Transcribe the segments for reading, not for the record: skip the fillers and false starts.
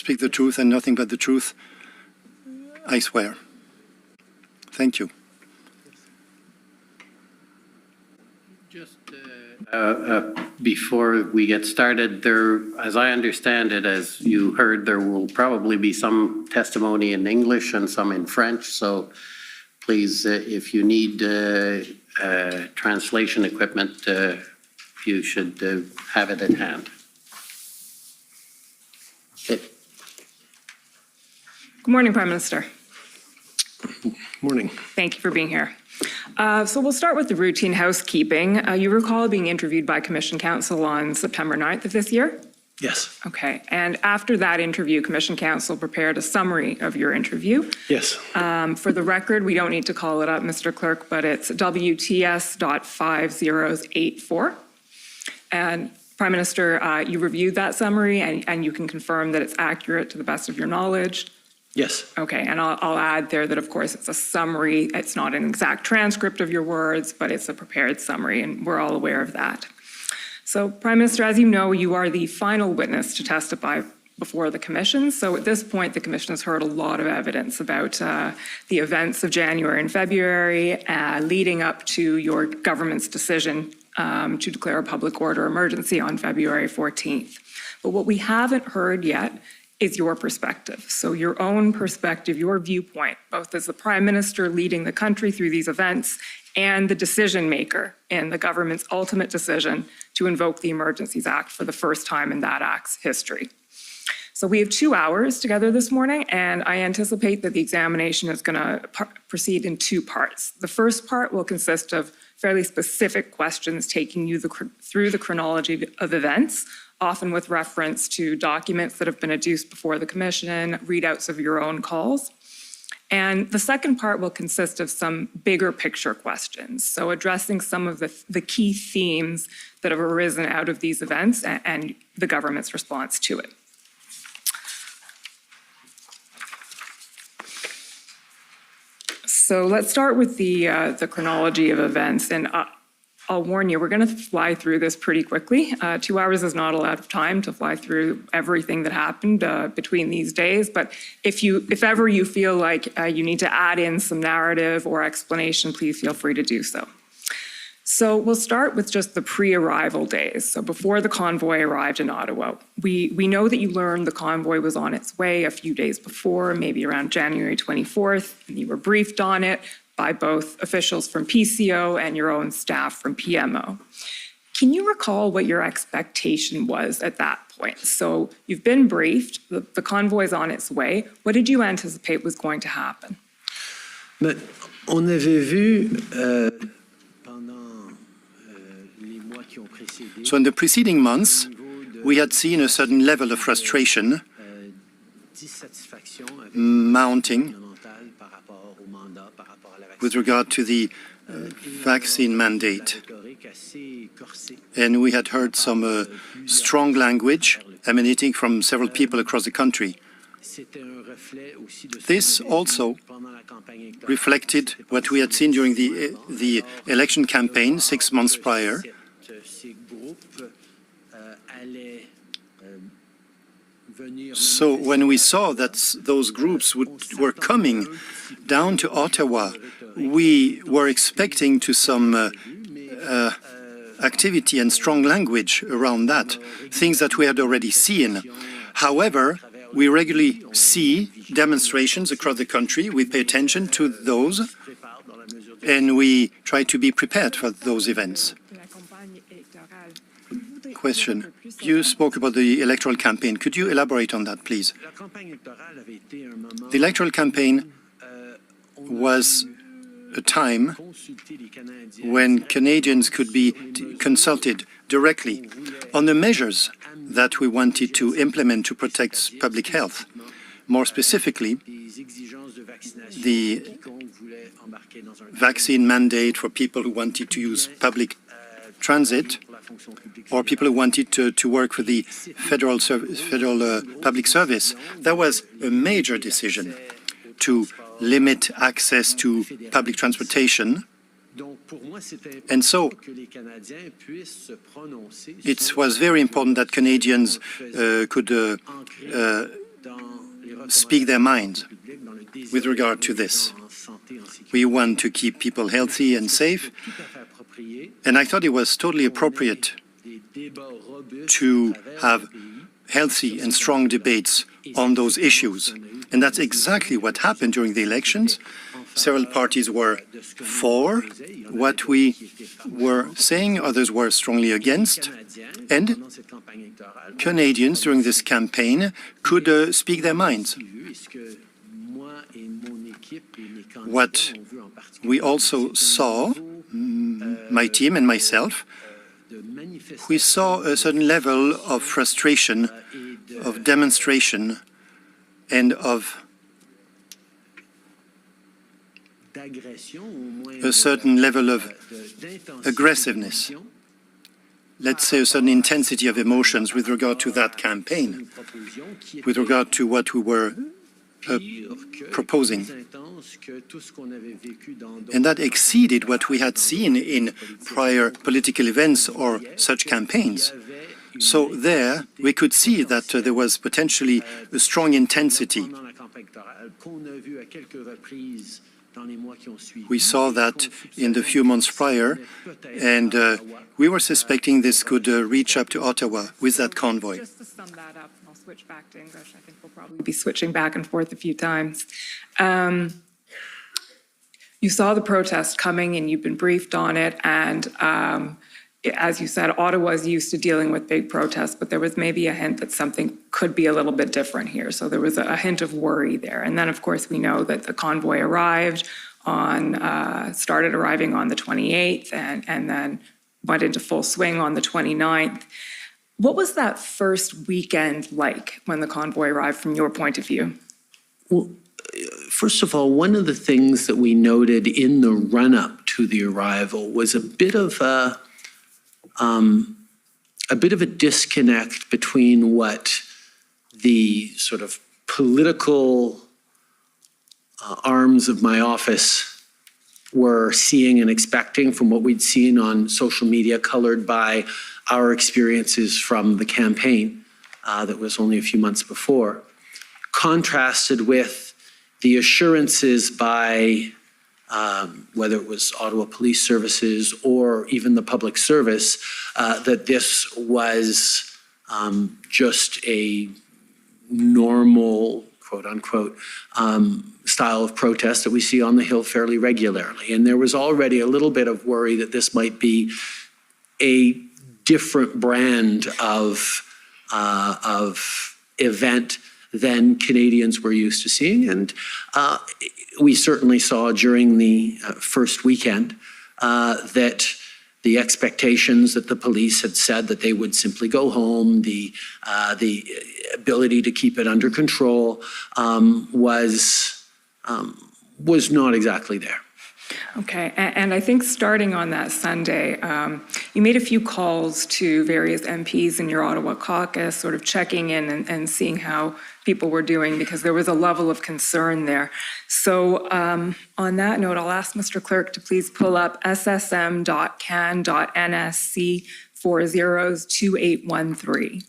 speak the truth and nothing but the truth, I swear. Thank you. Just before we get started, as I understand it, as you heard, there will probably be some testimony in English and some in French. So please, if you need translation equipment, you should have it at hand. Okay. Good morning, Prime Minister. Morning. Thank you for being here. So we'll start with the routine housekeeping. You recall being interviewed by Commission Counsel on September 9th of this year? Yes. Okay. And after that interview, Commission Counsel prepared a summary of your interview. Yes. For the record, we don't need to call it up, Mr. Clerk, but it's WTS.5084. And Prime Minister, you reviewed that summary and you can confirm that it's accurate to the best of your knowledge? Yes. Okay, and I'll add there that, of course, it's a summary. It's not an exact transcript of your words, but it's a prepared summary, and we're all aware of that. So, Prime Minister, as you know, you are the final witness to testify before the Commission. So at this point, the Commission has heard a lot of evidence about the events of January and February leading up to your government's decision to declare a public order emergency on February 14th. But what we haven't heard yet is your perspective. So your own perspective, your viewpoint, both as the Prime Minister leading the country through these events and the decision maker in the government's ultimate decision to invoke the Emergencies Act for the first time in that act's history. So we have 2 hours together this morning, and I anticipate that the examination is going to proceed in 2 parts. The first part will consist of fairly specific questions taking you through the chronology of events, often with reference to documents that have been adduced before the Commission, readouts of your own calls. And the second part will consist of some bigger picture questions, so addressing some of the key themes that have arisen out of these events and the government's response to it. So let's start with the chronology of events, and I'll warn you, we're going to fly through this pretty quickly. 2 hours is not a lot of time to fly through everything that happened between these days, but if ever you feel like you need to add in some narrative or explanation, please feel free to do so. So we'll start with just the pre-arrival days, so before the convoy arrived in Ottawa. We know that you learned the convoy was on its way a few days before, maybe around January 24th, and you were briefed on it by both officials from PCO and your own staff from PMO. Can you recall what your expectation was at that point? So you've been briefed, the convoy is on its way. What did you anticipate was going to happen? Mais on avait vu So in the preceding months, we had seen a certain level of frustration mounting with regard to the vaccine mandate. And we had heard some strong language emanating from several people across the country. This also reflected what we had seen during the election campaign 6 months prior. So when we saw that those groups were coming down to Ottawa, we were expecting to some activity and strong language around that, things that we had already seen. However, we regularly see demonstrations across the country. We pay attention to those, and we try to be prepared for those events. Question. You spoke about the electoral campaign. Could you elaborate on that, please? The electoral campaign was a time when Canadians could be consulted directly on the measures that we wanted to implement to protect public health. More specifically, the vaccine mandate for people who wanted to use public transit, or people who wanted to work for the federal public service. That was a major decision to limit access to public transportation. And so it was very important that Canadians could speak their mind with regard to this. We want to keep people healthy and safe, and I thought it was totally appropriate to have healthy and strong debates on those issues. And that's exactly what happened during the elections. Several parties were for what we were saying, others were strongly against, and Canadians during this campaign could speak their minds. What we also saw, my team and myself, we saw a certain level of frustration, of demonstration, and of a certain level of aggressiveness, let's say a certain intensity of emotions with regard to that campaign, with regard to what we were proposing. And that exceeded what we had seen in prior political events or such campaigns. So there, we could see that there was potentially a strong intensity. We saw that in the few months prior, and we were suspecting this could reach up to Ottawa with that convoy. Just to sum that up, and I'll switch back to English. I think we'll probably be switching back and forth a few times. You saw the protest coming and you've been briefed on it, and as you said, Ottawa's used to dealing with big protests, but there was maybe a hint that something could be a little bit different here. So there was a hint of worry there. And then, of course, we know that the convoy arrived started arriving on the 28th and then went into full swing on the 29th. What was that first weekend like when the convoy arrived from your point of view? Well, first of all, one of the things that we noted in the run-up to the arrival was a bit of a disconnect between what the sort of political arms of my office were seeing and expecting from what we'd seen on social media, colored by our experiences from the campaign that was only a few months before, contrasted with the assurances by whether it was Ottawa Police Services or even the public service, that this was just a normal, quote unquote, style of protest that we see on the Hill fairly regularly. And there was already a little bit of worry that this might be a different brand of event than Canadians were used to seeing. And we certainly saw during the first weekend that the expectations that the police had said that they would simply go home, the ability to keep it under control was not exactly there. Okay, and I think starting on that Sunday, you made a few calls to various MPs in your Ottawa caucus, sort of checking in and seeing how people were doing, because there was a level of concern there. So on that note, I'll ask Mr. Clerk to please pull up ssm.can.nsc402813.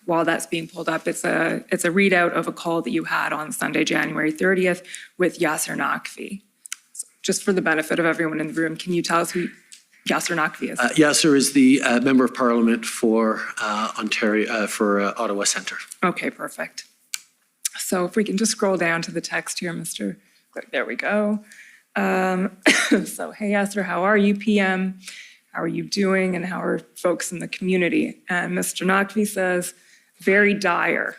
While that's being pulled up, it's a readout of a call that you had on Sunday, January 30th with Yasser Naqvi. So just for the benefit of everyone in the room, can you tell us who Yasser Naqvi is? Yasser is the Member of Parliament for Ontario, for Ottawa Centre. Okay, perfect. So if we can just scroll down to the text here, Mr. Clerk, there we go. So, hey Yasser, how are you, PM? How are you doing, and how are folks in the community? And Mr. Naqvi says, very dire.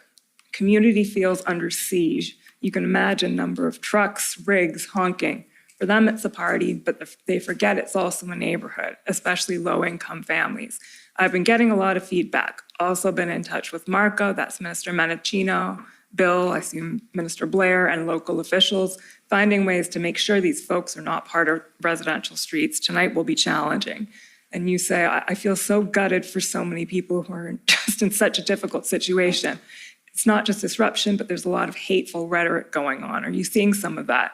Community feels under siege. You can imagine number of trucks, rigs, honking. For them, it's a party, but they forget it's also a neighborhood, especially low-income families. I've been getting a lot of feedback. Also been in touch with Marco, that's Minister Menachino, Bill, I assume Minister Blair, and local officials, finding ways to make sure these folks are not part of residential streets. Tonight will be challenging. And you say, I feel so gutted for so many people who are just in such a difficult situation. It's not just disruption, but there's a lot of hateful rhetoric going on. Are you seeing some of that?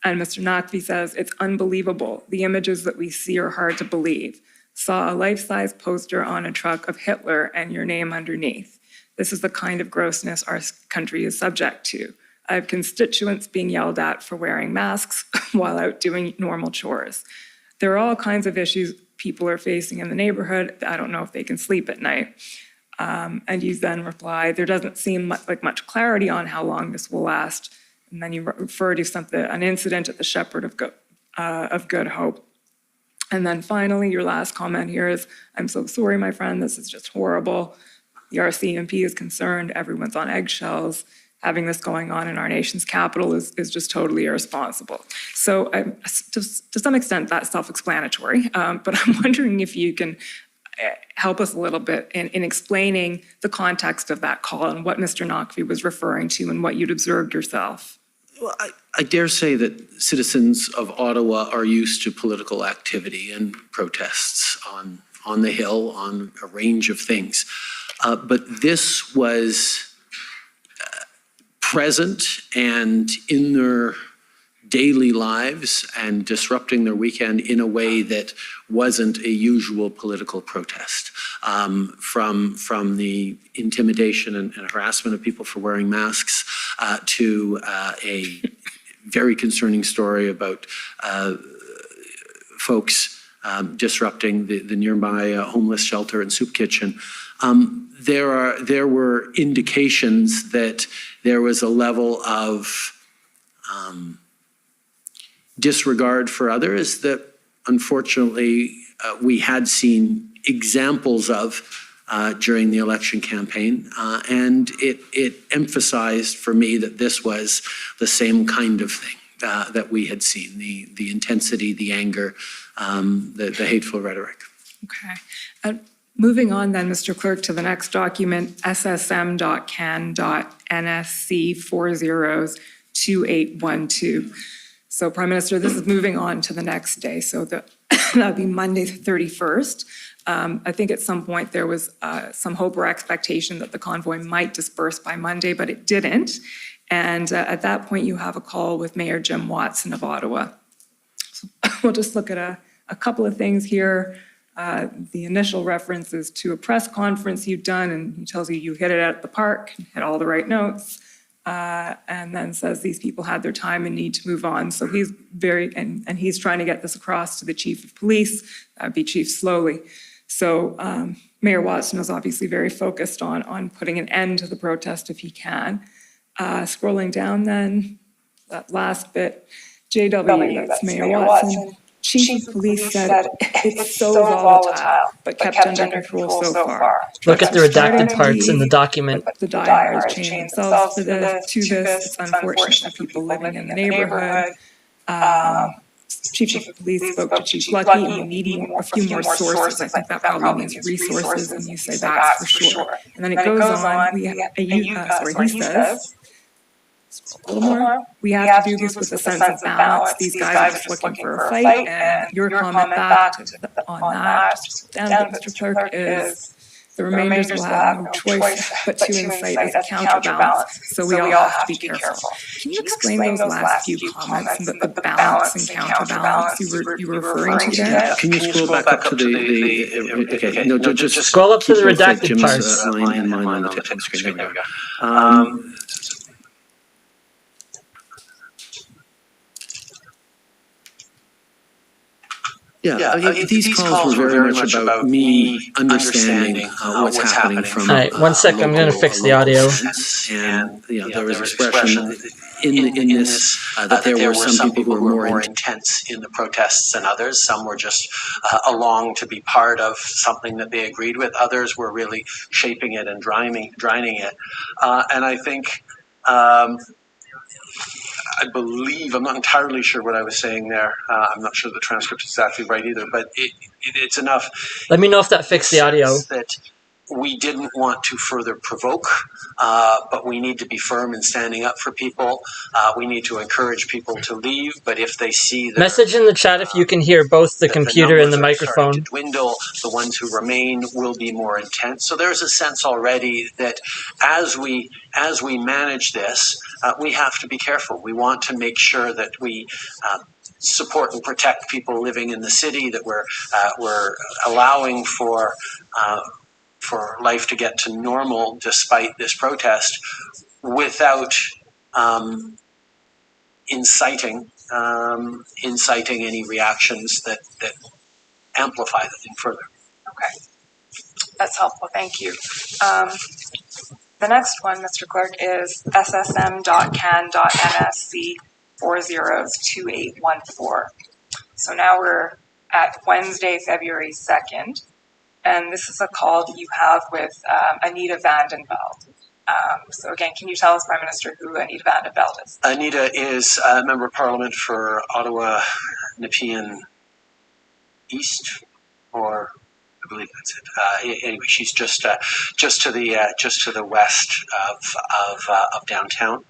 And Mr. Naqvi says, it's unbelievable. The images that we see are hard to believe. saw a life-size poster on a truck of Hitler and your name underneath. This is the kind of grossness our country is subject to. I have constituents being yelled at for wearing masks while out doing normal chores. There are all kinds of issues people are facing in the neighborhood. I don't know if they can sleep at night. And you then reply, there doesn't seem like much clarity on how long this will last. And then you refer to an incident at the Shepherd of Good Hope. And then finally, your last comment here is, I'm so sorry, my friend, this is just horrible. The RCMP is concerned, everyone's on eggshells. Having this going on in our nation's capital is just totally irresponsible. So to some extent, that's self-explanatory, but I'm wondering if you can help us a little bit in explaining the context of that call and what Mr. Knockvey was referring to and what you'd observed yourself. Well, I dare say that citizens of Ottawa are used to political activity and protests on the Hill, on a range of things. But this was present and in their daily lives and disrupting their weekend in a way that wasn't a usual political protest. From the intimidation and harassment of people for wearing masks to a very concerning story about folks disrupting the nearby homeless shelter and soup kitchen. There were indications that there was a level of disregard for others that unfortunately we had seen examples of during the election campaign. And it emphasized for me that this was the same kind of thing that we had seen, the intensity, the anger, the hateful rhetoric. Okay. Moving on then, Mr. Clerk, to the next document, ssm.can.nsc402812. So Prime Minister, this is moving on to the next day. So that would be Monday the 31st. I think at some point there was some hope or expectation that the convoy might disperse by Monday, but it didn't. And at that point, you have a call with Mayor Jim Watson of Ottawa. So we'll just look at a couple of things here. The initial reference is to a press conference you've done, and he tells you hit it at the park, hit all the right notes, and then says these people had their time and need to move on. So he's and he's trying to get this across to the chief of police, that'd be Chief Slowly. So Mayor Watson is obviously very focused on putting an end to the protest if he can. Scrolling down then, that last bit, JW, that's Mayor Watson. Chief of Police said it's so volatile, but kept under control so far. Look at the redacted parts in the document. The diehards chain themselves to this. It's unfortunate for people living in the neighborhood. Chief of Police spoke to Chief Lucky, and you need a few more sources. I think that probably means resources, and you say that's for sure. And then it goes on, he says, a little more. We have to do this with a sense of balance. These guys are just looking for a fight, and your comment back on that, Mr. Clerk, is the Remainders will have no choice but to incite as a counterbalance, so we all have to be careful. Can you explain those last few comments and the balance and counterbalance you were referring to there? Can you scroll back up to okay, no, just scroll up to the redacted parts. Line and line on the text screen. There we go. These calls were very much about me understanding what's happening from. All right, one sec. I'm going to fix the audio. And there was expression in this that there were some people who were more intense in the protests than others. Some were just along to be part of something that they agreed with. Others were really shaping it and driving it. And I think. I believe, I'm not entirely sure what I was saying there. I'm not sure the transcript is exactly right either, but it's enough. Let me know if that fixed the audio. That we didn't want to further provoke, but we need to be firm in standing up for people. We need to encourage people to leave, but if they see that... Message in the chat if you can hear both the computer and the microphone. To dwindle, the ones who remain will be more intense. So there's a sense already that as we manage this, we have to be careful. We want to make sure that we support and protect people living in the city, that we're allowing for life to get to normal despite this protest, without inciting any reactions that amplify the thing further. Okay, that's helpful. Thank you. The next one, Mr. Clerk, is ssm.can.nsc 402814. So now we're at Wednesday, February 2nd, and this is a call that you have with Anita Vandenveld. So again, can you tell us, Prime Minister, who Anita Vandenveld is? Anita is a Member of Parliament for Ottawa, Nepean East, or I believe that's it. Anyway, she's just to the west of downtown.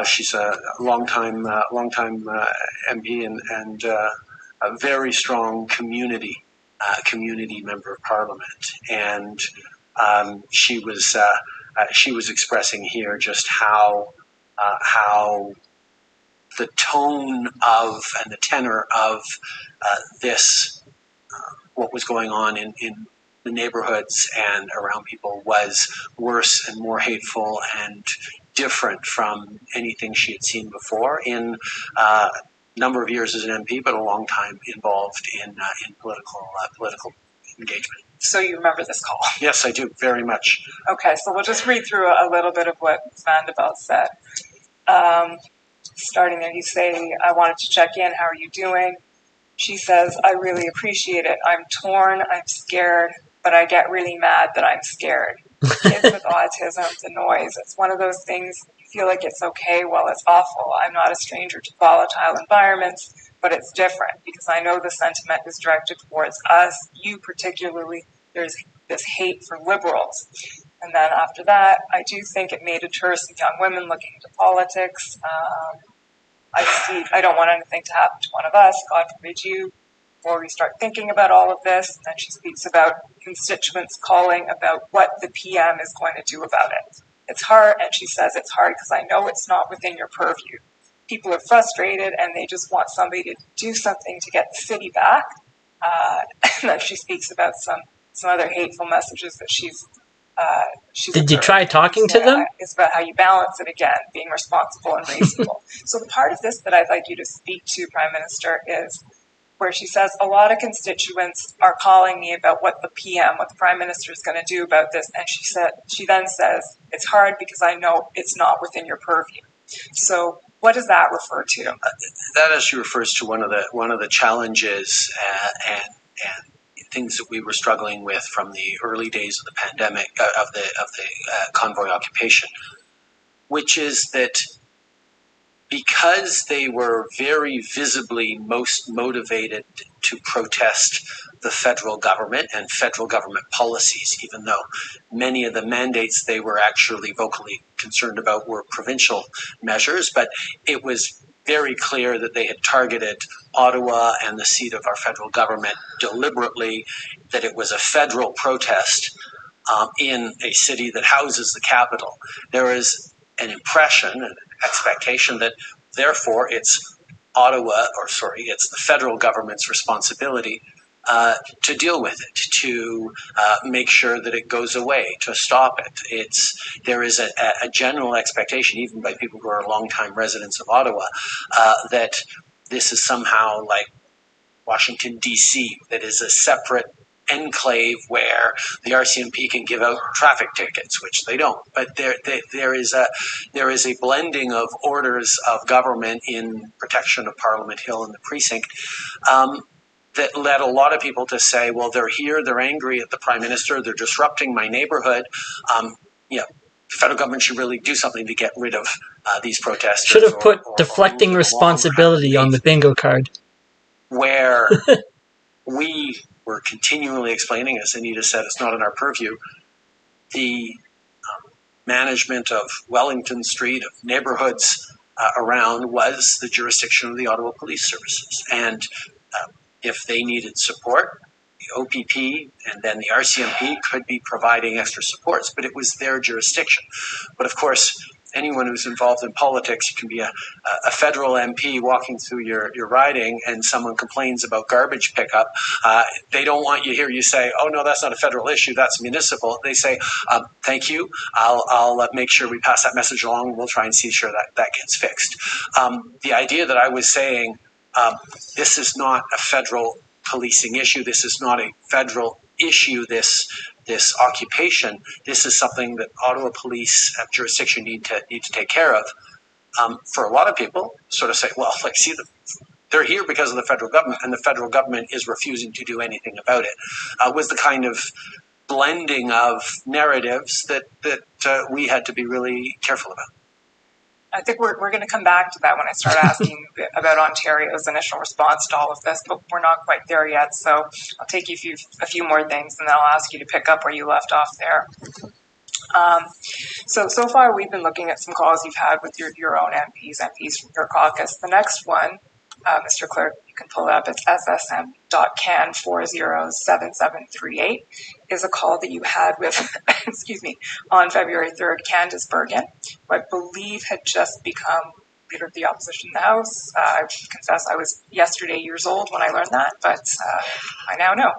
She's a longtime MP and a very strong community member of Parliament, and she was expressing here just how the tone of and the tenor of this. What was going on in the neighborhoods and around people was worse and more hateful and different from anything she had seen before in a number of years as an MP, but a long time involved in political engagement. So you remember this call? Yes, I do, very much. Okay, so we'll just read through a little bit of what Vandenveld said. Starting there, you say, "I wanted to check in. How are you doing?" She says, "I really appreciate it. I'm torn, I'm scared, but I get really mad that I'm scared. Kids with autism, the noise, it's one of those things you feel like it's okay, well, it's awful. I'm not a stranger to volatile environments, but it's different because I know the sentiment is directed towards us, you particularly. There's this hate for liberals." And then after that, "I do think it may deter some young women looking into politics. I don't want anything to happen to one of us, God forbid you, before we start thinking about all of this." And then she speaks about constituents calling about what the PM is going to do about it. "It's hard," and she says, "it's hard because I know it's not within your purview. People are frustrated and they just want somebody to do something to get the city back." And then she speaks about some other hateful messages that she's Did you try talking to them? It's about how you balance it again, being responsible and reasonable. So the part of this that I'd like you to speak to, Prime Minister, is where she says, "A lot of constituents are calling me about what the PM, what the Prime Minister is going to do about this." And she then says, "It's hard because I know it's not within your purview." So what does that refer to? That actually refers to one of the challenges and things that we were struggling with from the early days of the pandemic, of the convoy occupation, which is that because they were very visibly most motivated to protest the federal government and federal government policies, even though many of the mandates they were actually vocally concerned about were provincial measures, but it was very clear that they had targeted Ottawa and the seat of our federal government deliberately, that it was a federal protest in a city that houses the capital. There is an impression, an expectation that therefore it's the federal government's responsibility to deal with it, to make sure that it goes away, to stop it. There is a general expectation, even by people who are longtime residents of Ottawa, that this is somehow like Washington, D.C., that is a separate enclave where the RCMP can give out traffic tickets, which they don't. But there is a blending of orders of government in protection of Parliament Hill and the precinct that led a lot of people to say, well, they're here, they're angry at the Prime Minister, they're disrupting my neighborhood. The federal government should really do something to get rid of these protesters. Should have put deflecting responsibility on the bingo card. Where we were continually explaining, as Anita said, it's not in our purview, the management of Wellington Street, of neighborhoods around, was the jurisdiction of the Ottawa Police Services. And if they needed support, the OPP and then the RCMP could be providing extra supports, but it was their jurisdiction. But of course, anyone who's involved in politics, you can be a federal MP walking through your riding and someone complains about garbage pickup. They don't want you to hear you say, oh, no, that's not a federal issue, that's municipal. They say, thank you, I'll make sure we pass that message along, and we'll try and see sure that gets fixed. The idea that I was saying, this is not a federal policing issue, this is not a federal issue, this occupation, this is something that Ottawa Police jurisdiction need to take care of. For a lot of people, sort of say, well, like, see, they're here because of the federal government, and the federal government is refusing to do anything about it. Was the kind of blending of narratives that we had to be really careful about. I think we're going to come back to that when I start asking about Ontario's initial response to all of this, but we're not quite there yet. So I'll take you a few more things, and then I'll ask you to pick up where you left off there. So far we've been looking at some calls you've had with your own MPs from your caucus. The next one, Mr. Clerk, you can pull it up, it's ssm.can407738, is a call that you had with, excuse me, on February 3rd, Candace Bergen, who I believe had just become Leader of the Opposition in the House. I confess I was yesterday years old when I learned that, but I now know.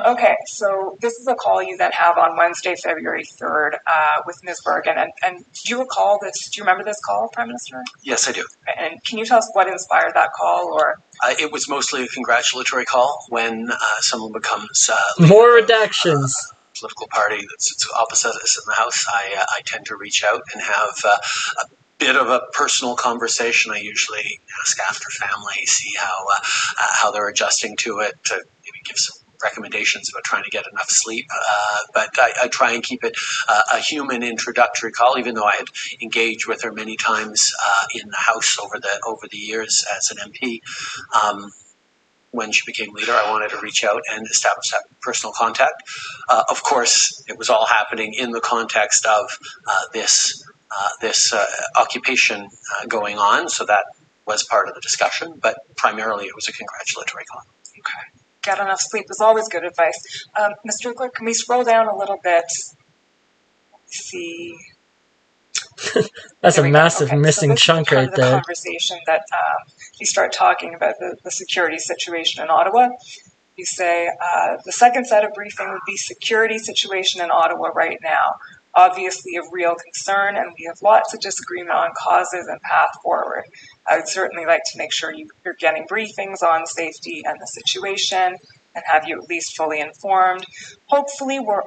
Okay, so this is a call you then have on Wednesday, February 3rd with Ms. Bergen. And do you recall this? Do you remember this call, Prime Minister? Yes, I do. And can you tell us what inspired that call? Or it was mostly a congratulatory call when someone becomes more redactions. Political party that sits opposite us in the House. I tend to reach out and have a bit of a personal conversation. I usually ask after family, see how they're adjusting to it, to maybe give some recommendations about trying to get enough sleep, but I try and keep it a human introductory call, even though I had engaged with her many times in the House over the years as an MP. When she became leader, I wanted to reach out and establish that personal contact. Of course, it was all happening in the context of this occupation going on, so that was part of the discussion, but primarily it was a congratulatory call. Okay. Get enough sleep is always good advice. Mr. Clerk, can we scroll down a little bit? Let's see. That's a massive missing chunk right there. The conversation that you start talking about the security situation in Ottawa. You say the second set of briefing would be security situation in Ottawa right now. Obviously of real concern, and we have lots of disagreement on causes and path forward. I would certainly like to make sure you're getting briefings on safety and the situation and have you at least fully informed. Hopefully we're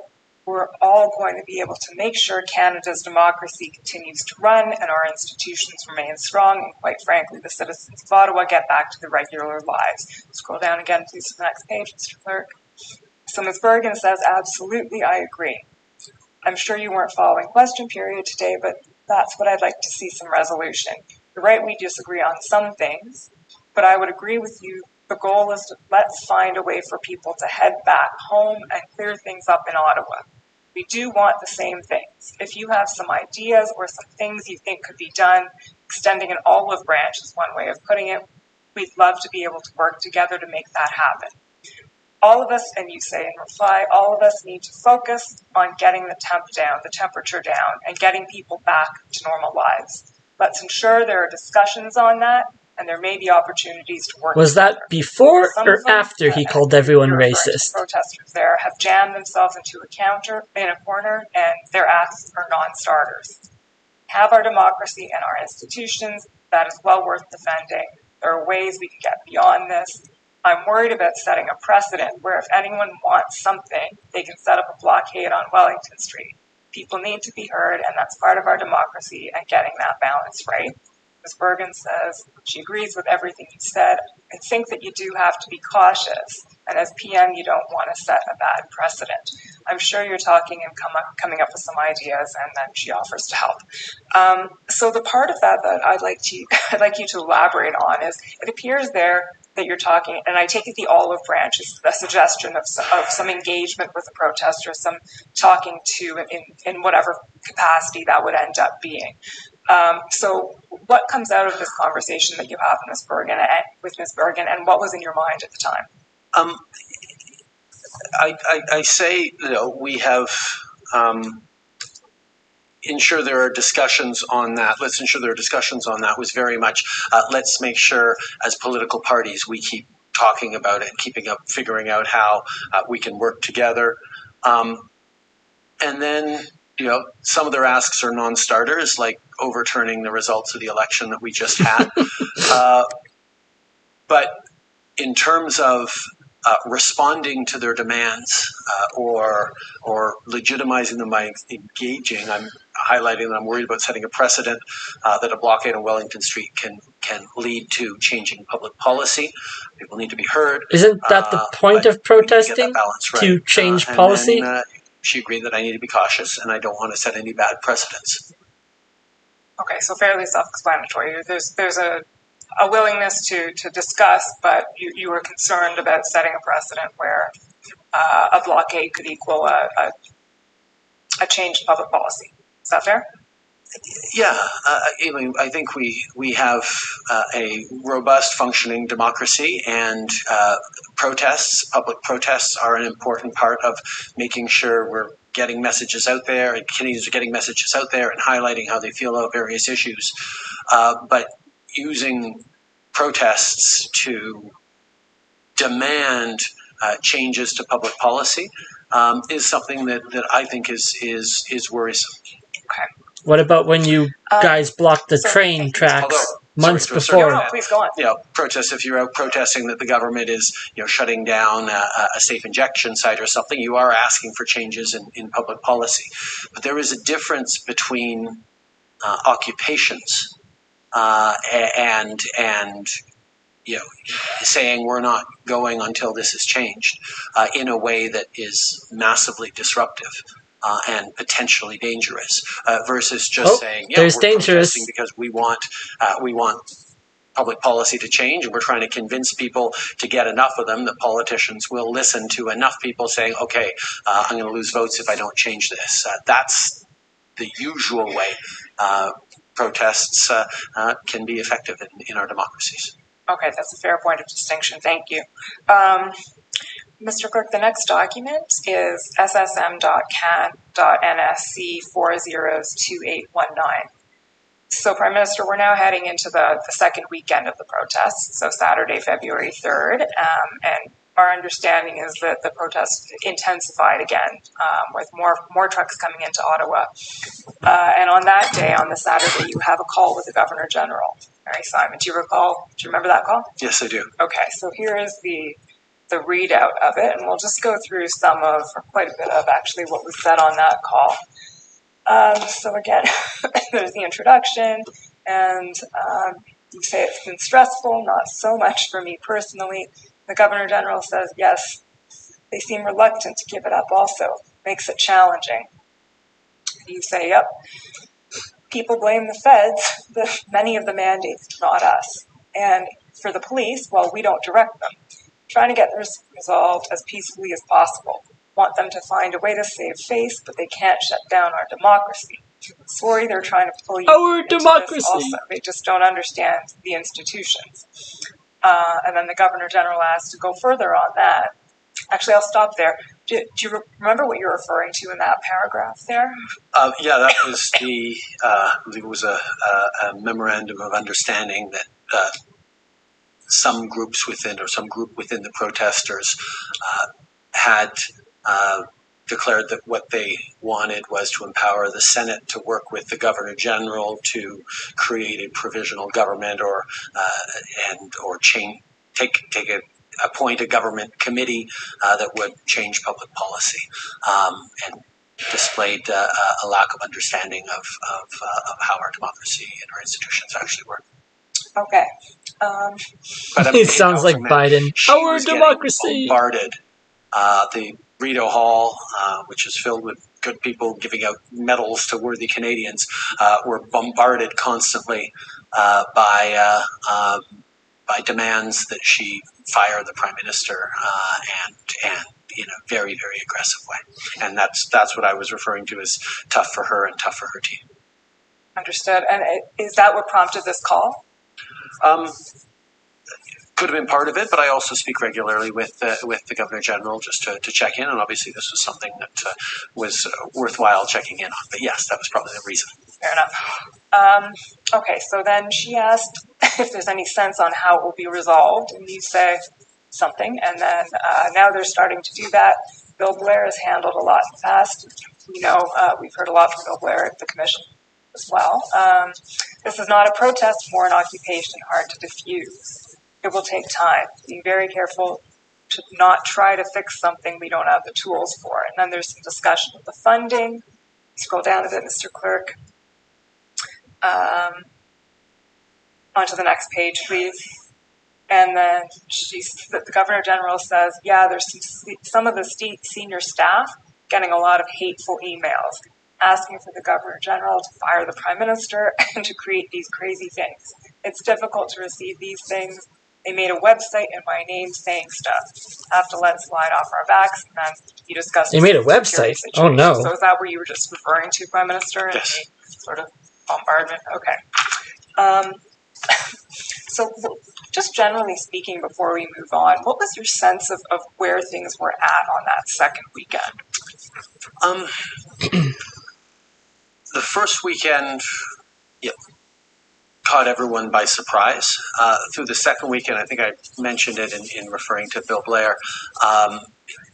all going to be able to make sure Canada's democracy continues to run and our institutions remain strong, and quite frankly, the citizens of Ottawa get back to their regular lives. Scroll down again, please, to the next page, Mr. Clerk. So Ms. Bergen says, absolutely, I agree. I'm sure you weren't following question period today, but that's what I'd like to see, some resolution. You're right, we disagree on some things, but I would agree with you. The goal is to let's find a way for people to head back home and clear things up in Ottawa. We do want the same things. If you have some ideas or some things you think could be done, extending an olive branch is one way of putting it. We'd love to be able to work together to make that happen. All of us, and you say in reply, all of us need to focus on getting the temperature down, and getting people back to normal lives. Let's ensure there are discussions on that, and there may be opportunities to work Was together. that before or after he called everyone racist? Protesters there have jammed themselves into a corner, and their acts are non-starters. Have our democracy and our institutions, that is well worth defending. There are ways we can get beyond this. I'm worried about setting a precedent where if anyone wants something, they can set up a blockade on Wellington Street. People need to be heard, and that's part of our democracy and getting that balance right. Ms. Bergen says she agrees with everything you said. I think that you do have to be cautious, and as PM, you don't want to set a bad precedent. I'm sure you're talking and coming up with some ideas, and then she offers to help. So the part of that I'd like you to elaborate on is it appears there that you're talking, and I take it the olive branch is a suggestion of some engagement with the protesters, some talking to in whatever capacity that would end up being. So what comes out of this conversation that you have with Ms. Bergen, and what was in your mind at the time? I say, we have ensure there are discussions on that. Let's ensure there are discussions on that was very much, let's make sure as political parties we keep talking about it and figuring out how we can work together. And then, some of their asks are non-starters, like overturning the results of the election that we just had. But in terms of responding to their demands or legitimizing them by engaging, I'm highlighting that I'm worried about setting a precedent that a blockade on Wellington Street can lead to changing public policy. People need to be heard. Isn't that the point of protesting? To change policy? Then, she agreed that I need to be cautious and I don't want to set any bad precedents. Okay, so fairly self-explanatory. There's a willingness to discuss, but you were concerned about setting a precedent where a blockade could equal a change in public policy. Is that fair? Yeah, I think we have a robust functioning democracy, and public protests are an important part of making sure we're getting messages out there, and Canadians are getting messages out there and highlighting how they feel about various issues. But using protests to demand changes to public policy is something that I think is worrisome. Okay. What about when you guys blocked the train tracks months before? No, please go on. Protests, if you're out protesting that the government is shutting down a safe injection site or something, you are asking for changes in public policy. But there is a difference between occupations and saying we're not going until this is changed in a way that is massively disruptive and potentially dangerous, versus just saying, we're protesting because we want public policy to change, and we're trying to convince people to get enough of them that politicians will listen to enough people saying, okay, I'm going to lose votes if I don't change this. That's the usual way protests can be effective in our democracies. Okay, that's a fair point of distinction. Thank you. Mr. Clerk, the next document is ssm.can.nsc402819. So, Prime Minister, we're now heading into the second weekend of the protests, so Saturday, February 3rd, and our understanding is that the protests intensified again with more trucks coming into Ottawa. And on that day, on the Saturday, you have a call with the Governor General, Mary Simon. Do you remember that call? Yes, I do. Okay, so here is the readout of it, and we'll just go through quite a bit of actually what was said on that call. So again, there's the introduction, and you say it's been stressful, not so much for me personally. The Governor General says, yes, they seem reluctant to give it up also, makes it challenging. You say, yep, people blame the feds, many of the mandates, not us. And for the police, well, we don't direct them. Trying to get this resolved as peacefully as possible. Want them to find a way to save face, but they can't shut down our democracy. Sorry, they're trying to pull you Our into democracy. This also. They just don't understand the institutions. And then the Governor General asked to go further on that. Actually, I'll stop there. Do you remember what you're referring to in that paragraph there? Yeah, that was I believe it was a memorandum of understanding that some group within the protesters had declared that what they wanted was to empower the Senate to work with the Governor General to create a provisional government appoint a government committee that would change public policy, and displayed a lack of understanding of how our democracy and our institutions actually work. Okay. But It sounds like Biden. Our democracy. Bombarded. The Rideau Hall, which is filled with good people giving out medals to worthy Canadians, were bombarded constantly by demands that she fire the Prime Minister, and in a very, very aggressive way. And that's what I was referring to as tough for her and tough for her team. Understood. And is that what prompted this call? could have been part of it, but I also speak regularly with the Governor General just to check in, and obviously this was something that was worthwhile checking in on. But yes, that was probably the reason. Fair enough. Okay, so then she asked if there's any sense on how it will be resolved, and you say something, and then now they're starting to do that. Bill Blair has handled a lot in the past. You know, we've heard a lot from Bill Blair at the commission as well. This is not a protest, more an occupation, hard to diffuse. It will take time. Be very careful to not try to fix something we don't have the tools for. And then there's some discussion of the funding. Scroll down a bit, Mr. Clerk. Onto the next page, please. And then the Governor General says, yeah, there's some of the senior staff getting a lot of hateful emails asking for the Governor General to fire the Prime Minister and to create these crazy things. It's difficult to receive these things. They made a website in my name saying stuff. Have to let it slide off our backs. And then you discussed. They made a website? Oh, no. So is that where you were just referring to, Prime Minister? Yes. And the sort of bombardment? Okay. So just generally speaking, before we move on, what was your sense of where things were at on that second weekend? The first weekend, caught everyone by surprise. Through the second weekend, I think I mentioned it in referring to Bill Blair,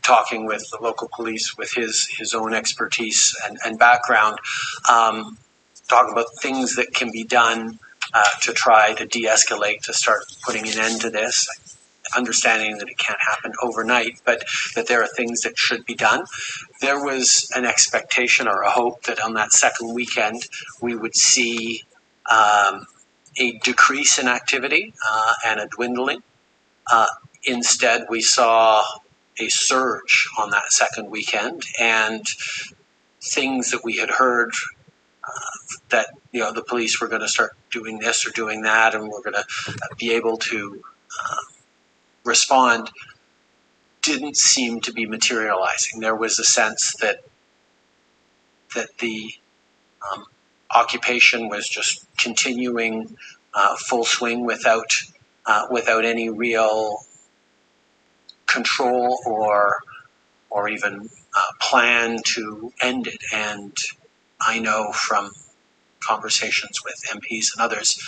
talking with the local police with his own expertise and background, talking about things that can be done to try to de-escalate, to start putting an end to this, understanding that it can't happen overnight, but that there are things that should be done. There was an expectation or a hope that on that second weekend we would see a decrease in activity and a dwindling. Instead, we saw a surge on that second weekend, and things that we had heard that the police were going to start doing this or doing that, and we're going to be able to respond, didn't seem to be materializing. There was a sense that the occupation was just continuing full swing without any real control or even plan to end it. And I know from conversations with MPs and others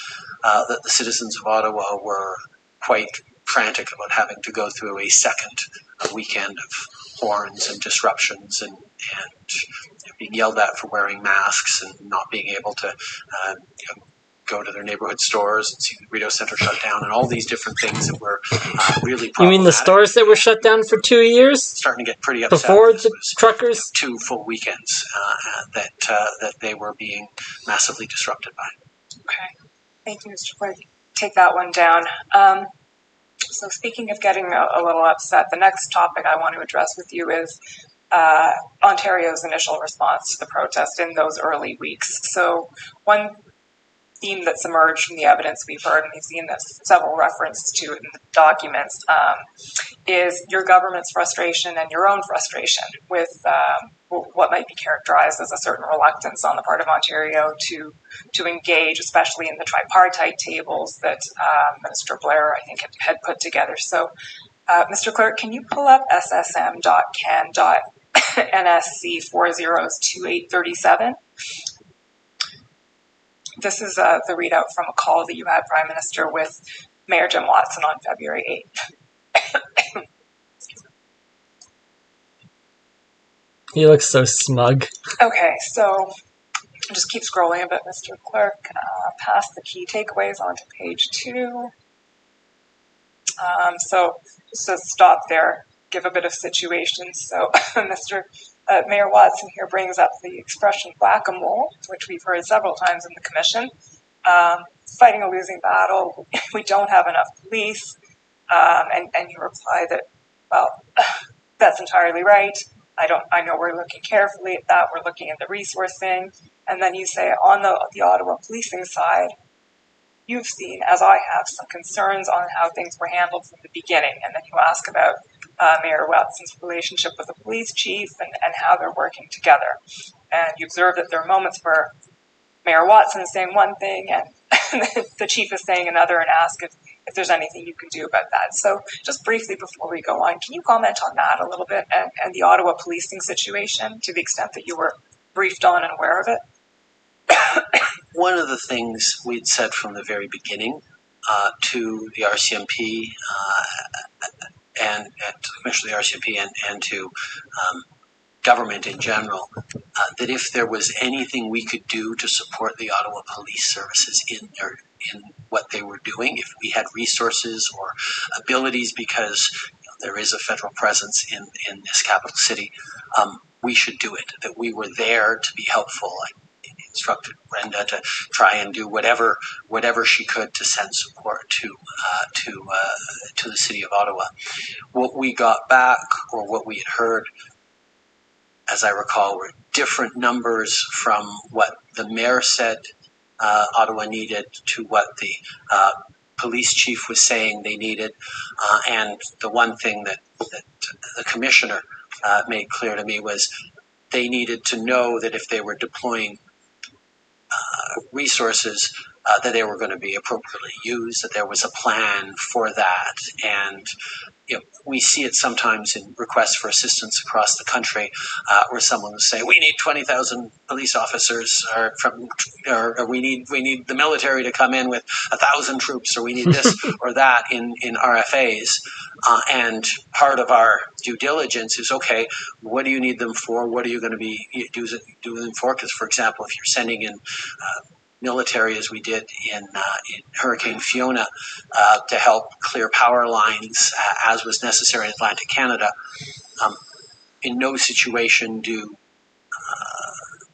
that the citizens of Ottawa were quite frantic about having to go through a second weekend of horns and disruptions and being yelled at for wearing masks and not being able to go to their neighborhood stores and see the Rideau Centre shut down and all these different things that were really problematic. You mean the stores that were shut down for 2 years? Starting to get pretty upset. Before the truckers? 2 full weekends that they were being massively disrupted by. Okay. Thank you, Mr. Clerk. Take that one down. So speaking of getting a little upset, the next topic I want to address with you is Ontario's initial response to the protest in those early weeks. So one theme that's emerged from the evidence we've heard, and we've seen this several references to it in the documents, is your government's frustration and your own frustration with what might be characterized as a certain reluctance on the part of Ontario to engage, especially in the tripartite tables that Minister Blair, I think, had put together. So, Mr. Clerk, can you pull up ssm.can.nsc 402837? This is the readout from a call that you had, Prime Minister, with Mayor Jim Watson on February 8th. He looks so smug. Okay, so just keep scrolling a bit, Mr. Clerk. Past the key takeaways onto page 2. So just to stop there, give a bit of situation. So Mayor Watson here brings up the expression whack-a-mole, which we've heard several times in the commission. Fighting a losing battle, we don't have enough police. And you reply that, well, that's entirely right. I know we're looking carefully at that. We're looking at the resource thing. And then you say on the Ottawa policing side, you've seen, as I have, some concerns on how things were handled from the beginning. And then you ask about Mayor Watson's relationship with the police chief and how they're working together. And you observe that there are moments where Mayor Watson is saying one thing and the chief is saying another, and ask if there's anything you can do about that. So just briefly before we go on, can you comment on that a little bit and the Ottawa policing situation to the extent that you were briefed on and aware of it? One of the things we'd said from the very beginning to the RCMP and to the Commissioner of the RCMP and to government in general, that if there was anything we could do to support the Ottawa Police Services in what they were doing, if we had resources or abilities, because there is a federal presence in this capital city, we should do it, that we were there to be helpful. I instructed Brenda to try and do whatever she could to send support to the city of Ottawa. What we got back, or what we had heard, as I recall, were different numbers from what the mayor said Ottawa needed to what the police chief was saying they needed. And the one thing that the commissioner made clear to me was they needed to know that if they were deploying resources, that they were going to be appropriately used, that there was a plan for that. And we see it sometimes in requests for assistance across the country, where someone will say, "We need 20,000 police officers," or we need the military to come in with 1,000 troops, or we need this or that in RFAs. And part of our due diligence is, okay, what do you need them for? What are you going to be doing them for? Because, for example, if you're sending in military, as we did in Hurricane Fiona, to help clear power lines, as was necessary in Atlantic Canada, in no situation do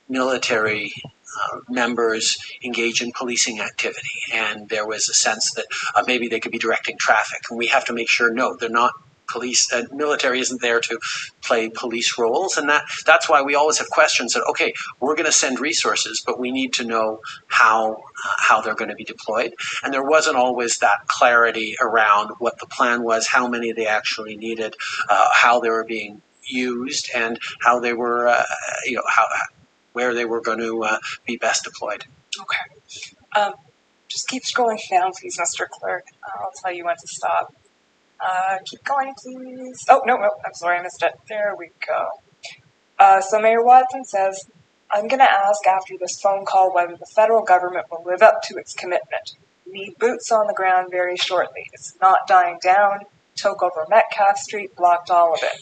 military members engage in policing activity. And there was a sense that maybe they could be directing traffic. And we have to make sure, no, they're not police. Military isn't there to play police roles. And that's why we always have questions that, okay, we're going to send resources, but we need to know how they're going to be deployed. And there wasn't always that clarity around what the plan was, how many they actually needed, how they were being used, and how they were, where they were going to be best deployed. Okay. Just keep scrolling down, please, Mr. Clerk. I'll tell you when to stop. Keep going, please. Oh, no, I'm sorry, I missed it. There we go. So Mayor Watson says, "I'm going to ask after this phone call whether the federal government will live up to its commitment. We need boots on the ground very shortly. It's not dying down. Took over Metcalfe Street, blocked all of it."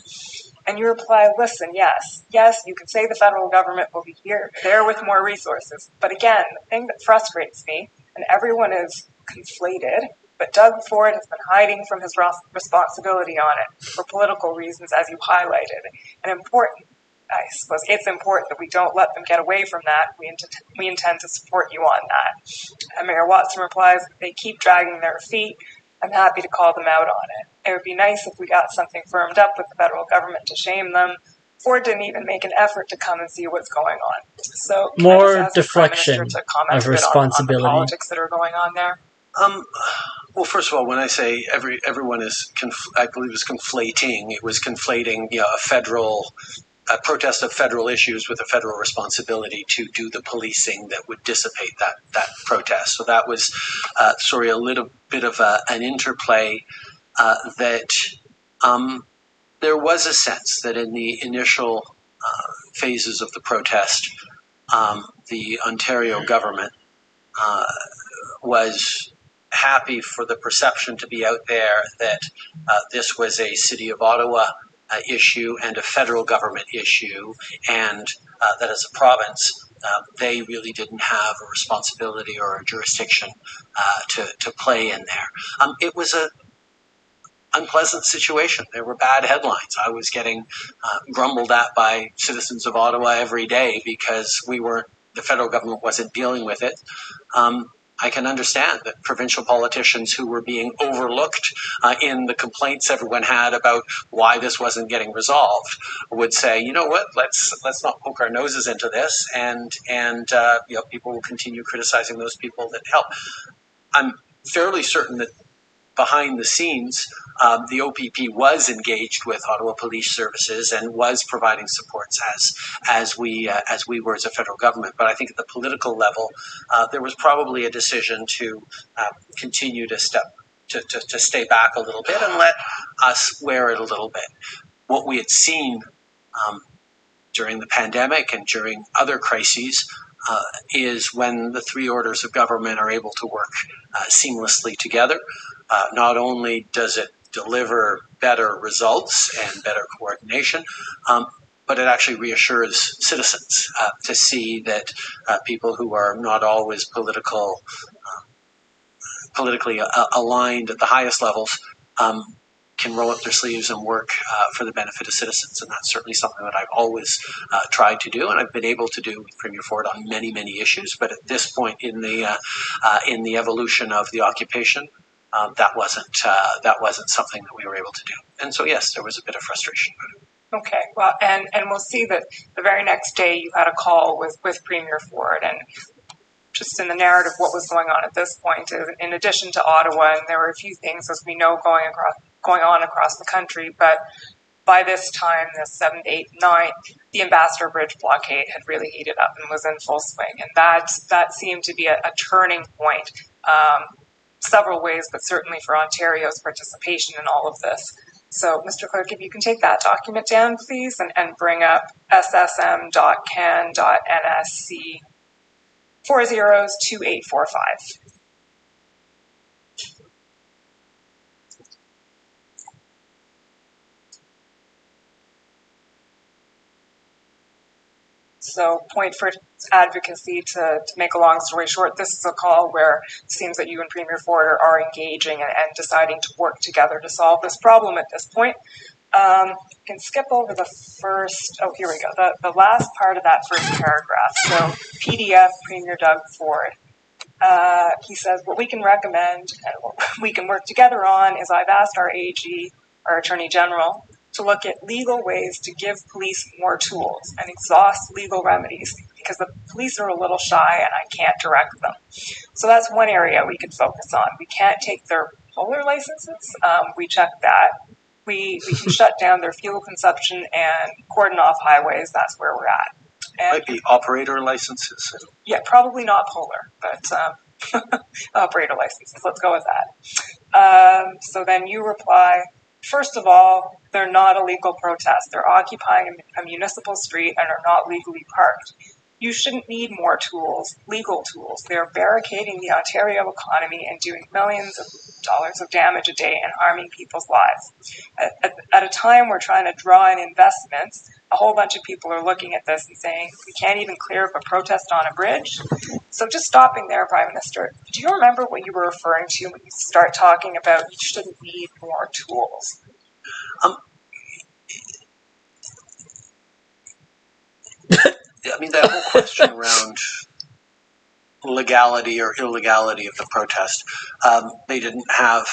And you reply, "Listen, yes, you can say the federal government will be there with more resources. But again, the thing that frustrates me, and everyone is conflated, but Doug Ford has been hiding from his responsibility on it for political reasons, as you highlighted. And I suppose it's important that we don't let them get away from that. We intend to support you on that." And Mayor Watson replies, "They keep dragging their feet. I'm happy to call them out on it. It would be nice if we got something firmed up with the federal government to shame them. Ford didn't even make an effort to come and see what's going on." So more deflection of responsibility. On the politics that are going on there. Well, first of all, when I say everyone is, I believe, is conflating. It was conflating, a protest of federal issues with a federal responsibility to do the policing that would dissipate that protest. So that was, a little bit of an interplay that there was a sense that in the initial phases of the protest, the Ontario government was happy for the perception to be out there that this was a City of Ottawa issue and a federal government issue, and that as a province, they really didn't have a responsibility or a jurisdiction to play in there. It was a unpleasant situation. There were bad headlines. I was getting grumbled at by citizens of Ottawa every day because the federal government wasn't dealing with it. I can understand that provincial politicians who were being overlooked in the complaints everyone had about why this wasn't getting resolved would say, you know what, let's not poke our noses into this, and people will continue criticizing those people that help. I'm fairly certain that behind the scenes, the OPP was engaged with Ottawa Police Services and was providing supports as we were as a federal government. But I think at the political level, there was probably a decision to continue to step to stay back a little bit and let us wear it a little bit. What we had seen during the pandemic and during other crises is when the three orders of government are able to work seamlessly together. Not only does it deliver better results and better coordination, but it actually reassures citizens to see that people who are not always politically aligned at the highest levels can roll up their sleeves and work for the benefit of citizens. And that's certainly something that I've always tried to do, and I've been able to do with Premier Ford on many, many issues. But at this point in the evolution of the occupation, that wasn't something that we were able to do. And so, yes, there was a bit of frustration about it. Okay, well, and we'll see that the very next day you had a call with Premier Ford, and just in the narrative what was going on at this point is, in addition to Ottawa, and there were a few things, as we know, going on across the country, but by this time, the 7th, 8th, 9th, the Ambassador Bridge blockade had really heated up and was in full swing, and that seemed to be a turning point, several ways, but certainly for Ontario's participation in all of this. So, Mr. Clerk, if you can take that document down, please, and bring up ssm.can.nsc 402845. So, point for advocacy, to make a long story short, this is a call where it seems that you and Premier Ford are engaging and deciding to work together to solve this problem at this point. You can skip over the first, here we go, the last part of that first paragraph. So, PDF, Premier Doug Ford. He says, what we can recommend and what we can work together on is, I've asked our AG, our Attorney General, to look at legal ways to give police more tools and exhaust legal remedies, because the police are a little shy and I can't direct them. So that's one area we could focus on. We can't take their polar licenses. We checked that. We can shut down their fuel consumption and cordon off highways. That's where we're at. And might be operator licenses. yeah, probably not polar, but operator licenses. Let's go with that. So then you reply, first of all, they're not a legal protest. They're occupying a municipal street and are not legally parked. You shouldn't need more tools, legal tools. They're barricading the Ontario economy and doing millions of dollars of damage a day and harming people's lives. At a time we're trying to draw in investments, a whole bunch of people are looking at this and saying, we can't even clear up a protest on a bridge. So just stopping there, Prime Minister, do you remember what you were referring to when you start talking about you shouldn't need more tools? I mean, that whole question around legality or illegality of the protest. They didn't have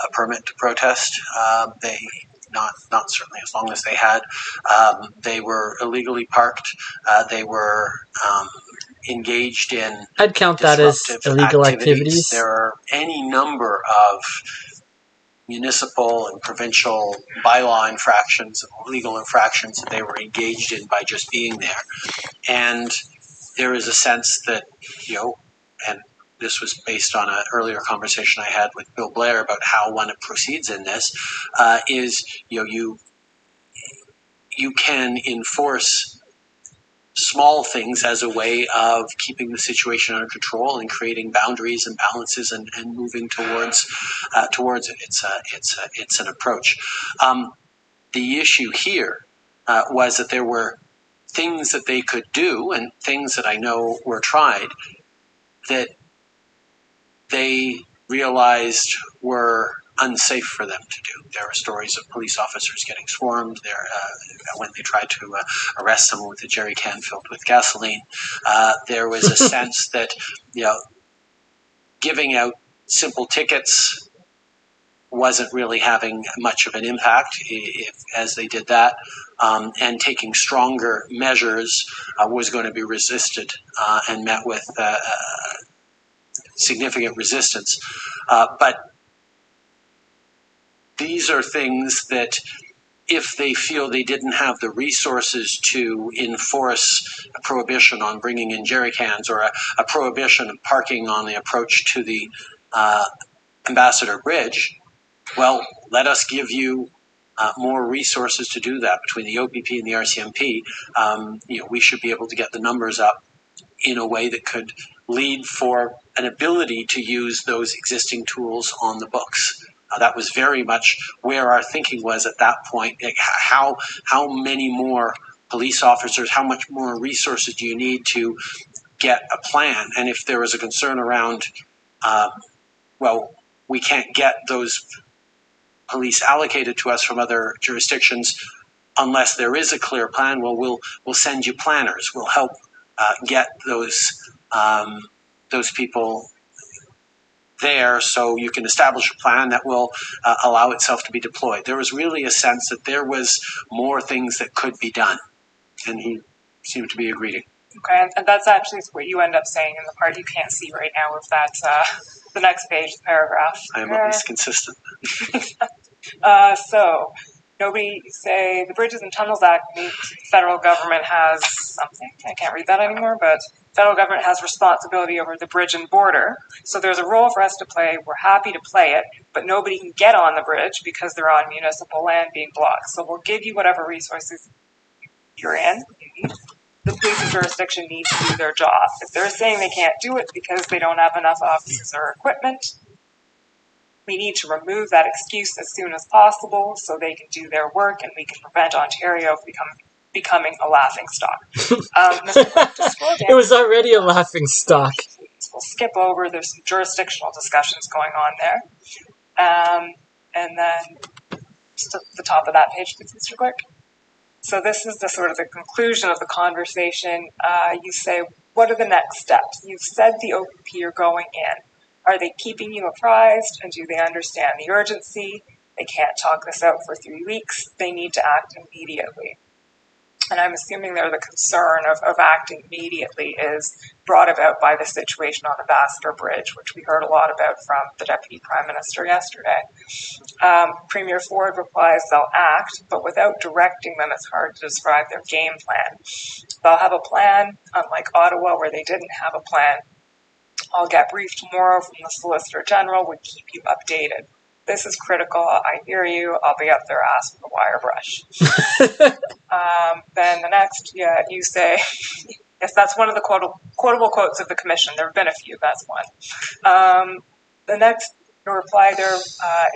a permit to protest. They not certainly as long as they had. They were illegally parked. They were engaged in I'd count that as illegal activities. There are any number of municipal and provincial bylaw infractions and legal infractions that they were engaged in by just being there. And there is a sense that, and this was based on an earlier conversation I had with Bill Blair about how one proceeds in this, you can enforce small things as a way of keeping the situation under control and creating boundaries and balances and moving towards it. It's an approach. The issue here was that there were things that they could do and things that I know were tried that they realized were unsafe for them to do. There are stories of police officers getting swarmed there when they tried to arrest someone with a jerry can filled with gasoline. There was a sense that giving out simple tickets wasn't really having much of an impact as they did that, and taking stronger measures was going to be resisted and met with significant resistance. But these are things that if they feel they didn't have the resources to enforce a prohibition on bringing in jerry cans or a prohibition of parking on the approach to the Ambassador Bridge, well, let us give you more resources to do that between the OPP and the RCMP. We should be able to get the numbers up in a way that could lead for an ability to use those existing tools on the books. That was very much where our thinking was at that point. Like how many more police officers, how much more resources do you need to get a plan? And if there was a concern around, we can't get those police allocated to us from other jurisdictions unless there is a clear plan, well, we'll send you planners. We'll help get those people there so you can establish a plan that will allow itself to be deployed. There was really a sense that there was more things that could be done, and he seemed to be agreeing. Okay, and that's actually what you end up saying in the part you can't see right now, if that's the next page, the paragraph. I am at least consistent. So, nobody say the Bridges and Tunnels Act means the federal government has something. I can't read that anymore, but federal government has responsibility over the bridge and border. So there's a role for us to play. We're happy to play it, but nobody can get on the bridge because they're on municipal land being blocked. So we'll give you whatever resources you're in. The police jurisdiction needs to do their job. If they're saying they can't do it because they don't have enough officers or equipment, we need to remove that excuse as soon as possible so they can do their work and we can prevent Ontario from becoming a laughingstock. It was already a laughingstock. We'll skip over. There's some jurisdictional discussions going on there. And then just at the top of that page, please, Mr. Clerk. So this is the sort of the conclusion of the conversation. You say, what are the next steps? You've said the OPP are going in. Are they keeping you apprised, and do they understand the urgency? They can't talk this out for 3 weeks. They need to act immediately. And I'm assuming there the concern of acting immediately is brought about by the situation on Ambassador Bridge, which we heard a lot about from the Deputy Prime Minister yesterday. Premier Ford replies they'll act, but without directing them, it's hard to describe their game plan. They'll have a plan, unlike Ottawa, where they didn't have a plan. I'll get briefed tomorrow from the Solicitor General, would keep you updated. This is critical. I hear you. I'll be up their ass with a wire brush. Then the next, you say, yes, that's one of the quotable quotes of the commission. There have been a few. That's one. The next reply there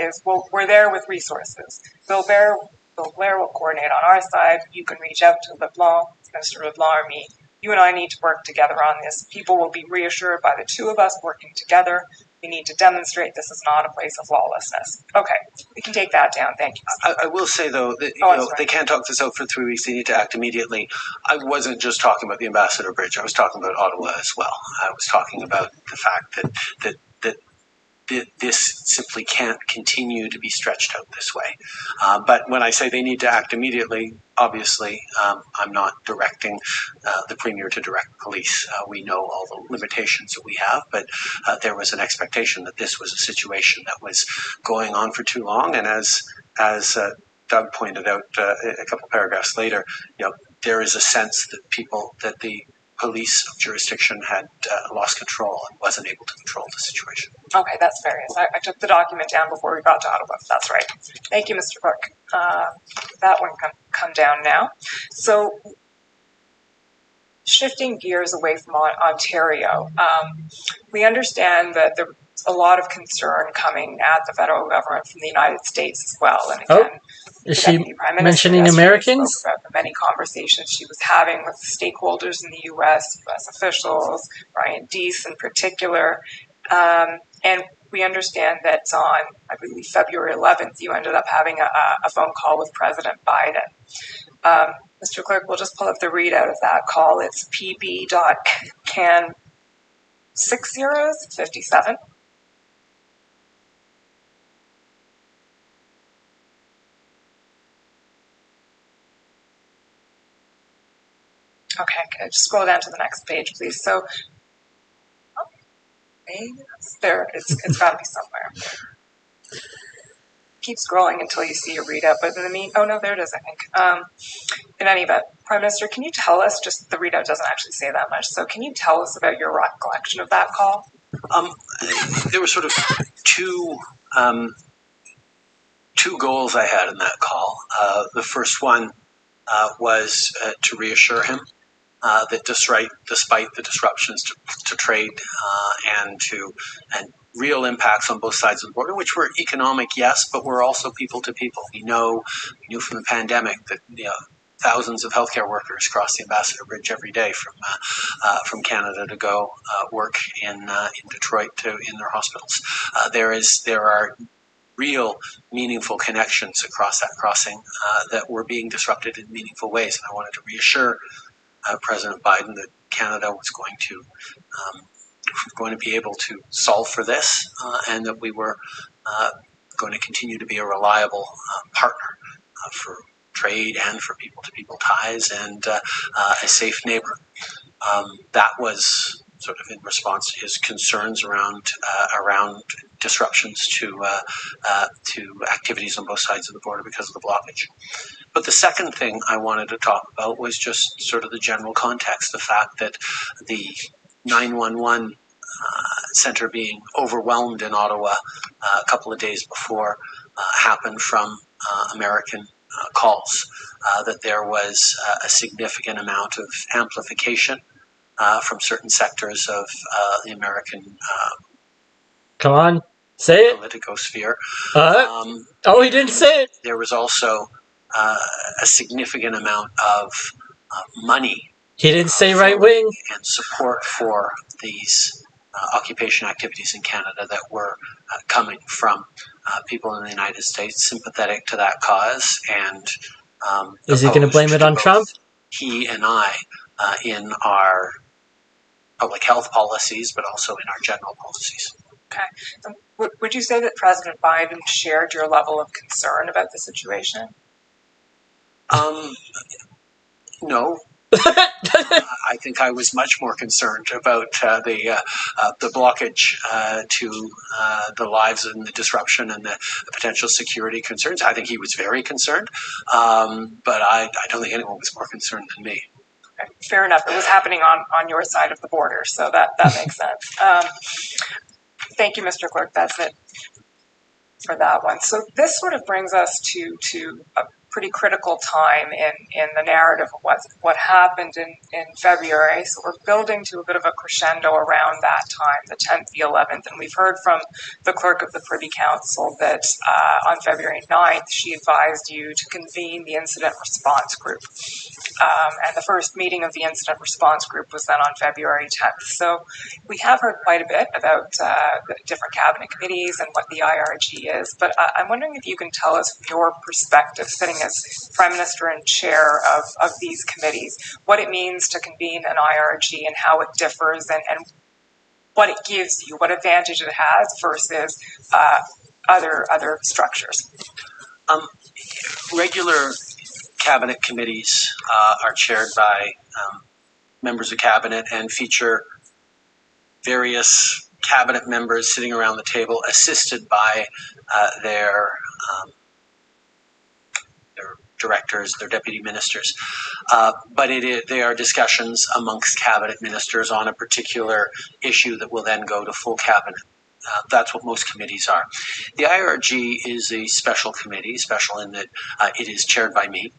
is, well, we're there with resources. Bill Blair will coordinate on our side. You can reach out to LeBlanc, Minister LeBlanc, or me. You and I need to work together on this. People will be reassured by the two of us working together. We need to demonstrate this is not a place of lawlessness. Okay, we can take that down. Thank you. I will say, though, that they can't talk this out for 3 weeks. They need to act immediately. I wasn't just talking about the Ambassador Bridge. I was talking about Ottawa as well. I was talking about the fact that this simply can't continue to be stretched out this way. But when I say they need to act immediately, obviously, I'm not directing the Premier to direct police. We know all the limitations that we have, but there was an expectation that this was a situation that was going on for too long. And as Doug pointed out a couple paragraphs later, there is a sense that the police jurisdiction had lost control and wasn't able to control the situation. Okay, that's fair. I took the document down before we got to Ottawa. That's right. Thank you, Mr. Clerk. That one can come down now. So, shifting gears away from Ontario, we understand that there's a lot of concern coming at the federal government from the United States as well. And again, is she mentioning Americans? Spoke about the many conversations she was having with stakeholders in the U.S. officials, Brian Deese in particular. And we understand that on, I believe, February 11th, you ended up having a phone call with President Biden. Mr. Clerk, we'll just pull up the readout of that call. It's pb.can 6057. Okay, can I just scroll down to the next page, please? So, there, it's got to be somewhere. Keep scrolling until you see a readout, but in the oh no, there it is, I think. In any event, Prime Minister, can you tell us, just the readout doesn't actually say that much, so can you tell us about your recollection of that call? There were sort of two goals I had in that call. The first one was to reassure him that despite the disruptions to trade and real impacts on both sides of the border, which were economic, yes, but were also people to people. We knew from the pandemic that thousands of healthcare workers cross the Ambassador Bridge every day from Canada to go work in Detroit in their hospitals. There are real meaningful connections across that crossing that were being disrupted in meaningful ways. And I wanted to reassure President Biden that Canada was going to be able to solve for this and that we were going to continue to be a reliable partner for trade and for people-to-people ties and a safe neighbor. That was sort of in response to his concerns around disruptions to activities on both sides of the border because of the blockage. But the second thing I wanted to talk about was just sort of the general context, the fact that the 911 center being overwhelmed in Ottawa a couple of days before happened from American calls, that there was a significant amount of amplification from certain sectors of the American Come on, say it. politicosphere. Oh, he didn't say it. There was also a significant amount of money. He didn't say right wing. And support for these occupation activities in Canada that were coming from people in the United States sympathetic to that cause and is he going to blame it on Trump? He and I in our public health policies, but also in our general policies. Okay. Would you say that President Biden shared your level of concern about the situation? No. I think I was much more concerned about the blockage to the lives and the disruption and the potential security concerns. I think he was very concerned, but I don't think anyone was more concerned than me. Okay, fair enough. It was happening on your side of the border, so that makes sense. Thank you, Mr. Clerk. That's it for that one. So this sort of brings us to a pretty critical time in the narrative of what happened in February. So we're building to a bit of a crescendo around that time, the 10th, the 11th. And we've heard from the clerk of the Privy Council that on February 9th, she advised you to convene the incident response group. And the first meeting of the incident response group was then on February 10th. So we have heard quite a bit about the different cabinet committees and what the IRG is, but I'm wondering if you can tell us from your perspective, sitting as Prime Minister and chair of these committees, what it means to convene an IRG and how it differs and what it gives you, what advantage it has versus other structures. Regular cabinet committees are chaired by members of cabinet and feature various cabinet members sitting around the table, assisted by their directors, their deputy ministers. But they are discussions amongst cabinet ministers on a particular issue that will then go to full cabinet. That's what most committees are. The IRG is a special committee, special in that it is chaired by me.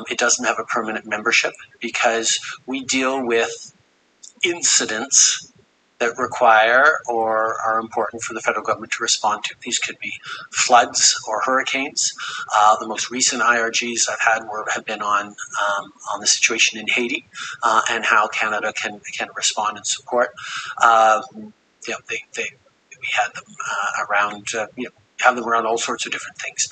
It doesn't have a permanent membership because we deal with incidents that require or are important for the federal government to respond to. These could be floods or hurricanes. The most recent IRGs I've had have been on the situation in Haiti and how Canada can respond and support. We had them around. Have them around all sorts of different things,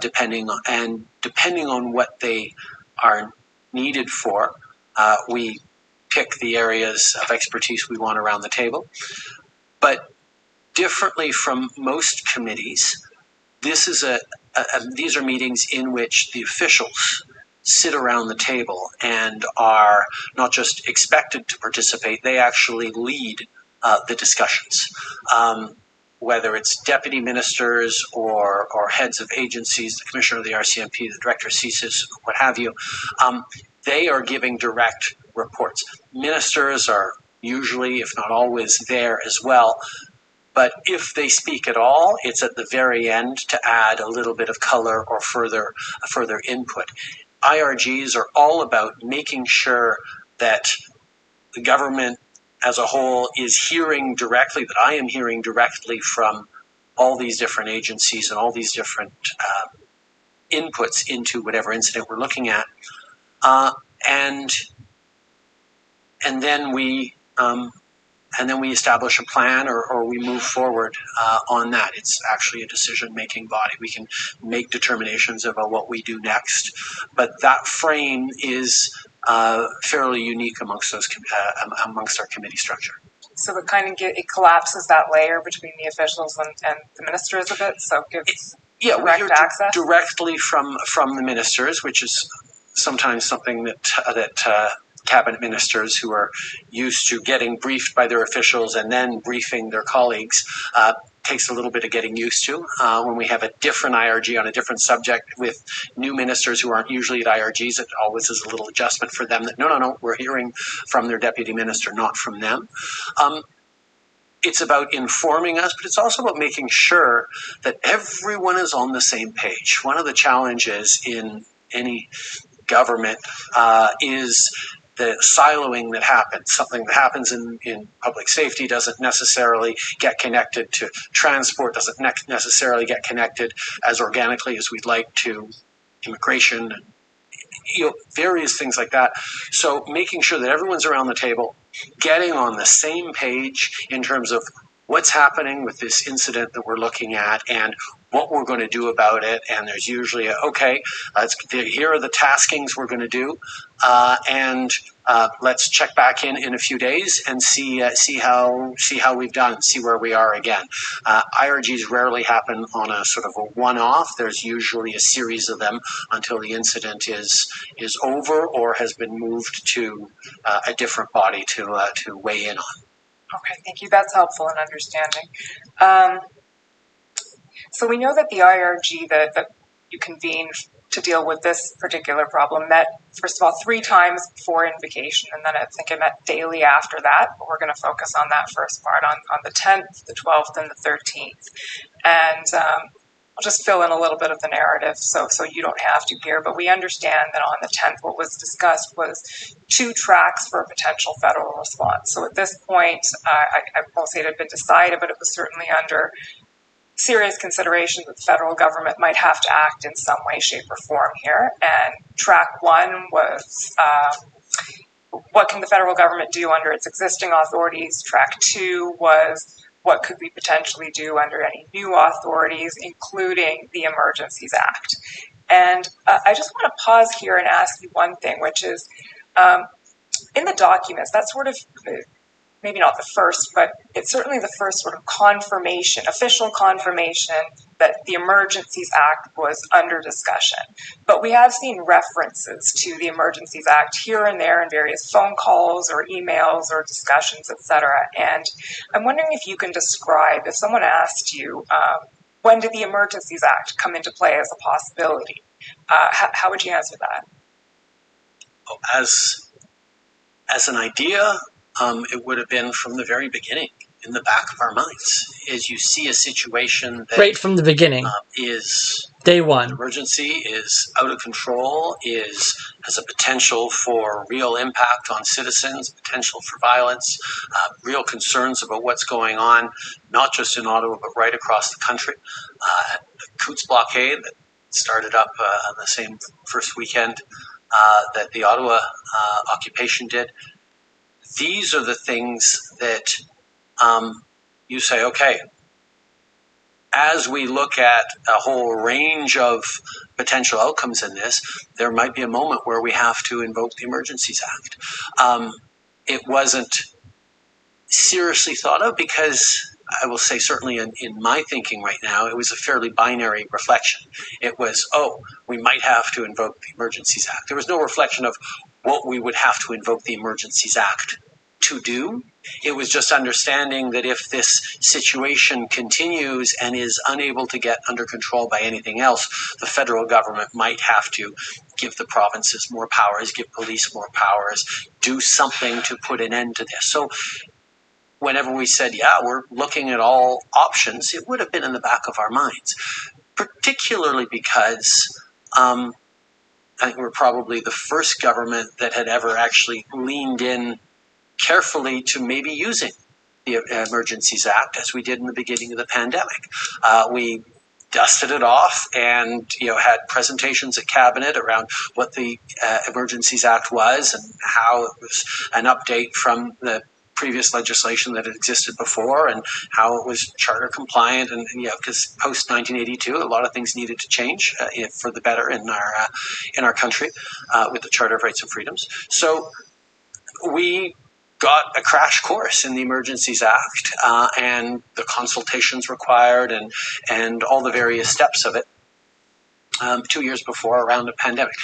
depending on what they are needed for. We pick the areas of expertise we want around the table. But differently from most committees, these are meetings in which the officials sit around the table and are not just expected to participate, they actually lead the discussions. Whether it's deputy ministers or heads of agencies, the commissioner of the RCMP, the director of CSIS, what have you, they are giving direct reports. Ministers are usually, if not always, there as well. But if they speak at all, it's at the very end to add a little bit of color or further input. IRGs are all about making sure that the government as a whole is hearing directly, that I am hearing directly from all these different agencies and all these different inputs into whatever incident we're looking at. And then we establish a plan or we move forward on that. It's actually a decision-making body. We can make determinations about what we do next, but that frame is fairly unique amongst our committee structure. So it kind of it collapses that layer between the officials and the ministers a bit, so it gives direct access? Directly from the ministers, which is sometimes something that cabinet ministers who are used to getting briefed by their officials and then briefing their colleagues takes a little bit of getting used to. When we have a different IRG on a different subject with new ministers who aren't usually at IRGs, it always is a little adjustment for them that no, we're hearing from their deputy minister, not from them. It's about informing us, but it's also about making sure that everyone is on the same page. One of the challenges in any government is the siloing that happens. Something that happens in public safety doesn't necessarily get connected to transport, doesn't necessarily get connected as organically as we'd like to immigration, and various things like that. So making sure that everyone's around the table, getting on the same page in terms of what's happening with this incident that we're looking at and what we're going to do about it. And there's usually here are the taskings we're going to do, and let's check back in a few days and see how we've done, see where we are again. IRGs rarely happen on a sort of a one-off. There's usually a series of them until the incident is over or has been moved to a different body to weigh in on. Okay, thank you. That's helpful in understanding. So we know that the IRG that you convened to deal with this particular problem met, first of all, 3 times before invocation, and then I think it met daily after that. But we're going to focus on that first part on the 10th, the 12th, and the 13th. And I'll just fill in a little bit of the narrative so you don't have to here. But we understand that on the 10th, what was discussed was 2 tracks for a potential federal response. So at this point, I won't say it had been decided, but it was certainly under serious consideration that the federal government might have to act in some way, shape, or form here. And track 1 was what can the federal government do under its existing authorities? Track 2 was what could we potentially do under any new authorities, including the Emergencies Act. And I just want to pause here and ask you one thing, which is in the documents, that's sort of maybe not the first, but it's certainly the first sort of confirmation, official confirmation that the Emergencies Act was under discussion. But we have seen references to the Emergencies Act here and there in various phone calls or emails or discussions, etc. And I'm wondering if you can describe, if someone asked you, when did the Emergencies Act come into play as a possibility? How would you answer that? As an idea, it would have been from the very beginning, in the back of our minds. As you see a situation that right from the beginning, is day one, emergency, is out of control, has a potential for real impact on citizens, potential for violence, real concerns about what's going on, not just in Ottawa, but right across the country. The Coutts blockade that started up on the same first weekend that the Ottawa occupation did. These are the things that you say, okay, as we look at a whole range of potential outcomes in this, there might be a moment where we have to invoke the Emergencies Act. It wasn't seriously thought of because I will say certainly in my thinking right now, it was a fairly binary reflection. It was, we might have to invoke the Emergencies Act. There was no reflection of what we would have to invoke the Emergencies Act to do. It was just understanding that if this situation continues and is unable to get under control by anything else, the federal government might have to give the provinces more powers, give police more powers, do something to put an end to this. So whenever we said, yeah, we're looking at all options, it would have been in the back of our minds, particularly because I think we're probably the first government that had ever actually leaned in carefully to maybe using the Emergencies Act as we did in the beginning of the pandemic. We dusted it off and had presentations at cabinet around what the Emergencies Act was and how it was an update from the previous legislation that had existed before and how it was charter compliant and because post 1982 a lot of things needed to change for the better in our country with the Charter of Rights and Freedoms. So we got a crash course in the Emergencies Act and the consultations required and all the various steps of it 2 years before around the pandemic.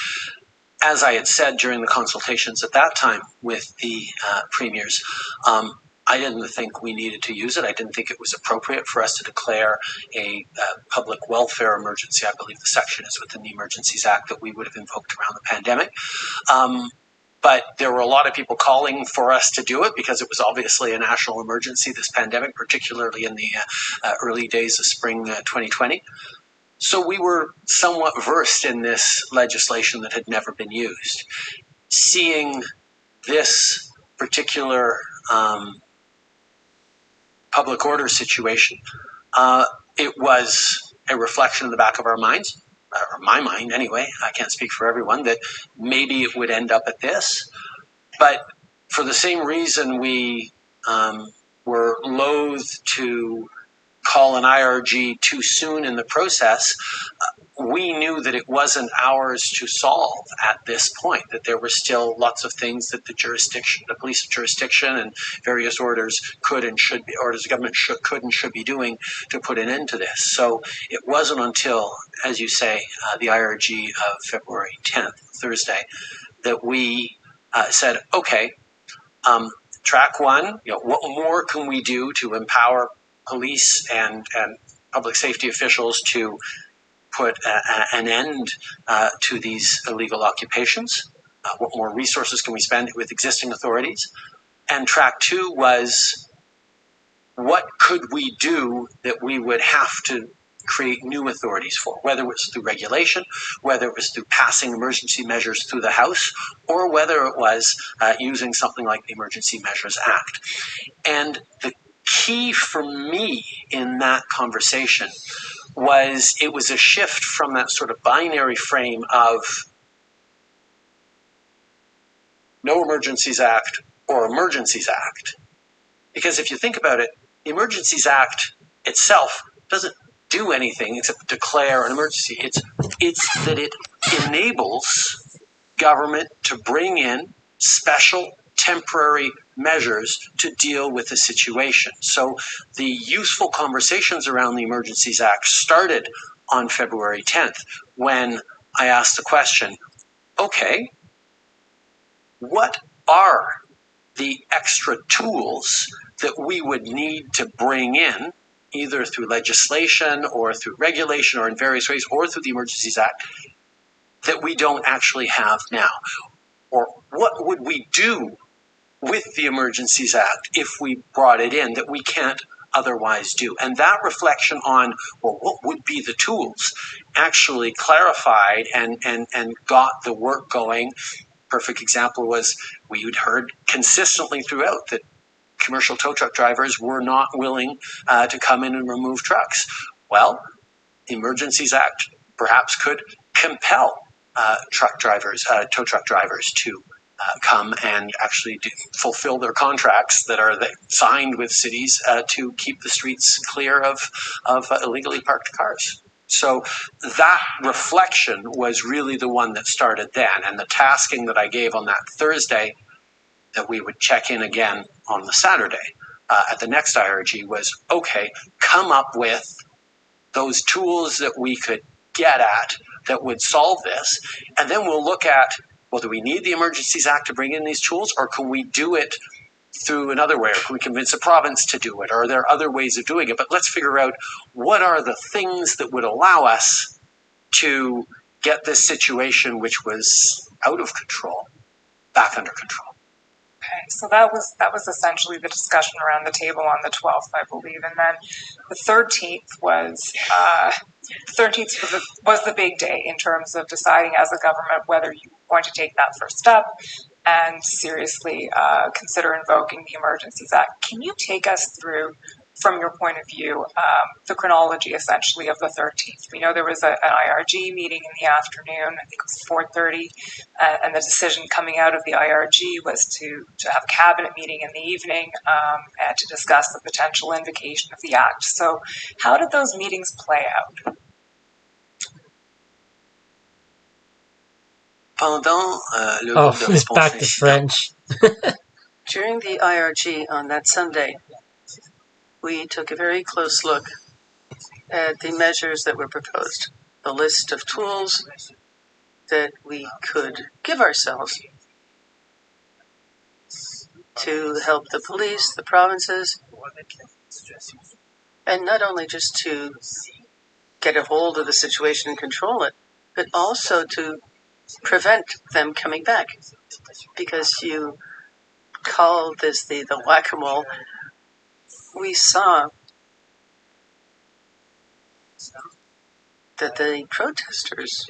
As I had said during the consultations at that time with the premiers, I didn't think we needed to use it. I didn't think it was appropriate for us to declare a public welfare emergency. I believe the section is within the Emergencies Act that we would have invoked around the pandemic. But there were a lot of people calling for us to do it because it was obviously a national emergency, this pandemic, particularly in the early days of spring 2020. So we were somewhat versed in this legislation that had never been used. Seeing this particular public order situation, it was a reflection in the back of our minds, or my mind anyway, I can't speak for everyone, that maybe it would end up at this. But for the same reason we were loath to call an IRG too soon in the process, we knew that it wasn't ours to solve at this point, that there were still lots of things that the police jurisdiction and various orders could and should be, orders of government could and should be doing to put an end to this. So it wasn't until, as you say, the IRG of February 10th, Thursday, that we said, okay, track one, what more can we do to empower police and public safety officials to put an end to these illegal occupations? What more resources can we spend with existing authorities? And track two was, what could we do that we would have to create new authorities for, whether it was through regulation, whether it was through passing emergency measures through the House, or whether it was using something like the Emergency Measures Act. And the key for me in that conversation was it was a shift from that sort of binary frame of no Emergencies Act or Emergencies Act. Because if you think about it, the Emergencies Act itself doesn't do anything except declare an emergency. It's that it enables government to bring in special temporary measures to deal with the situation. So the useful conversations around the Emergencies Act started on February 10th when I asked the question, okay, what are the extra tools that we would need to bring in, either through legislation or through regulation or in various ways, or through the Emergencies Act, that we don't actually have now? Or what would we do with the Emergencies Act if we brought it in that we can't otherwise do? And that reflection on, well, what would be the tools, actually clarified and got the work going. Perfect example was we had heard consistently throughout that commercial tow truck drivers were not willing to come in and remove trucks. Well, the Emergencies Act perhaps could compel tow truck drivers to come and actually fulfill their contracts that are signed with cities to keep the streets clear of illegally parked cars. So that reflection was really the one that started then. And the tasking that I gave on that Thursday, that we would check in again on the Saturday at the next IRG, was, okay, come up with those tools that we could get at that would solve this. And then we'll look at, well, do we need the Emergencies Act to bring in these tools, or can we do it through another way? Or can we convince a province to do it? Or are there other ways of doing it? But let's figure out what are the things that would allow us to get this situation, which was out of control, back under control. Okay, so that was essentially the discussion around the table on the 12th, I believe, and then the 13th was the big day in terms of deciding as a government whether you want to take that first step and seriously consider invoking the Emergencies Act. Can you take us through, from your point of view, the chronology essentially of the 13th? We know there was an IRG meeting in the afternoon, I think it was 4:30, and the decision coming out of the IRG was to have a cabinet meeting in the evening and to discuss the potential invocation of the act. So how did those meetings play out? Oh, it's back to French. During the IRG on that Sunday, we took a very close look at the measures that were proposed, the list of tools that we could give ourselves to help the police, the provinces, and not only just to get a hold of the situation and control it, but also to prevent them coming back. Because you call this the whack-a-mole, we saw that the protesters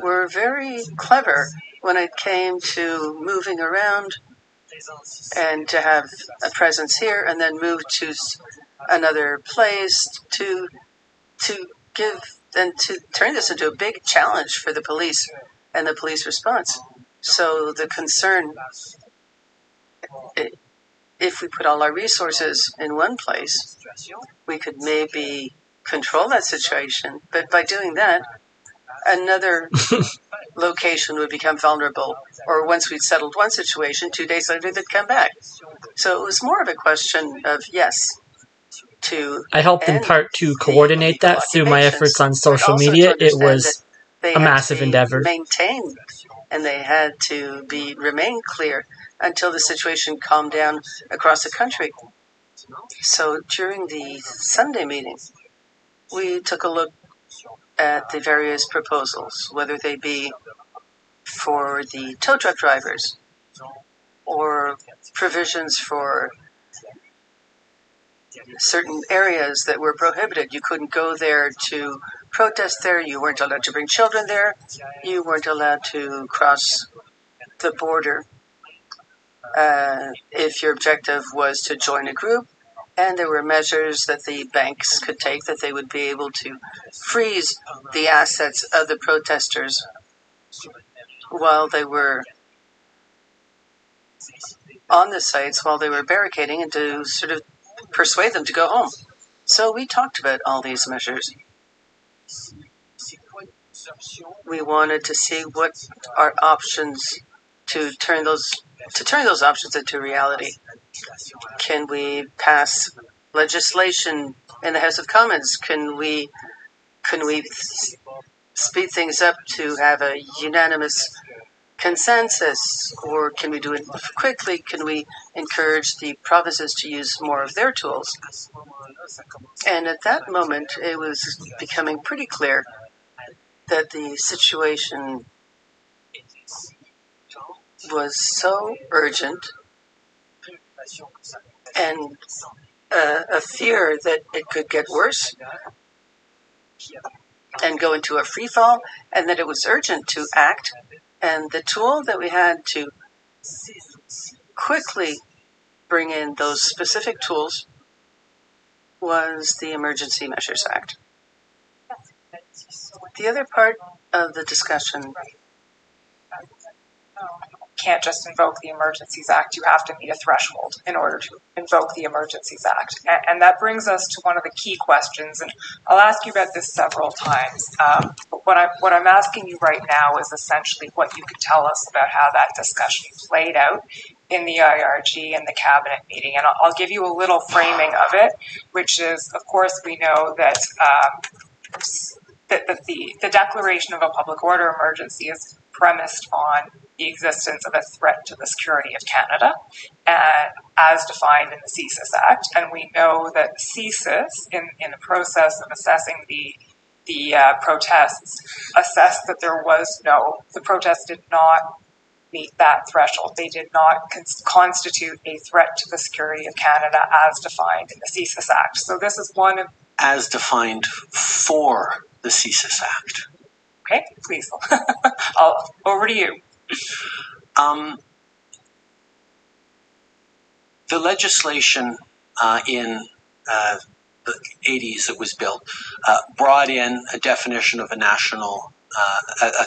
were very clever when it came to moving around and to have a presence here and then move to another place to give and to turn this into a big challenge for the police and the police response. So the concern, if we put all our resources in one place, we could maybe control that situation. But by doing that, another location would become vulnerable. Or once we'd settled one situation, 2 days later they'd come back. So it was more of a question of, yes, to I helped in part to coordinate that through my efforts on social media. It was a massive endeavor. Maintained, and they had to remain clear until the situation calmed down across the country. So during the Sunday meeting, we took a look at the various proposals, whether they be for the tow truck drivers or provisions for certain areas that were prohibited. You couldn't go there to protest there. You weren't allowed to bring children there. You weren't allowed to cross the border if your objective was to join a group. And there were measures that the banks could take, that they would be able to freeze the assets of the protesters while they were on the sites, while they were barricading, and to sort of persuade them to go home. So we talked about all these measures. We wanted to see what are options to turn those options into reality. Can we pass legislation in the House of Commons? Can we speed things up to have a unanimous consensus, or can we do it quickly? Can we encourage the provinces to use more of their tools? And at that moment, it was becoming pretty clear that the situation was so urgent, and a fear that it could get worse and go into a free fall, and that it was urgent to act. And the tool that we had to quickly bring in those specific tools was the Emergency Measures Act. The other part of the discussion, Can't just invoke the Emergencies Act, you have to meet a threshold in order to invoke the Emergencies Act. And that brings us to one of the key questions, and I'll ask you about this several times. But what I'm asking you right now is essentially what you could tell us about how that discussion played out in the IRG and the cabinet meeting. And I'll give you a little framing of it, which is, of course, we know that the declaration of a public order emergency is premised on the existence of a threat to the security of Canada, as defined in the CSIS Act. And we know that CSIS, in the process of assessing the protests, assessed that the protests did not meet that threshold. They did not constitute a threat to the security of Canada as defined in the CSIS Act. So this is one of... As defined for the CSIS Act. Okay, please. Over to you. The legislation in the 80s that was built brought in a definition of a national, a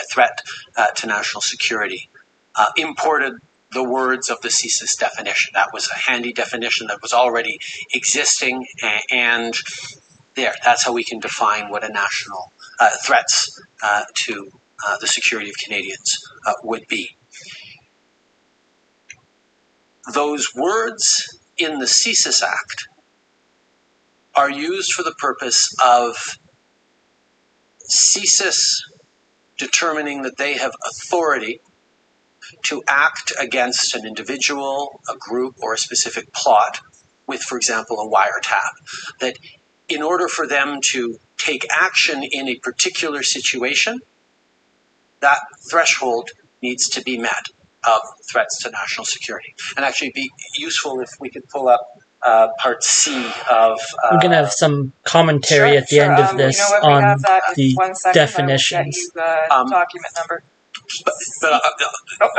threat to national security, imported the words of the CSIS definition. That was a handy definition that was already existing, and that's how we can define what a national threats to the security of Canadians would be. Those words in the CSIS Act are used for the purpose of CSIS determining that they have authority to act against an individual, a group, or a specific plot with, for example, a wiretap. That in order for them to take action in a particular situation, that threshold needs to be met of threats to national security. And actually it'd be useful if we could pull up part C of... I'm going to have some commentary at the end of this on the definitions. Document number.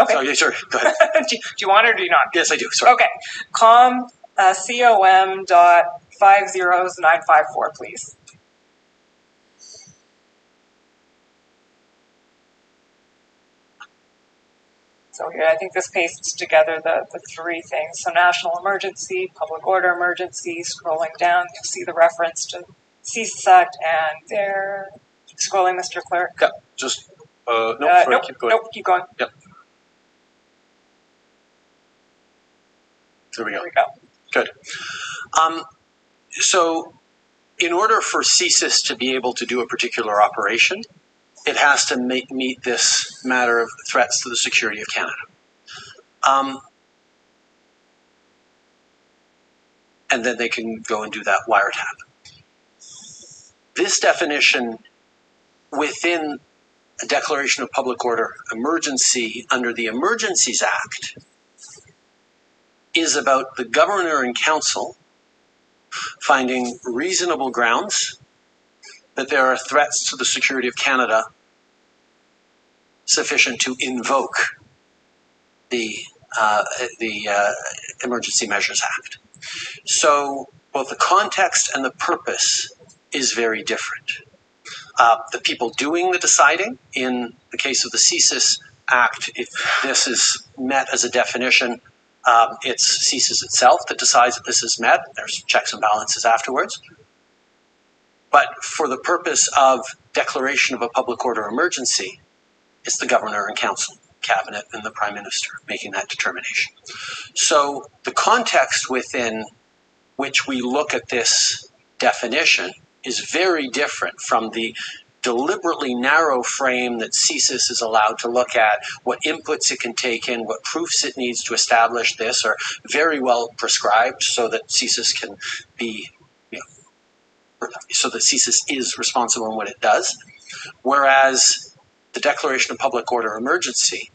Okay. Sorry, go ahead. Do you want it or do you not? Yes, I do. Sorry. Okay. COM dot 50954, please. So here, I think this pastes together the three things. So national emergency, public order emergency, scrolling down, you'll see the reference to CSIS Act, and there, scrolling, Mr. Clerk. Yeah, just, sorry, keep going. Nope, keep going. Yep. There we go. Good. So in order for CSIS to be able to do a particular operation, it has to meet this matter of threats to the security of Canada. And then they can go and do that wiretap. This definition within a declaration of public order emergency under the Emergencies Act is about the Governor and Council finding reasonable grounds that there are threats to the security of Canada sufficient to invoke the Emergency Measures Act. So both the context and the purpose is very different. The people doing the deciding, in the case of the CSIS Act, if this is met as a definition, it's CSIS itself that decides that this is met. There's checks and balances afterwards. But for the purpose of declaration of a public order emergency, it's the Governor and Council, Cabinet, and the Prime Minister making that determination. So the context within which we look at this definition is very different from the deliberately narrow frame that CSIS is allowed to look at. What inputs it can take in, what proofs it needs to establish this are very well prescribed so that CSIS can be, so that CSIS is responsible in what it does. Whereas the Declaration of Public Order Emergency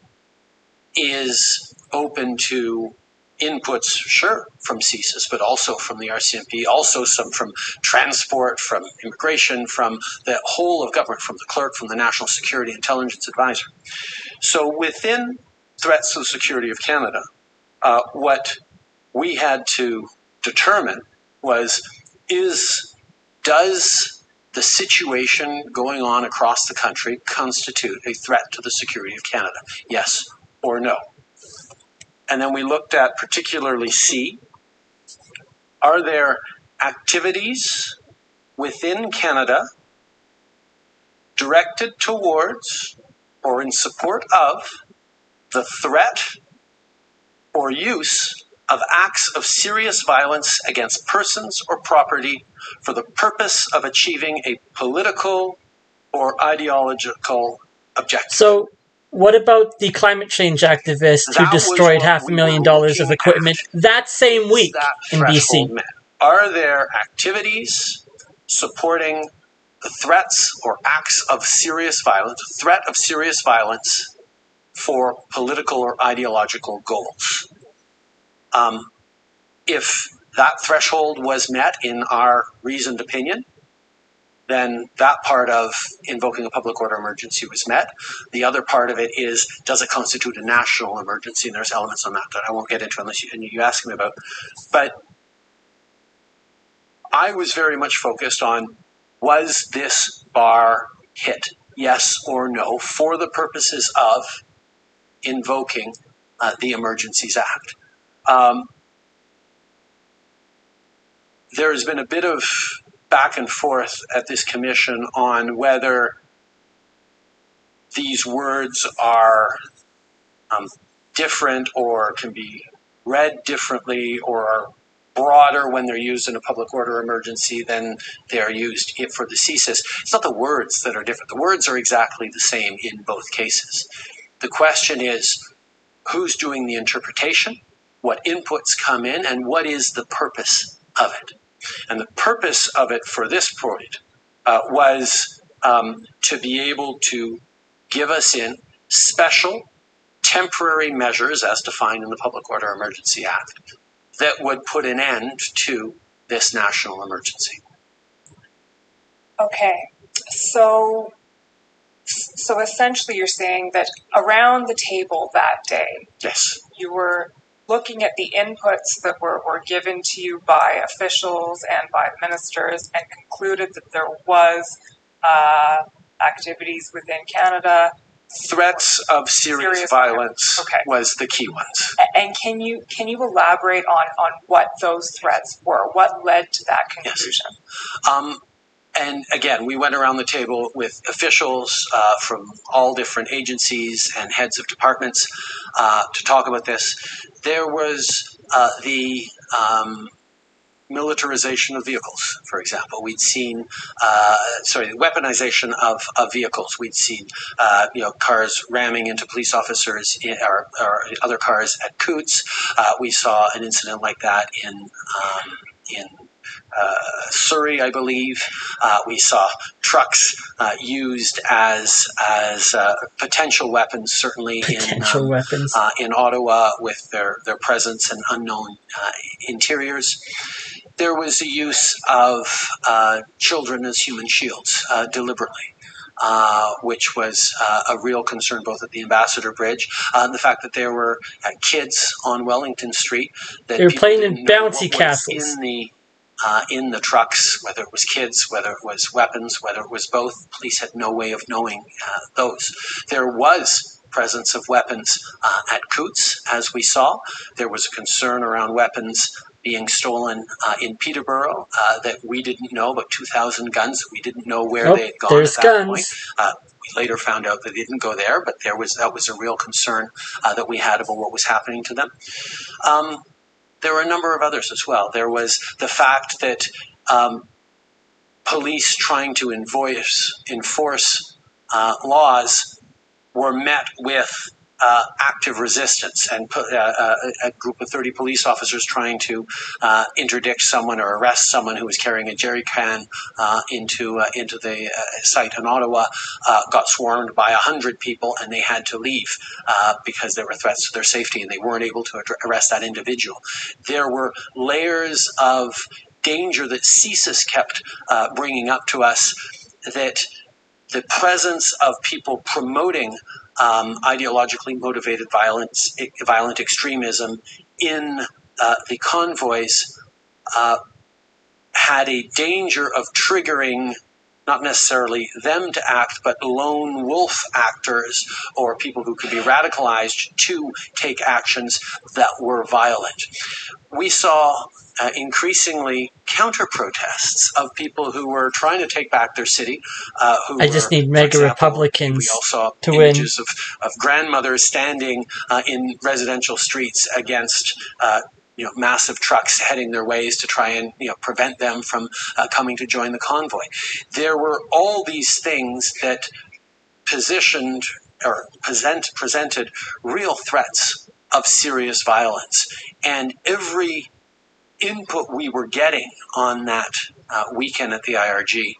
is open to inputs, sure, from CSIS, but also from the RCMP, also some from transport, from immigration, from the whole of government, from the clerk, from the National Security Intelligence Advisor. So within threats to the security of Canada, what we had to determine was, does the situation going on across the country constitute a threat to the security of Canada? Yes or no? And then we looked at particularly C. Are there activities within Canada directed towards or in support of the threat or use of acts of serious violence against persons or property for the purpose of achieving a political or ideological objective? So what about the climate change activists who destroyed $500,000 of equipment that same week in BC? Are there activities supporting the threats or acts of serious violence, threat of serious violence for political or ideological goals. If that threshold was met in our reasoned opinion, then that part of invoking a public order emergency was met. The other part of it is, does it constitute a national emergency? And there's elements on that that I won't get into unless you ask me about. But I was very much focused on, was this bar hit, yes or no, for the purposes of invoking the Emergencies Act. There has been a bit of back and forth at this commission on whether these words are different or can be read differently or are broader when they're used in a public order emergency than they're used for the CSIS. It's not the words that are different. The words are exactly the same in both cases. The question is, who's doing the interpretation, what inputs come in, and what is the purpose of it? And the purpose of it for this point was to be able to give us in special temporary measures as defined in the Public Order Emergency Act that would put an end to this national emergency. Okay, so essentially you're saying that around the table that day, Yes. you were looking at the inputs that were given to you by officials and by ministers and concluded that there was activities within Canada. Threats of serious violence was the key ones. And can you elaborate on what those threats were? What led to that conclusion? Yes. And again, we went around the table with officials from all different agencies and heads of departments to talk about this. There was the militarization of vehicles, for example. We'd seen, weaponization of vehicles. We'd seen, cars ramming into police officers or other cars at Coots. We saw an incident like that in Surrey, I believe. We saw trucks used as potential weapons, certainly in Ottawa with their presence and unknown interiors. There was the use of children as human shields deliberately. Which was a real concern both at the Ambassador Bridge and the fact that there were kids on Wellington Street that they were playing in bouncy castles in the trucks, whether it was kids, whether it was weapons, whether it was both. Police had no way of knowing those. There was presence of weapons at Coots, as we saw. There was a concern around weapons being stolen in Peterborough that we didn't know, about 2,000 guns that we didn't know where they had gone at that point. We later found out that they didn't go there, but that was a real concern that we had about what was happening to them. There were a number of others as well. There was the fact that police trying to enforce laws were met with active resistance, and a group of 30 police officers trying to interdict someone or arrest someone who was carrying a jerry can into the site in Ottawa got swarmed by 100 people, and they had to leave because there were threats to their safety, and they weren't able to arrest that individual. There were layers of danger that CSIS kept bringing up to us, that the presence of people promoting ideologically motivated violent extremism in the convoys had a danger of triggering not necessarily them to act, but lone wolf actors or people who could be radicalized to take actions that were violent. We saw increasingly counter-protests of people who were trying to take back their city. I just need mega Republicans we all saw to win. Images of grandmothers standing in residential streets against massive trucks heading their ways to try and prevent them from coming to join the convoy. There were all these things that positioned or presented real threats of serious violence, and every input we were getting on that weekend at the IRG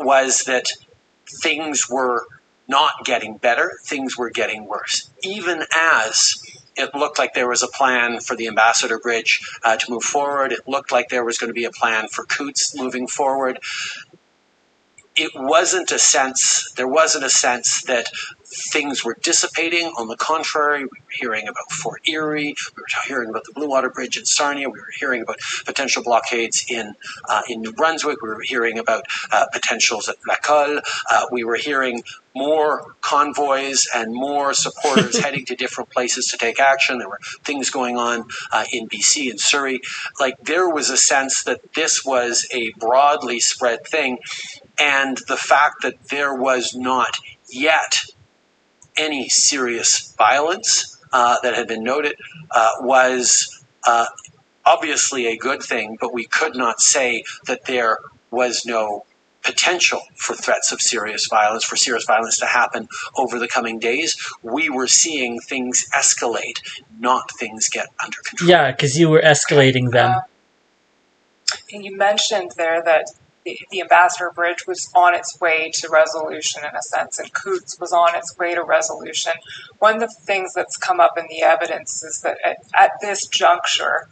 was that things were not getting better, things were getting worse. Even as it looked like there was a plan for the Ambassador Bridge to move forward, it looked like there was going to be a plan for Coutts moving forward. There wasn't a sense that things were dissipating. On the contrary, we were hearing about Fort Erie, we were hearing about the Blue Water Bridge in Sarnia, we were hearing about potential blockades in New Brunswick, we were hearing about potentials at La Colle, we were hearing more convoys and more supporters heading to different places to take action. There were things going on in BC and Surrey. Like, there was a sense that this was a broadly spread thing. And the fact that there was not yet any serious violence that had been noted was obviously a good thing, but we could not say that there was no potential for threats of serious violence, for serious violence to happen over the coming days. We were seeing things escalate, not things get under control. Yeah, because you were escalating them. You mentioned there that the Ambassador Bridge was on its way to resolution in a sense, and Coutts was on its way to resolution. One of the things that's come up in the evidence is that at this juncture,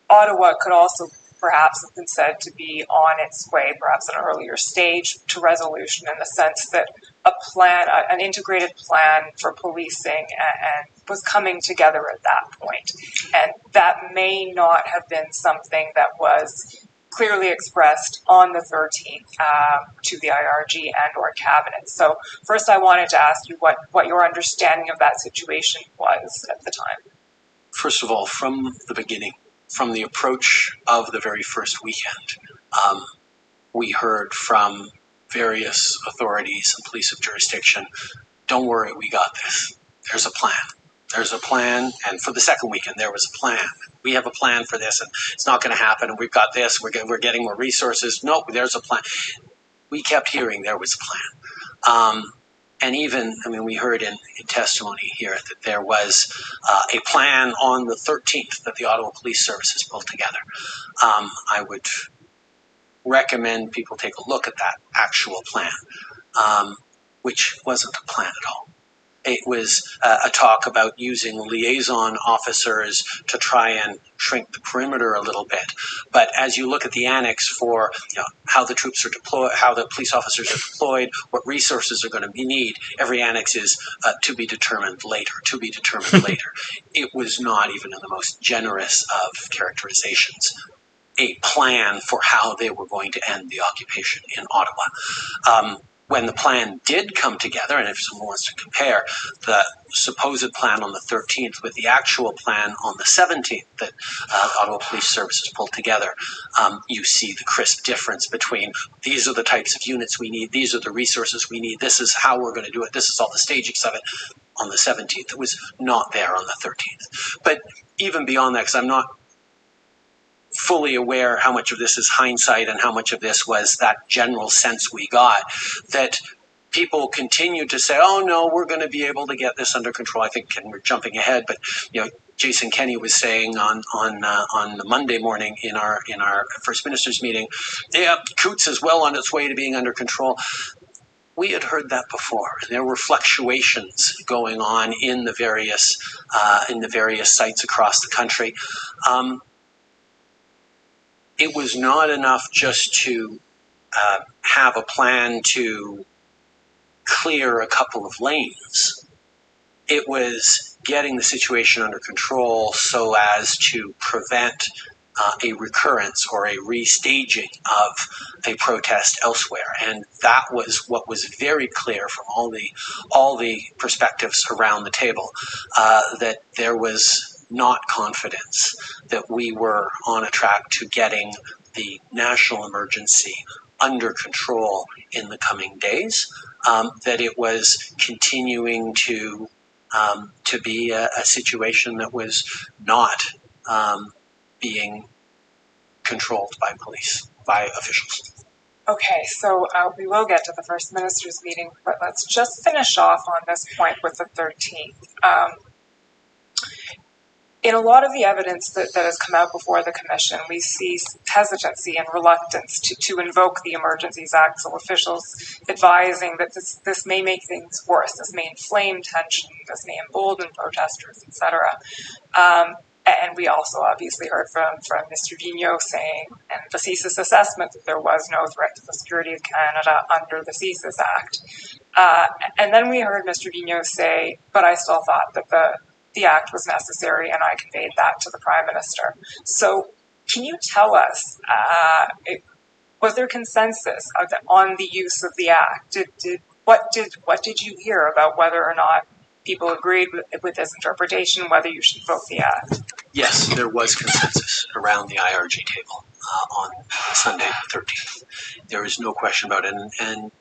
Ottawa could also perhaps have been said to be on its way, perhaps at an earlier stage, to resolution in the sense that a plan, an integrated plan for policing and was coming together at that point. And that may not have been something that was clearly expressed on the 13th to the IRG and or cabinet. So first I wanted to ask you what your understanding of that situation was at the time. First of all, from the beginning, from the approach of the very first weekend, we heard from various authorities and police of jurisdiction, don't worry, we got this. There's a plan. There's a plan, and for the second weekend, there was a plan. We have a plan for this, and it's not going to happen, and we've got this, we're getting more resources. No, there's a plan. We kept hearing there was a plan. And even, we heard in testimony here that there was a plan on the 13th that the Ottawa Police Services pulled together. I would recommend people take a look at that actual plan, which wasn't a plan at all. It was a talk about using liaison officers to try and shrink the perimeter a little bit. But as you look at the annex for how the troops are deployed, how the police officers are deployed, what resources are going to be need, every annex is to be determined later, to be determined later. It was not even in the most generous of characterizations a plan for how they were going to end the occupation in Ottawa. When the plan did come together, and if someone wants to compare the supposed plan on the 13th with the actual plan on the 17th that Ottawa Police Services pulled together, you see the crisp difference between these are the types of units we need, these are the resources we need, this is how we're going to do it, this is all the stagings of it on the 17th. It was not there on the 13th. But even beyond that, because I'm not fully aware how much of this is hindsight and how much of this was that general sense we got, that people continued to say, oh no, we're going to be able to get this under control. I think, and we're jumping ahead, but Jason Kenney was saying on the Monday morning in our First Ministers meeting, yeah, Coutts is well on its way to being under control. We had heard that before. There were fluctuations going on in the various sites across the country. It was not enough just to have a plan to clear a couple of lanes. It was getting the situation under control so as to prevent a recurrence or a restaging of a protest elsewhere. And that was what was very clear from all the perspectives around the table, that there was not confidence that we were on a track to getting the national emergency under control in the coming days, that it was continuing to be a situation that was not being controlled by police, by officials. Okay, so we will get to the First Ministers meeting, but let's just finish off on this point with the 13th. In a lot of the evidence that has come out before the commission, we see hesitancy and reluctance to invoke the Emergencies Act. So officials advising that this may make things worse, this may inflame tension, this may embolden protesters, etc. And we also obviously heard from Mr. Vigneault saying, and the CSIS assessment, that there was no threat to the security of Canada under the CSIS Act. And then we heard Mr. Vigneault say, but I still thought that the act was necessary, and I conveyed that to the Prime Minister. So can you tell us, was there consensus on the use of the act? What did you hear about whether or not people agreed with this interpretation, whether you should vote the act? Yes, there was consensus around the IRG table on Sunday the 13th. There is no question about it. And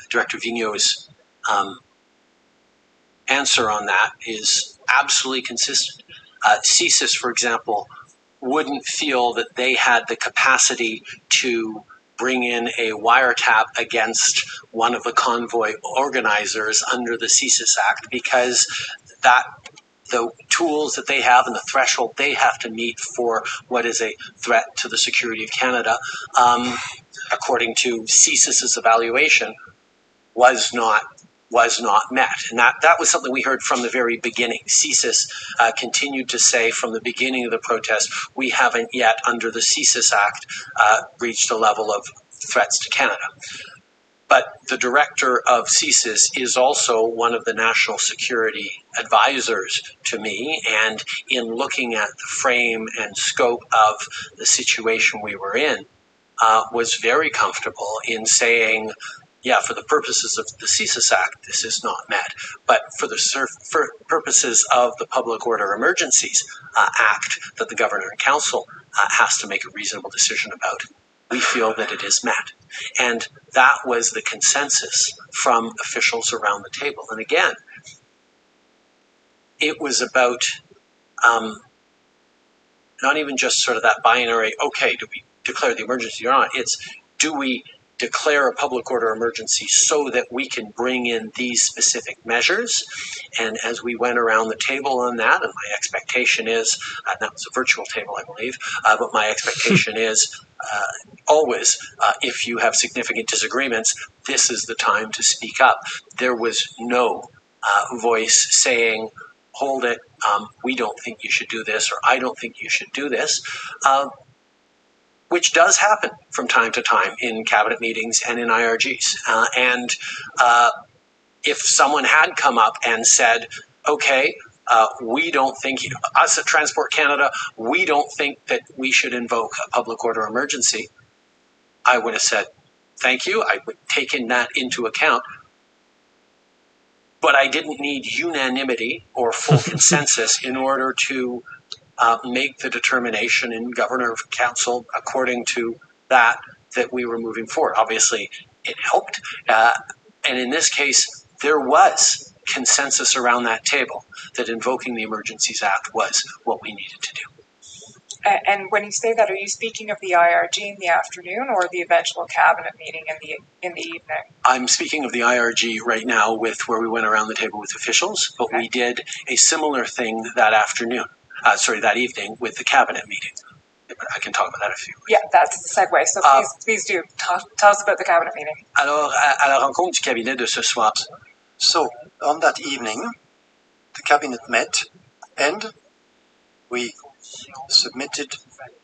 Director Vigneault's answer on that is absolutely consistent. CSIS, for example, wouldn't feel that they had the capacity to bring in a wiretap against one of the convoy organizers under the CSIS Act because the tools that they have and the threshold they have to meet for what is a threat to the security of Canada, according to CSIS's evaluation, was not met. And that was something we heard from the very beginning. CSIS continued to say from the beginning of the protest, we haven't yet, under the CSIS Act, reached a level of threats to Canada. But the director of CSIS is also one of the national security advisors to me, and in looking at the frame and scope of the situation we were in, was very comfortable in saying, yeah, for the purposes of the CSIS Act, this is not met. But for the purposes of the Public Order Emergencies Act that the Governor and Council has to make a reasonable decision about, we feel that it is met. And that was the consensus from officials around the table. And again, it was about not even just sort of that binary, okay, do we declare the emergency or not? It's, do we declare a public order emergency so that we can bring in these specific measures? And as we went around the table on that, and my expectation is, that was a virtual table, I believe, but my expectation is always, if you have significant disagreements, this is the time to speak up. There was no voice saying, hold it, we don't think you should do this, or I don't think you should do this. Which does happen from time to time in cabinet meetings and in IRGs. And if someone had come up and said, okay, we don't think, us at Transport Canada, we don't think that we should invoke a public order emergency, I would have said, thank you, I would have taken that into account. But I didn't need unanimity or full consensus in order to make the determination in Governor Council according to that we were moving forward. Obviously, it helped. And in this case, there was consensus around that table that invoking the Emergencies Act was what we needed to do. And when you say that, are you speaking of the IRG in the afternoon or the eventual cabinet meeting in the evening? I'm speaking of the IRG right now, with where we went around the table with officials, but we did a similar thing that afternoon. That evening with the cabinet meeting. I can talk about that if you wish. Yeah, that's the segue. So please do tell us about the cabinet meeting. Alors, à la rencontre du cabinet de ce soir. So, on that evening, the cabinet met and we submitted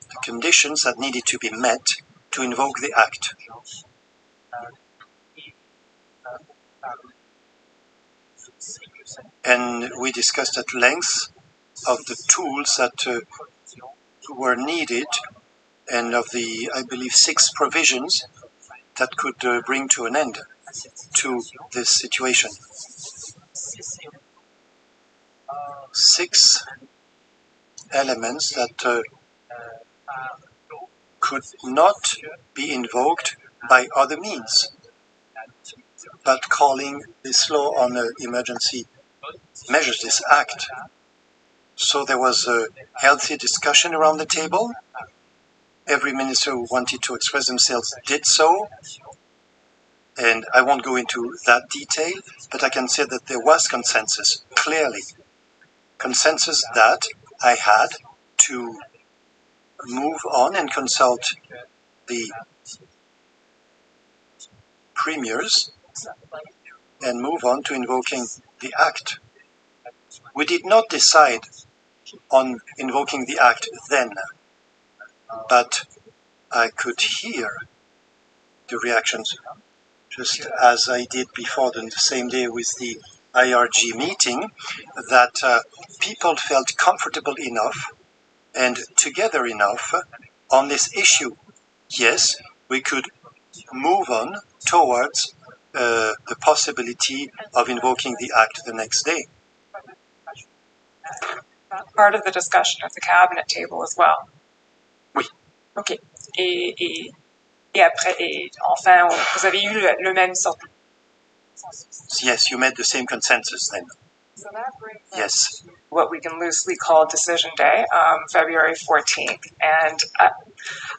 the conditions that needed to be met to invoke the act. And we discussed at length of the tools that were needed and of the, I believe, 6 provisions that could bring to an end to this situation. 6 elements that could not be invoked by other means, but calling this law on emergency measures, this act. So there was a healthy discussion around the table. Every minister who wanted to express themselves did so. And I won't go into that detail, but I can say that there was consensus, clearly. Consensus that I had to move on and consult the premiers and move on to invoking the Act. We did not decide on invoking the Act then, but I could hear the reactions, just as I did before the same day with the IRG meeting, that people felt comfortable enough and together enough on this issue. Yes, we could move on towards the possibility of invoking the Act the next day. Part of the discussion at the cabinet table as well. Oui. OK. Et après, et enfin, vous avez eu le même sort. Yes, you made the same consensus then. So that brings us Yes. to what we can loosely call Decision Day, February 14th. And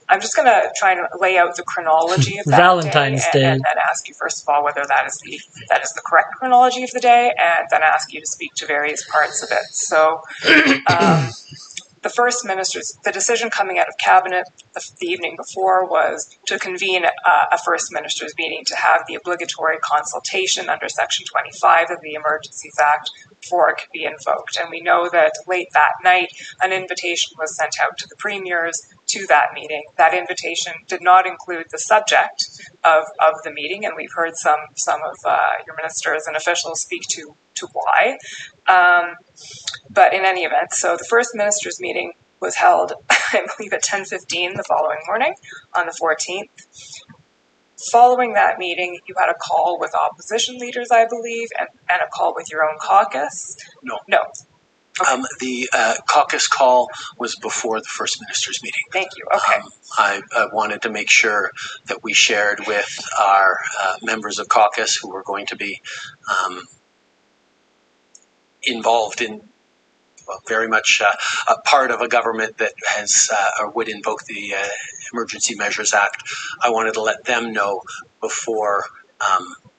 I'm just going to try and lay out the chronology of that Valentine's Day. and then ask you, first of all, whether that is the correct chronology of the day, and then ask you to speak to various parts of it. So the decision coming out of cabinet the evening before was to convene a First Minister's meeting to have the obligatory consultation under Section 25 of the Emergencies Act before it could be invoked. And we know that late that night, an invitation was sent out to the premiers to that meeting. That invitation did not include the subject of the meeting, and we've heard some of your ministers and officials speak to why. But in any event, so the First Minister's meeting was held, I believe, at 10:15 the following morning on the 14th. Following that meeting, you had a call with opposition leaders, I believe, and a call with your own caucus. No. Okay. The caucus call was before the First Minister's meeting. Thank you. Okay. I wanted to make sure that we shared with our members of caucus who were going to be involved in very much a part of a government that has or would invoke the Emergency Measures Act. I wanted to let them know before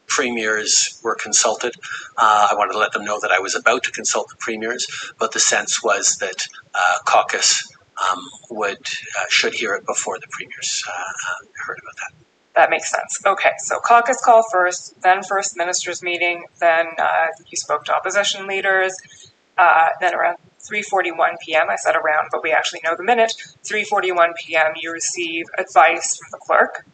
premiers were consulted. I wanted to let them know that I was about to consult the premiers, but the sense was that caucus should hear it before the premiers heard about that. That makes sense. Okay, so caucus call first, then First Minister's meeting, then you spoke to opposition leaders, then around 3:41 p.m., I said around, but we actually know the minute, 3:41 p.m., you receive advice from the clerk,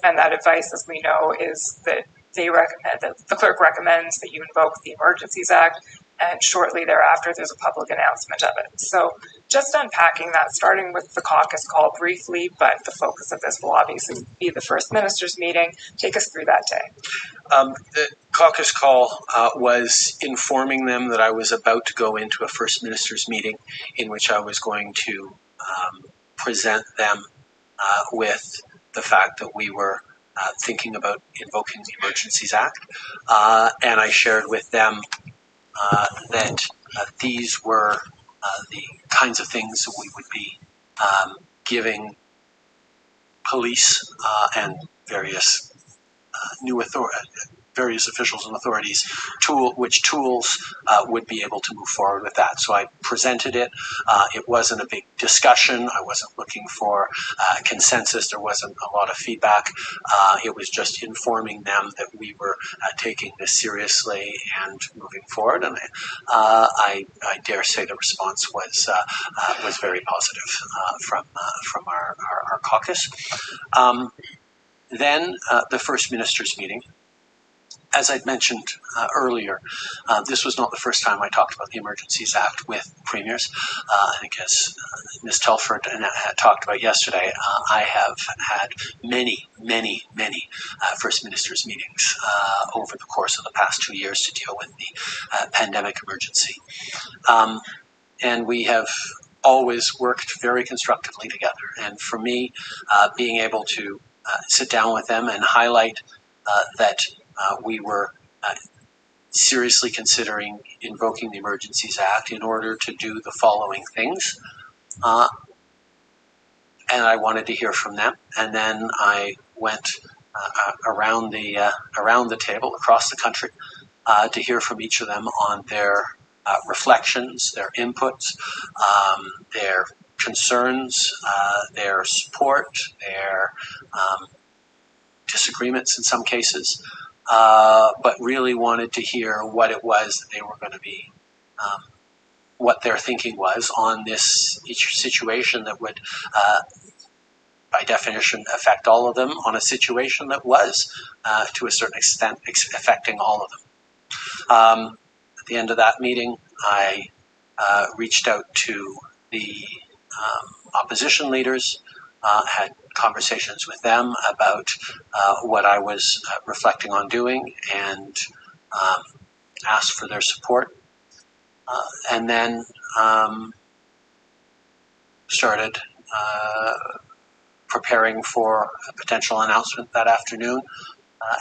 and that advice, as we know, is that the clerk recommends that you invoke the Emergencies Act, and shortly thereafter there's a public announcement of it. So just unpacking that, starting with the caucus call briefly, but the focus of this will obviously be the First Minister's meeting. Take us through that day. The caucus call was informing them that I was about to go into a First Minister's meeting in which I was going to present them with the fact that we were thinking about invoking the Emergencies Act. And I shared with them that these were the kinds of things that we would be giving police and various various officials and authorities which tools would be able to move forward with that. So I presented it. It wasn't a big discussion. I wasn't looking for consensus. There wasn't a lot of feedback. It was just informing them that we were taking this seriously and moving forward. And I dare say the response was very positive from our caucus. Then the First Minister's meeting. As I'd mentioned earlier, this was not the first time I talked about the Emergencies Act with premiers. I think as Ms. Telford talked about yesterday, I have had many First Ministers meetings over the course of the past 2 years to deal with the pandemic emergency. And we have always worked very constructively together. And for me, being able to sit down with them and highlight that we were seriously considering invoking the Emergencies Act in order to do the following things. And I wanted to hear from them. And then I went around the table across the country to hear from each of them on their reflections, their inputs, their concerns, their support, their disagreements in some cases, but really wanted to hear what it was that they were going to be, what their thinking was on this situation that would, by definition, affect all of them on a situation that was, to a certain extent, affecting all of them. At the end of that meeting, I reached out to the opposition leaders, had conversations with them about what I was reflecting on doing, and asked for their support. And then started preparing for a potential announcement that afternoon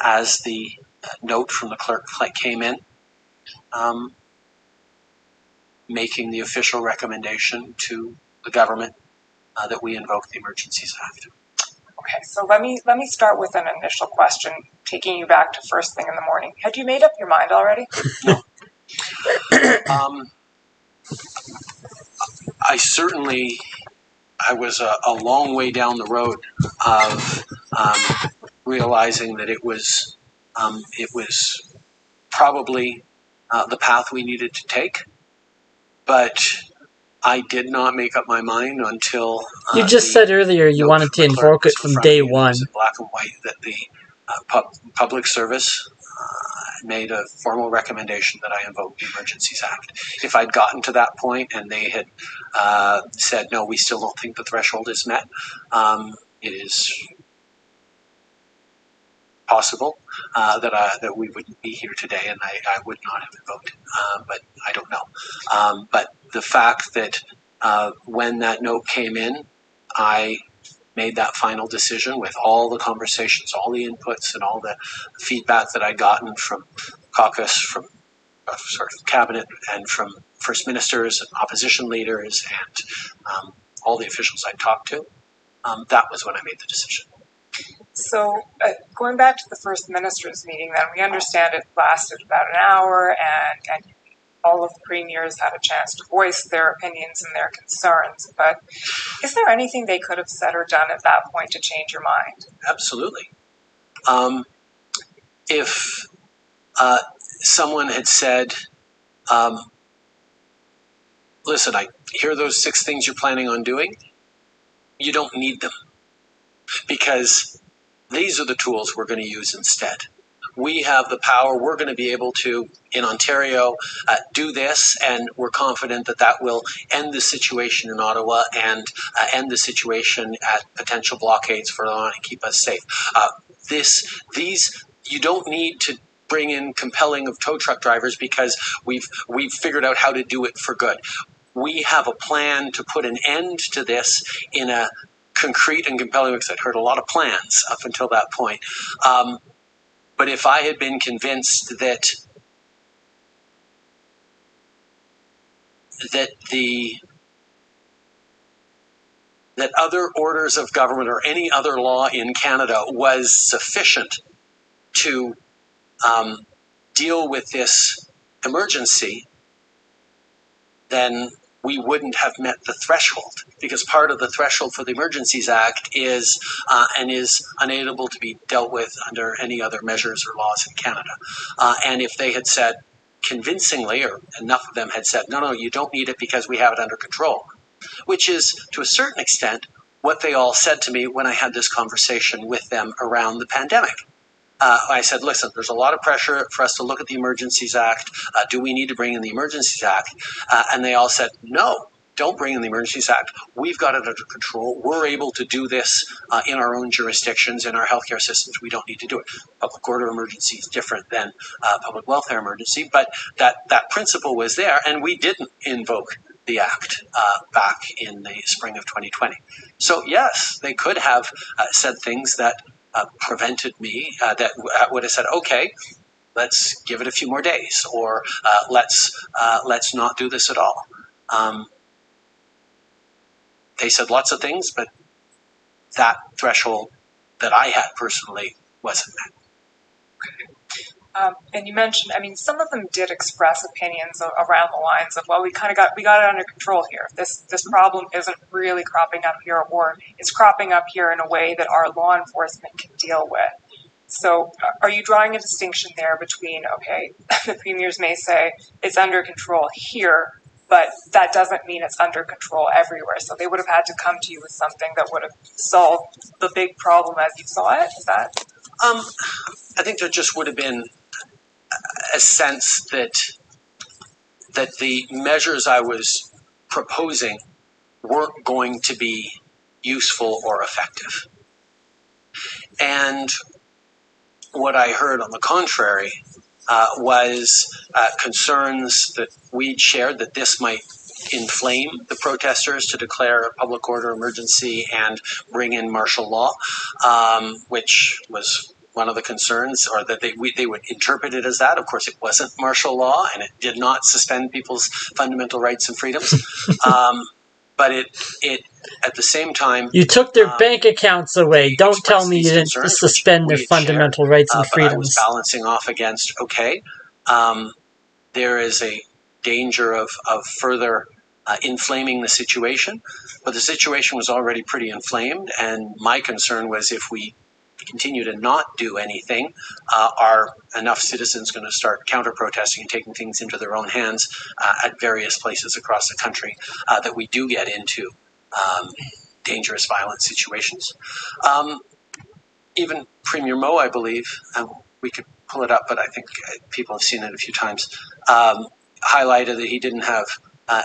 as the note from the clerk came in, making the official recommendation to the government that we invoke the Emergencies Act. Okay, so let me start with an initial question, taking you back to first thing in the morning. Had you made up your mind already? No. I was a long way down the road of realizing that it was probably the path we needed to take, but I did not make up my mind until You just said earlier you wanted to invoke it from day one. In black and white, that the public service made a formal recommendation that I invoke the Emergencies Act. If I'd gotten to that point and they had said, no, we still don't think the threshold is met, it is possible that we wouldn't be here today, and I would not have invoked it, but I don't know. But the fact that when that note came in, I made that final decision with all the conversations, all the inputs, and all the feedback that I'd gotten from caucus, from cabinet, and from first ministers and opposition leaders, and all the officials I talked to. That was when I made the decision. So going back to the first ministers meeting, then we understand it lasted about an hour, and all of the premiers had a chance to voice their opinions and their concerns. But is there anything they could have said or done at that point to change your mind? Absolutely. If someone had said, listen, I hear those 6 things you're planning on doing, you don't need them, because these are the tools we're going to use instead. We have the power. We're going to be able to, in Ontario, do this, and we're confident that that will end the situation in Ottawa and end the situation at potential blockades for Ottawa and keep us safe. You don't need to bring in compelling of tow truck drivers because we've figured out how to do it for good. We have a plan to put an end to this in a concrete and compelling, because I'd heard a lot of plans up until that point. But if I had been convinced that other orders of government or any other law in Canada was sufficient to deal with this emergency, then we wouldn't have met the threshold, because part of the threshold for the Emergencies Act is unable to be dealt with under any other measures or laws in Canada. And if they had said convincingly, or enough of them had said, no, you don't need it because we have it under control, which is to a certain extent what they all said to me when I had this conversation with them around the pandemic. I said, listen, there's a lot of pressure for us to look at the Emergencies Act. Do we need to bring in the Emergencies Act? And they all said, no, don't bring in the Emergencies Act. We've got it under control. We're able to do this in our own jurisdictions, in our healthcare systems. We don't need to do it. Public order emergency is different than public welfare emergency, but that principle was there, and we didn't invoke the Act back in the spring of 2020. So yes, they could have said things that prevented me, that would have said, okay, let's give it a few more days, or let's not do this at all. They said lots of things, but that threshold that I had personally wasn't met. And you mentioned, I mean, some of them did express opinions around the lines of, well, we got it under control here. This problem isn't really cropping up here, or it's cropping up here in a way that our law enforcement can deal with. So are you drawing a distinction there between, okay, the premiers may say it's under control here, but that doesn't mean it's under control everywhere. So they would have had to come to you with something that would have solved the big problem as you saw it? Is that? I think there just would have been a sense that the measures I was proposing weren't going to be useful or effective. And what I heard on the contrary was concerns that we'd shared that this might inflame the protesters to declare a public order emergency and bring in martial law, which was one of the concerns, or that they would interpret it as that. Of course, it wasn't martial law, and it did not suspend people's fundamental rights and freedoms. But it at the same time, You took their bank accounts away. Don't tell me you didn't suspend their fundamental rights and freedoms. But I was balancing off against, okay, there is a danger of further inflaming the situation, but the situation was already pretty inflamed, and my concern was if we continue to not do anything, are enough citizens going to start counter-protesting and taking things into their own hands at various places across the country that we do get into dangerous, violent situations. Even Premier Moe, I believe, we could pull it up, but I think people have seen it a few times, highlighted that he didn't have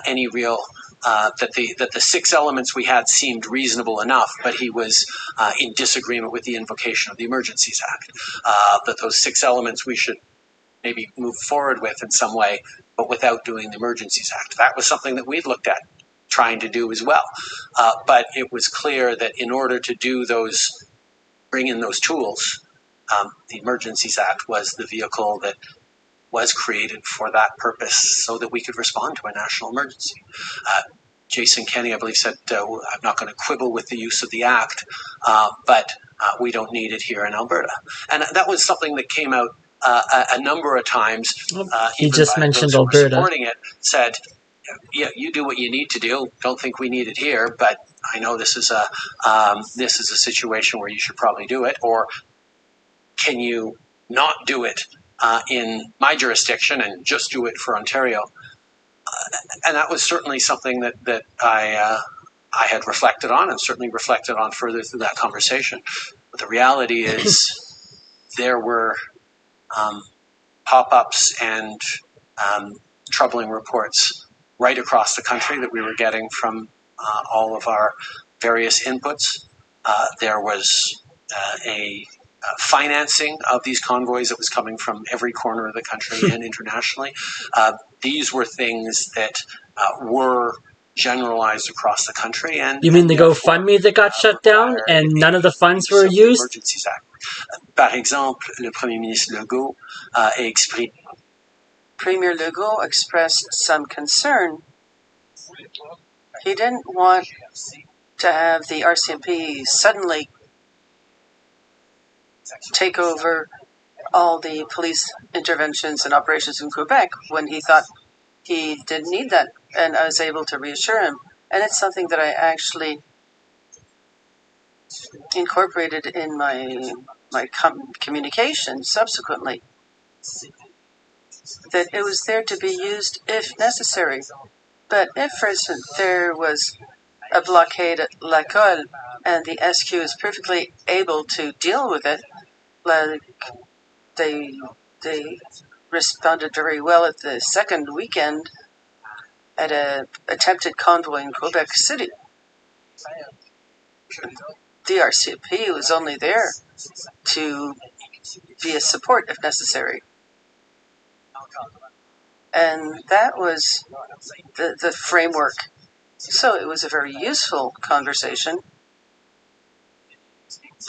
any real, that the 6 elements we had seemed reasonable enough, but he was in disagreement with the invocation of the Emergencies Act, that those 6 elements we should maybe move forward with in some way, but without doing the Emergencies Act. That was something that we'd looked at trying to do as well. But it was clear that in order to do those, bring in those tools, the Emergencies Act was the vehicle that was created for that purpose so that we could respond to a national emergency. Jason Kenney, I believe, said, I'm not going to quibble with the use of the Act, but we don't need it here in Alberta. And that was something that came out a number of times. He just mentioned those who were Alberta. supporting it said, yeah, you do what you need to do. Don't think we need it here, but I know this is a situation where you should probably do it. Or can you not do it in my jurisdiction and just do it for Ontario? And that was certainly something that I had reflected on, and certainly reflected on further through that conversation. But the reality is there were pop-ups and troubling reports right across the country that we were getting from all of our various inputs. There was a financing of these convoys that was coming from every corner of the country and internationally. These were things that were generalized across the country. And you mean the GoFundMe that got shut down and none of the funds were used? Par exemple, le Premier ministre Legault a exprimé. Premier Legault expressed some concern. He didn't want to have the RCMP suddenly take over all the police interventions and operations in Quebec when he thought he didn't need that. And I was able to reassure him. And it's something that I actually incorporated in my communication subsequently, that it was there to be used if necessary. But if, for instance, there was a blockade at Lacolle and the SQ is perfectly able to deal with it, like they responded very well at the second weekend at an attempted convoy in Quebec City. The RCMP was only there to be a support if necessary. And that was the framework. So it was a very useful conversation.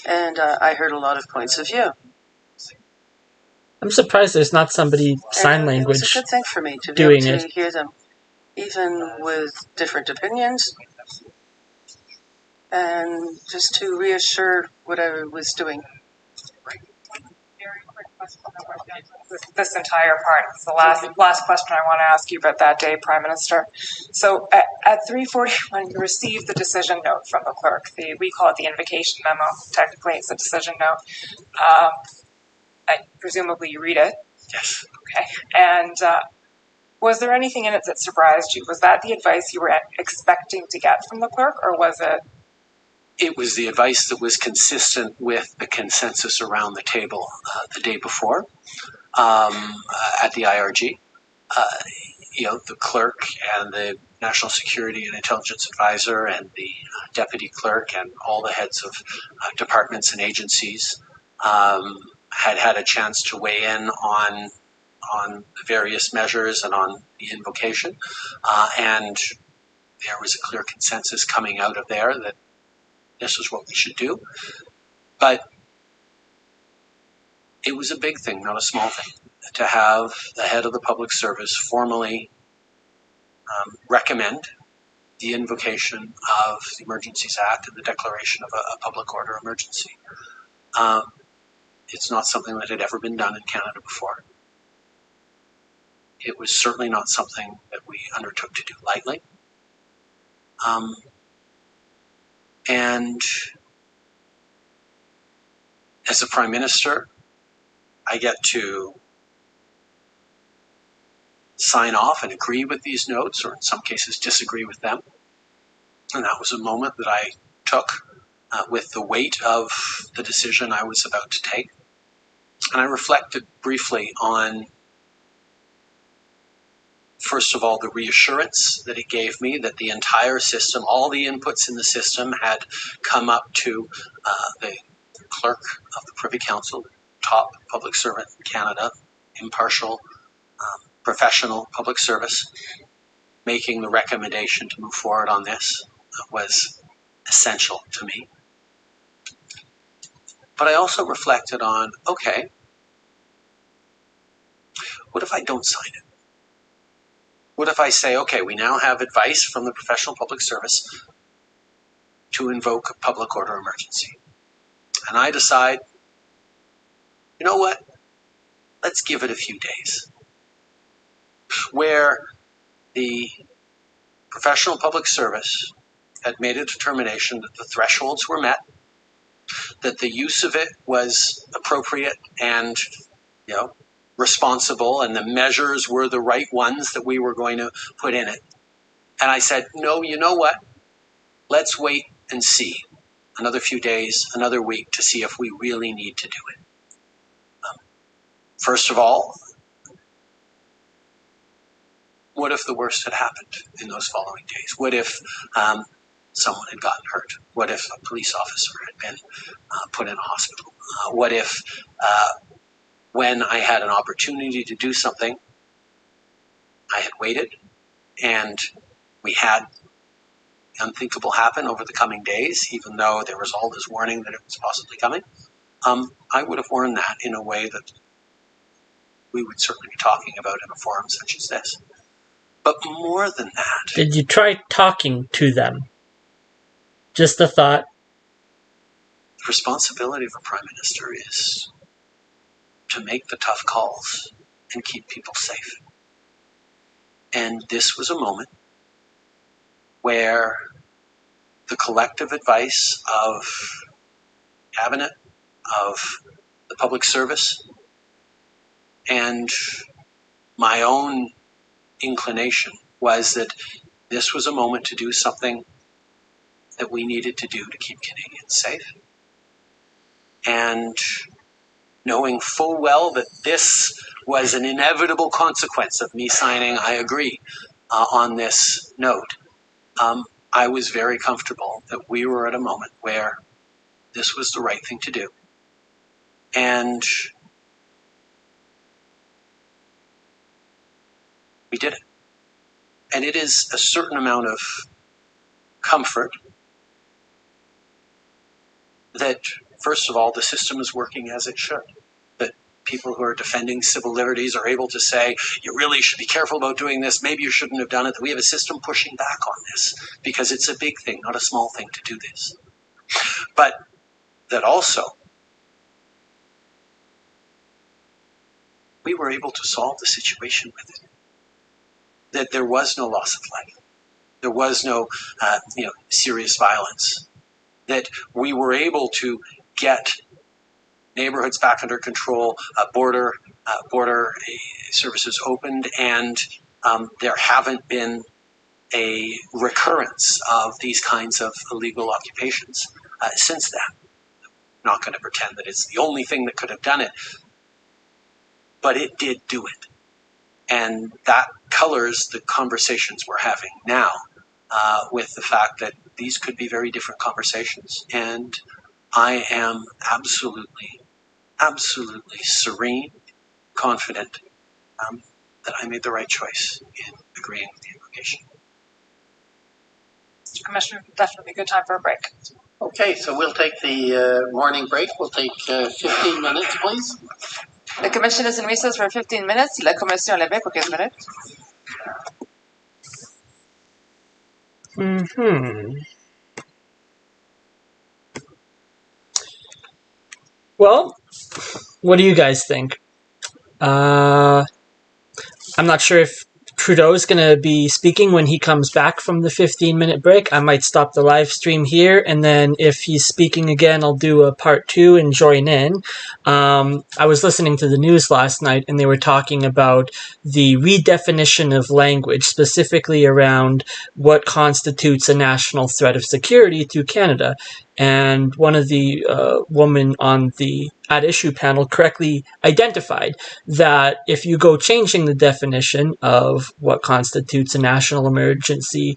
And I heard a lot of points of view. I'm surprised there's not somebody sign language It was a good thing for me to be doing able to it. hear them, even with different opinions, and just to reassure what I was doing. this entire part. It's the last question I want to ask you about that day, Prime Minister. So at 3:40, when you received the decision note from the clerk, we call it the invocation memo. Technically, it's a decision note. And presumably, you read it. Yes. Okay. And was there anything in it that surprised you? Was that the advice you were expecting to get from the clerk, or was it? It was the advice that was consistent with the consensus around the table the day before at the IRG. The clerk and the National Security and Intelligence Advisor and the deputy clerk and all the heads of departments and agencies had a chance to weigh in on the various measures and on the invocation. And there was a clear consensus coming out of there that this is what we should do. But it was a big thing, not a small thing, to have the head of the public service formally recommend the invocation of the Emergencies Act and the declaration of a public order emergency. It's not something that had ever been done in Canada before. It was certainly not something that we undertook to do lightly. And as a Prime Minister, I get to sign off and agree with these notes, or in some cases disagree with them. And that was a moment that I took with the weight of the decision I was about to take. And I reflected briefly on, first of all, the reassurance that it gave me that the entire system, all the inputs in the system had come up to the clerk of the Privy Council, top public servant in Canada, impartial, professional public service, making the recommendation to move forward on this was essential to me. But I also reflected on, okay, what if I don't sign it? What if I say, okay, we now have advice from the professional public service to invoke a public order emergency. And I decide, you know what? Let's give it a few days. Where the professional public service had made a determination that the thresholds were met, that the use of it was appropriate and, responsible, and the measures were the right ones that we were going to put in it. And I said, no, you know what? Let's wait and see another few days, another week, to see if we really need to do it. First of all, what if the worst had happened in those following days? What if someone had gotten hurt? What if a police officer had been put in a hospital? What if when I had an opportunity to do something, I had waited and we had the unthinkable happen over the coming days, even though there was all this warning that it was possibly coming? I would have warned that in a way that we would certainly be talking about in a forum such as this. But more than that... Did you try talking to them? Just a thought. The responsibility of a Prime Minister is to make the tough calls and keep people safe. And this was a moment where the collective advice of Cabinet, of the public service, and my own inclination was that this was a moment to do something that we needed to do to keep Canadians safe. And knowing full well that this was an inevitable consequence of me signing, I agree, on this note, I was very comfortable that we were at a moment where this was the right thing to do. And we did it. And it is a certain amount of comfort that, first of all, the system is working as it should. That people who are defending civil liberties are able to say, you really should be careful about doing this, maybe you shouldn't have done it. That we have a system pushing back on this because it's a big thing, not a small thing to do this. But that also we were able to solve the situation with it. That there was no loss of life. There was no, serious violence. That we were able to get neighborhoods back under control, border services opened, and there haven't been a recurrence of these kinds of illegal occupations since then. I'm not going to pretend that it's the only thing that could have done it, but it did do it. And that colors the conversations we're having now with the fact that these could be very different conversations. And I am absolutely serene, confident that I made the right choice in agreeing with the invocation. Commissioner, definitely a good time for a break. Okay, so we'll take the morning break. We'll take 15 minutes, please. The commission is in recess for 15 minutes. La commission levée pour 15 minutes. Well, what do you guys think? I'm not sure if Trudeau is going to be speaking when he comes back from the 15-minute break. I might stop the live stream here, and then if he's speaking again, I'll do a part 2 and join in. I was listening to the news last night, and they were talking about the redefinition of language, specifically around what constitutes a national threat of security to Canada. And one of the women on the At Issue panel correctly identified that if you go changing the definition of what constitutes a national emergency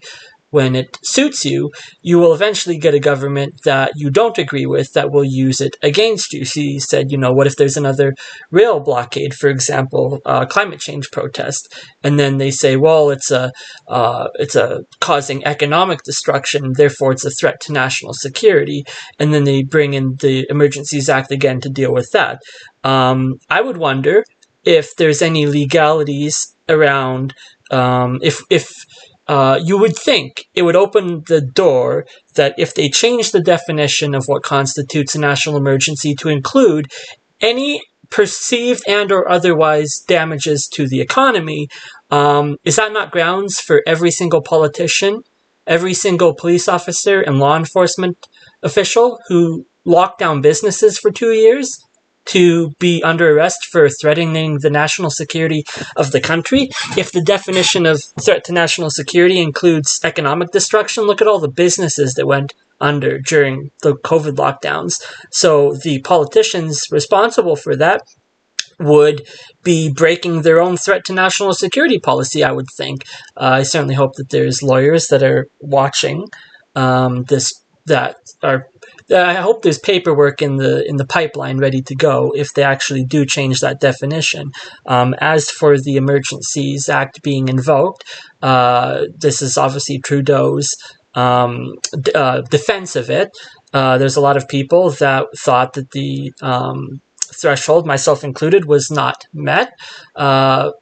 when it suits you, you will eventually get a government that you don't agree with that will use it against you. She said, what if there's another rail blockade, for example, climate change protest, and then they say, well, it's a causing economic destruction, therefore it's a threat to national security, and then they bring in the Emergencies Act again to deal with that. I would wonder if there's any legalities around if you would think it would open the door that if they change the definition of what constitutes a national emergency to include any perceived and or otherwise damages to the economy, is that not grounds for every single politician, every single police officer and law enforcement official who locked down businesses for 2 years to be under arrest for threatening the national security of the country? If the definition of threat to national security includes economic destruction, look at all the businesses that went under during the COVID lockdowns. So the politicians responsible for that would be breaking their own threat to national security policy, I would think. I certainly hope that there's lawyers that are watching I hope there's paperwork in the pipeline ready to go if they actually do change that definition. As for the Emergencies Act being invoked, this is obviously Trudeau's defense of it. There's a lot of people that thought that the threshold, myself included, was not met.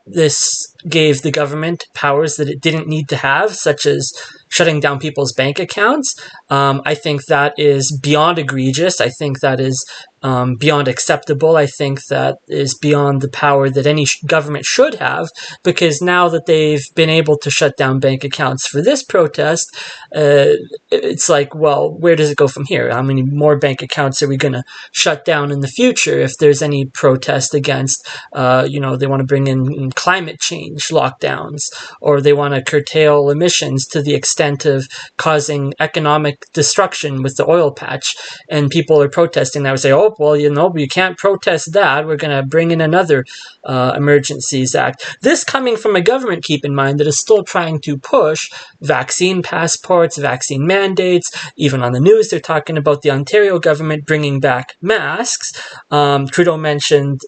This gave the government powers that it didn't need to have, such as shutting down people's bank accounts. I think that is beyond egregious. I think that is beyond acceptable. I think that is beyond the power that any government should have, because now that they've been able to shut down bank accounts for this protest, it's like, well, where does it go from here? How many more bank accounts are we going to shut down in the future if there's any protest against, they want to bring in climate change lockdowns, or they want to curtail emissions to the extent of causing economic destruction with the oil patch, and people are protesting that would say, oh, well, you can't protest that. We're going to bring in another Emergencies Act. This coming from a government, keep in mind, that is still trying to push vaccine passports, vaccine mandates. Even on the news, they're talking about the Ontario government bringing back masks. Trudeau mentioned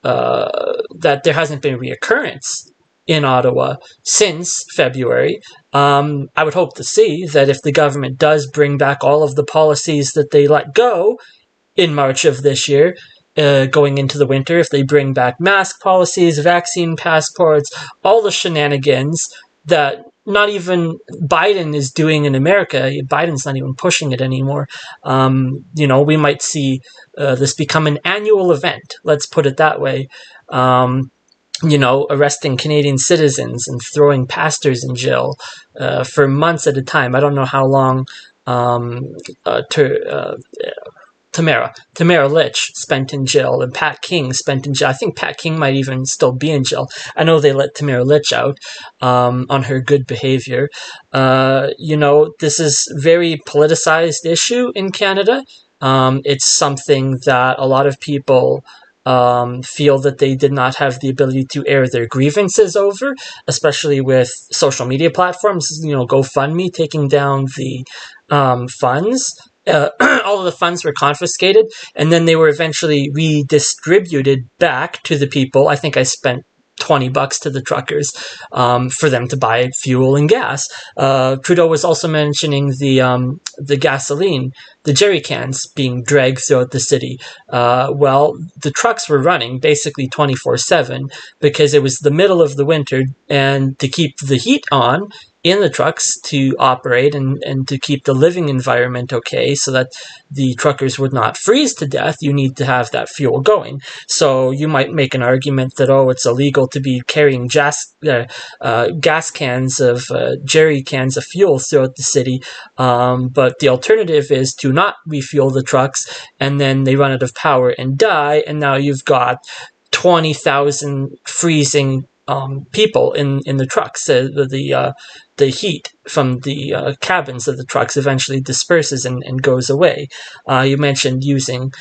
that there hasn't been reoccurrence in Ottawa since February. I would hope to see that if the government does bring back all of the policies that they let go in March of this year, going into the winter, if they bring back mask policies, vaccine passports, all the shenanigans that not even Biden is doing in America. Biden's not even pushing it anymore. We might see this become an annual event. Let's put it that way. Arresting Canadian citizens and throwing pastors in jail for months at a time. I don't know how long Tamara Litch spent in jail, and Pat King spent in jail. I think Pat King might even still be in jail. I know they let Tamara Litch out on her good behavior. This is very politicized issue in Canada. It's something that a lot of people feel that they did not have the ability to air their grievances over, especially with social media platforms, GoFundMe taking down the funds. All of the funds were confiscated, and then they were eventually redistributed back to the people. I think I spent $20 to the truckers for them to buy fuel and gas. Trudeau was also mentioning the gasoline, the jerry cans being dragged throughout the city. The trucks were running basically 24/7 because it was the middle of the winter, and to keep the heat on in the trucks to operate and to keep the living environment okay so that the truckers would not freeze to death, you need to have that fuel going. So you might make an argument that, it's illegal to be carrying gas cans of jerry cans of fuel throughout the city. But the alternative is to not refuel the trucks, and then they run out of power and die, and now you've got 20,000 freezing people in the trucks. The heat from the cabins of the trucks eventually disperses and goes away. You mentioned using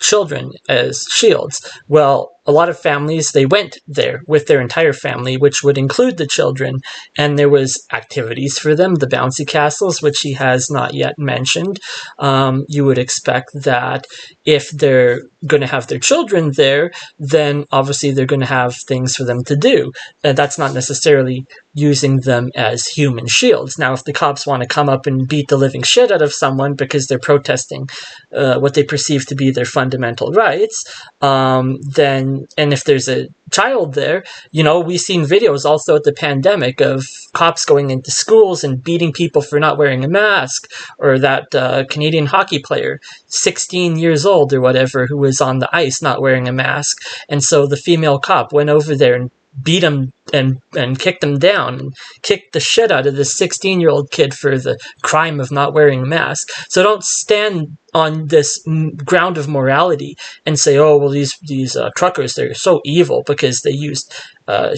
children as shields. Well, a lot of families, they went there with their entire family, which would include the children, and there was activities for them, the bouncy castles, which he has not yet mentioned. You would expect that if they're going to have their children there, then obviously they're going to have things for them to do. That's not necessarily using them as human shields. Now, if the cops want to come up and beat the living shit out of someone because they're protesting what they perceive to be their fundamental rights, and if there's a child there, we've seen videos also at the pandemic of cops going into schools and beating people for not wearing a mask, or that Canadian hockey player, 16 years old or whatever, who was on the ice not wearing a mask. And so the female cop went over there and beat him and kicked him down and kicked the shit out of this 16-year-old kid for the crime of not wearing a mask. So don't stand on this ground of morality and say, these truckers, they're so evil because they used their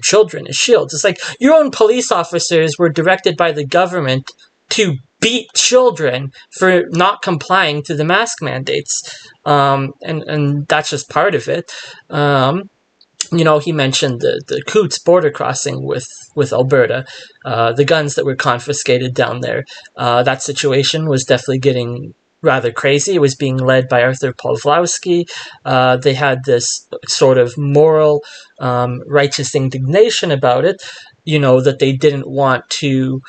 children as shields. It's like your own police officers were directed by the government to beat children for not complying to the mask mandates, and that's just part of it. He mentioned the Coutts border crossing with Alberta, the guns that were confiscated down there. That situation was definitely getting rather crazy. It was being led by Arthur Pawlowski. They had this sort of moral, righteous indignation about it, that they didn't want to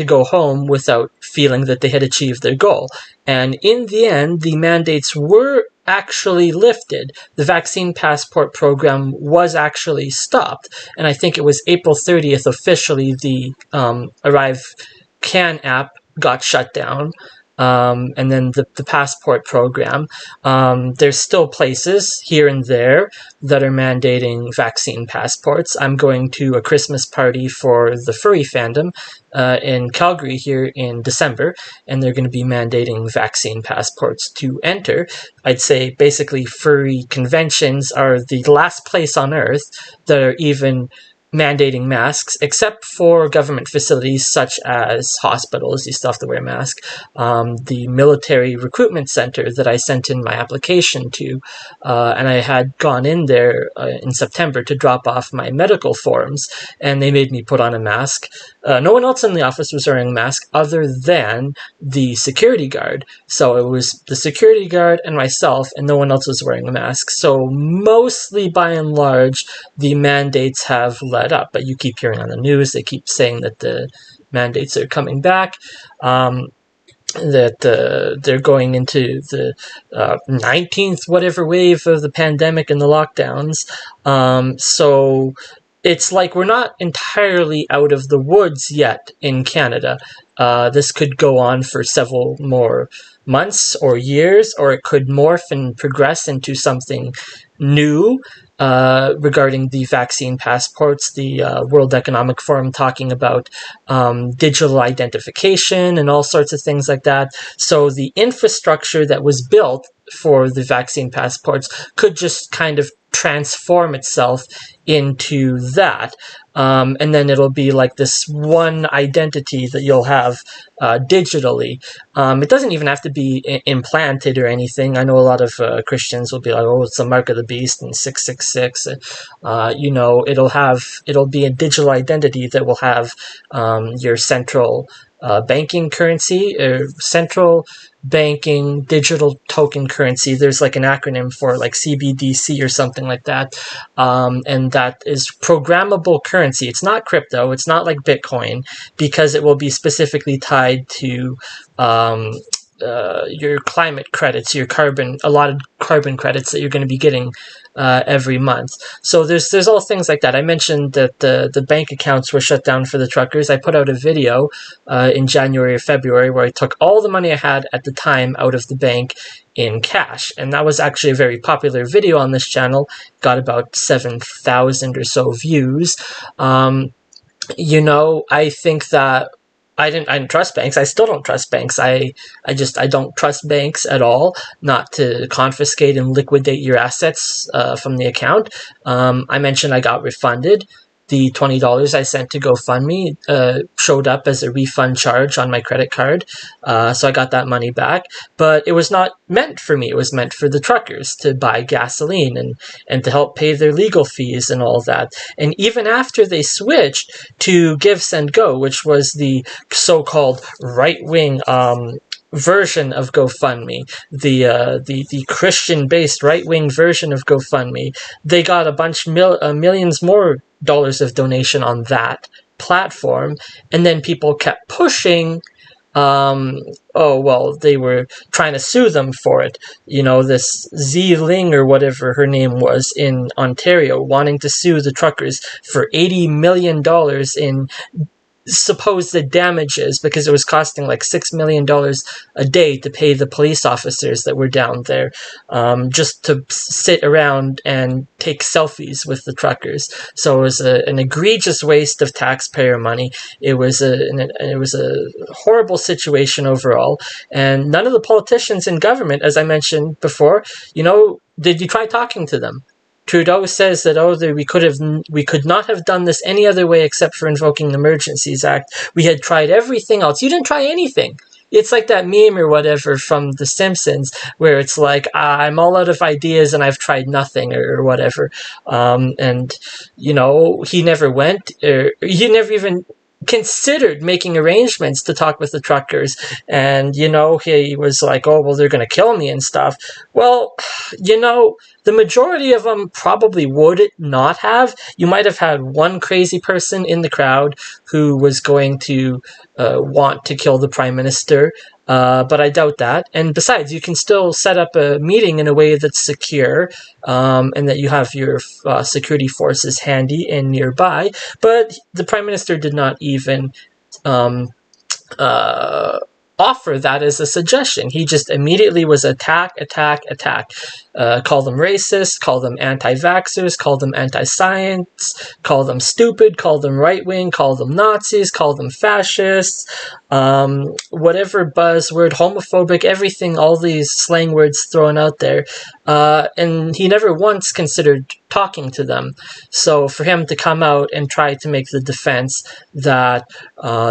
go home without feeling that they had achieved their goal. And in the end, the mandates were actually lifted. The vaccine passport program was actually stopped. And I think it was April 30th officially the Arrive Can app got shut down. And then the passport program. There's still places here and there that are mandating vaccine passports. I'm going to a Christmas party for the furry fandom in Calgary here in December, and they're going to be mandating vaccine passports to enter. I'd say basically furry conventions are the last place on earth that are even mandating masks, except for government facilities such as hospitals. You still have to wear a mask. The military recruitment center that I sent in my application to, and I had gone in there in September to drop off my medical forms, and they made me put on a mask. No one else in the office was wearing a mask other than the security guard. So it was the security guard and myself, and no one else was wearing a mask. So mostly, by and large, the mandates have let up. But you keep hearing on the news, they keep saying that the mandates are coming back. that they're going into the 19th whatever wave of the pandemic and the lockdowns. So it's like we're not entirely out of the woods yet in Canada. This could go on for several more months or years, or it could morph and progress into something new. Regarding the vaccine passports, the World Economic Forum talking about digital identification and all sorts of things like that. So the infrastructure that was built for the vaccine passports could just kind of transform itself into that. And then it'll be like this one identity that you'll have digitally. It doesn't even have to be implanted or anything. I know a lot of Christians will be like, oh, it's the mark of the beast and 666. It'll be a digital identity that will have your central banking currency, or central banking digital token currency. There's like an acronym for like CBDC or something like that. And that is programmable currency. It's not crypto. It's not like Bitcoin, because it will be specifically tied to your climate credits, a lot of carbon credits that you're going to be getting every month. So there's all things like that. I mentioned that the bank accounts were shut down for the truckers. I put out a video in January or February where I took all the money I had at the time out of the bank in cash. And that was actually a very popular video on this channel. Got about 7,000 or so views. I think that I didn't trust banks. I still don't trust banks. I don't trust banks at all, not to confiscate and liquidate your assets from the account. I mentioned I got refunded. The $20 I sent to GoFundMe showed up as a refund charge on my credit card, so I got that money back. But it was not meant for me. It was meant for the truckers to buy gasoline and to help pay their legal fees and all that. And even after they switched to Give, Send, Go, which was the so-called right-wing version of GoFundMe, the Christian-based right-wing version of GoFundMe, they got a bunch millions more dollars of donation on that platform, and then people kept pushing. They were trying to sue them for it. This Z Ling or whatever her name was in Ontario, wanting to sue the truckers for $80 million in supposed damages, because it was costing like $6 million a day to pay the police officers that were down there just to sit around and take selfies with the truckers. So it was an egregious waste of taxpayer money. It was a horrible situation overall, and none of the politicians in government, as I mentioned before, did you try talking to them? Trudeau says that we could not have done this any other way except for invoking the Emergencies Act. We had tried everything else. You didn't try anything. It's like that meme or whatever from The Simpsons, where it's like, I'm all out of ideas and I've tried nothing or whatever. He never went, or he never even considered making arrangements to talk with the truckers. And, he was like, oh, well, they're going to kill me and stuff. Well, the majority of them probably would not have. You might have had one crazy person in the crowd who was going to want to kill the prime minister, but I doubt that. And besides, you can still set up a meeting in a way that's secure, and that you have your security forces handy and nearby. But the prime minister did not even offer that as a suggestion. He just immediately was attack. Call them racist, call them anti-vaxxers, call them anti-science, call them stupid, call them right-wing, call them Nazis, call them fascists, whatever buzzword, homophobic, everything, all these slang words thrown out there. And he never once considered talking to them. So for him to come out and try to make the defense that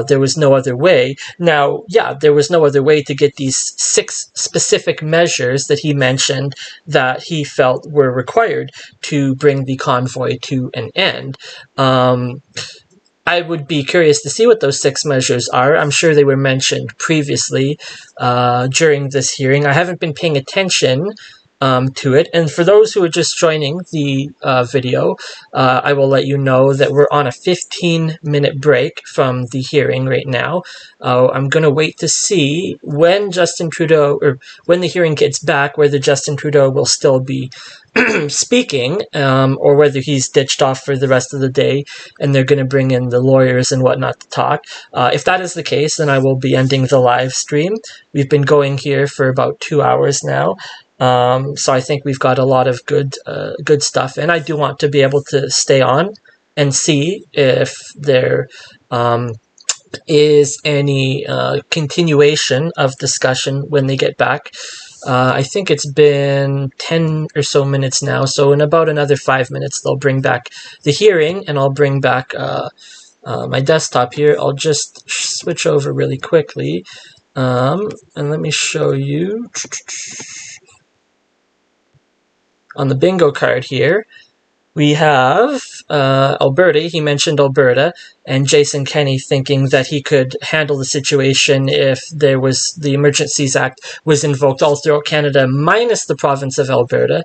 there was no other way. Now, yeah, there was no other way to get these 6 specific measures that he mentioned that he felt were required to bring the convoy to an end. I would be curious to see what those 6 measures are. I'm sure they were mentioned previously during this hearing. I haven't been paying attention to it. And for those who are just joining the video, I will let you know that we're on a 15-minute break from the hearing right now. I'm going to wait to see when Justin Trudeau, or when the hearing gets back, whether Justin Trudeau will still be speaking, or whether he's ditched off for the rest of the day and they're going to bring in the lawyers and whatnot to talk. If that is the case, then I will be ending the live stream. We've been going here for about 2 hours now. So I think we've got a lot of good stuff, and I do want to be able to stay on and see if there is any continuation of discussion when they get back. I think it's been 10 or so minutes now, so in about another 5 minutes they'll bring back the hearing, and I'll bring back my desktop here. I'll just switch over really quickly, and let me show you. On the bingo card here, we have Alberta. He mentioned Alberta, and Jason Kenney thinking that he could handle the situation if there was the Emergencies Act was invoked all throughout Canada, minus the province of Alberta.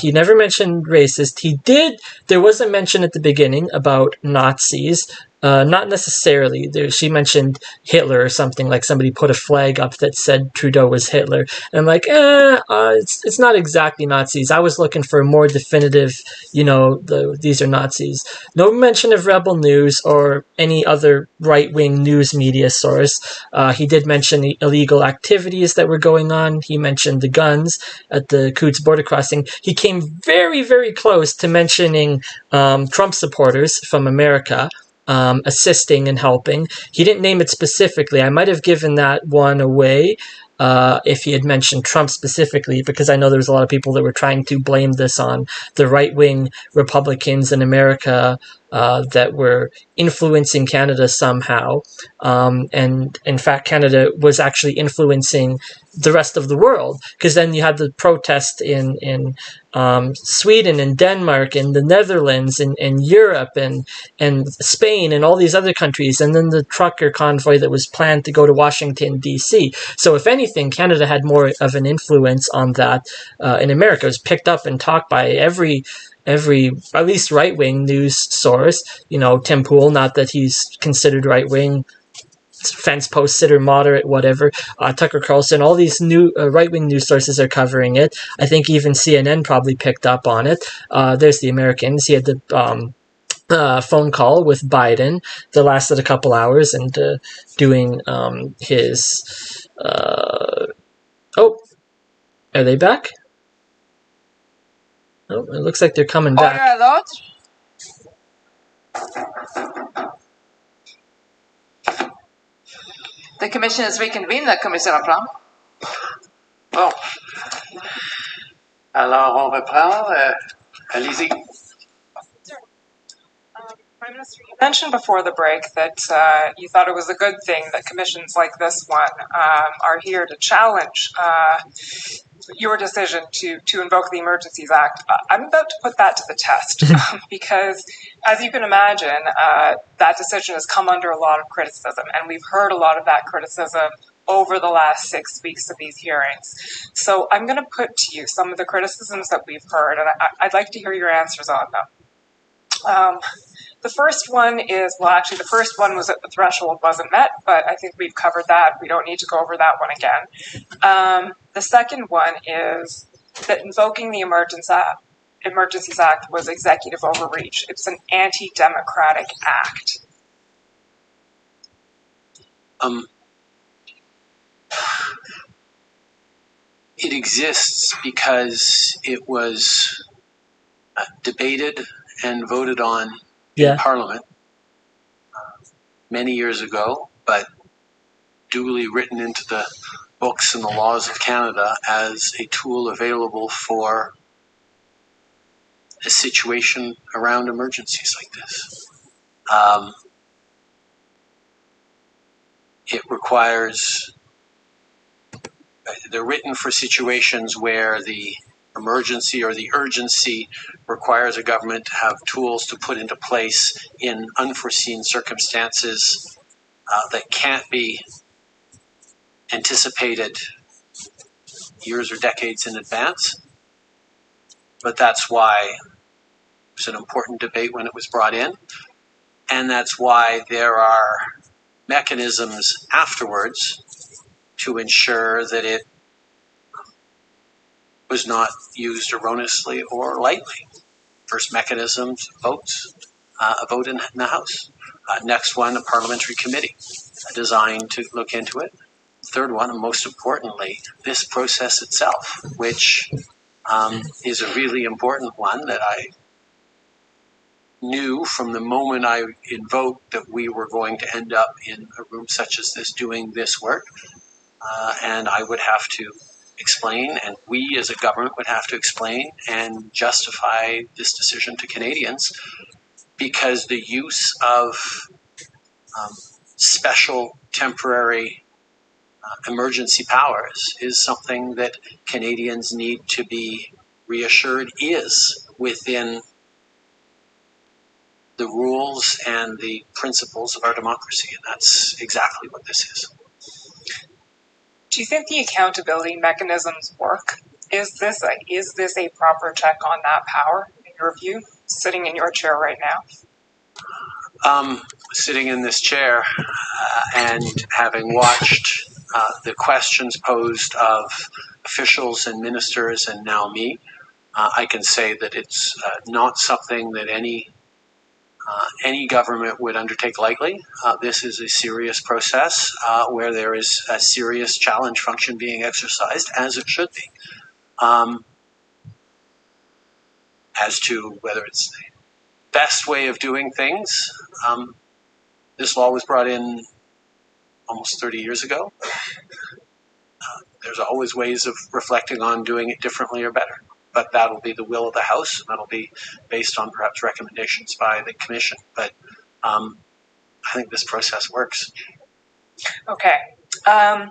He never mentioned racist. He did. There was a mention at the beginning about Nazis. Not necessarily. She mentioned Hitler or something, like somebody put a flag up that said Trudeau was Hitler. And I'm like, it's not exactly Nazis. I was looking for a more definitive, these are Nazis. No mention of Rebel News or any other right-wing news media source. He did mention the illegal activities that were going on. He mentioned the guns at the Coutts border crossing. He came very, very close to mentioning Trump supporters from America. Assisting and helping. He didn't name it specifically. I might have given that one away if he had mentioned Trump specifically, because I know there was a lot of people that were trying to blame this on the right-wing Republicans in America that were influencing Canada somehow. And in fact, Canada was actually influencing the rest of the world, because then you had the protest in Sweden and Denmark and the Netherlands and Europe and Spain and all these other countries, and then the trucker convoy that was planned to go to Washington, D.C. So if anything, Canada had more of an influence on that in America. It was picked up and talked by every at least right-wing news source. Tim Pool, not that he's considered right-wing, fence post sitter, moderate, whatever. Tucker Carlson, all these new right-wing news sources are covering it. I think even CNN probably picked up on it. There's the Americans. He had the phone call with Biden that lasted a couple hours, and doing his... oh, are they back? Oh, it looks like they're coming back. Order alert. The commission is reconvened. La commission reprend. Bon. Alors, on reprend. Allez-y. Prime Minister, you mentioned before the break that you thought it was a good thing that commissions like this one are here to challenge your decision to invoke the Emergencies Act. I'm about to put that to the test because, as you can imagine, that decision has come under a lot of criticism, and we've heard a lot of that criticism over the last 6 weeks of these hearings. So I'm going to put to you some of the criticisms that we've heard, and I'd like to hear your answers on them. The first one is, well, actually, the first one was that the threshold wasn't met, but I think we've covered that. We don't need to go over that one again. The second one is that invoking the Emergencies Act was executive overreach. It's an anti-democratic act. It exists because it was debated and voted on in Parliament many years ago, but duly written into the books and the laws of Canada as a tool available for a situation around emergencies like this. It requires, they're written for situations where the emergency or the urgency requires a government to have tools to put into place in unforeseen circumstances that can't be anticipated years or decades in advance. but that's why it was an important debate when it was brought in. And that's why there are mechanisms afterwards to ensure that it was not used erroneously or lightly. First mechanism, votes, a vote in the House. Next one, a parliamentary committee designed to look into it. Third one, and most importantly, this process itself, which is a really important one that I knew from the moment I invoked that we were going to end up in a room such as this doing this work. And I would have to explain, and we as a government would have to explain and justify this decision to Canadians, because the use of special temporary emergency powers is something that Canadians need to be reassured is within the rules and the principles of our democracy, and that's exactly what this is. Do you think the accountability mechanisms work? Is this a proper check on that power, in your view, sitting in your chair right now? Sitting in this chair and having watched the questions posed of officials and ministers and now me, I can say that it's not something that any government would undertake lightly. This is a serious process where there is a serious challenge function being exercised, as it should be. As to whether it's the best way of doing things, this law was brought in almost 30 years ago. There's always ways of reflecting on doing it differently or better, but that'll be the will of the House, and that'll be based on perhaps recommendations by the Commission. But I think this process works. Okay. The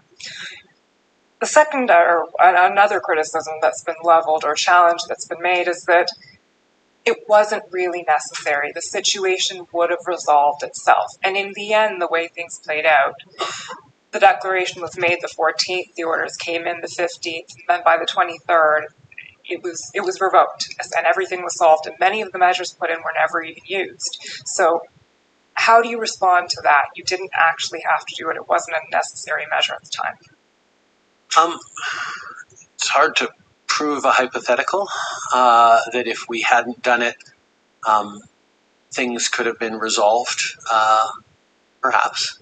second, or another criticism that's been leveled or challenge that's been made is that it wasn't really necessary. The situation would have resolved itself. And in the end, the way things played out, the declaration was made the 14th, the orders came in the 15th, and then by the 23rd, it was revoked, and everything was solved, and many of the measures put in were never even used. So how do you respond to that? You didn't actually have to do it. It wasn't a necessary measure at the time. It's hard to prove a hypothetical that if we hadn't done it, things could have been resolved. Perhaps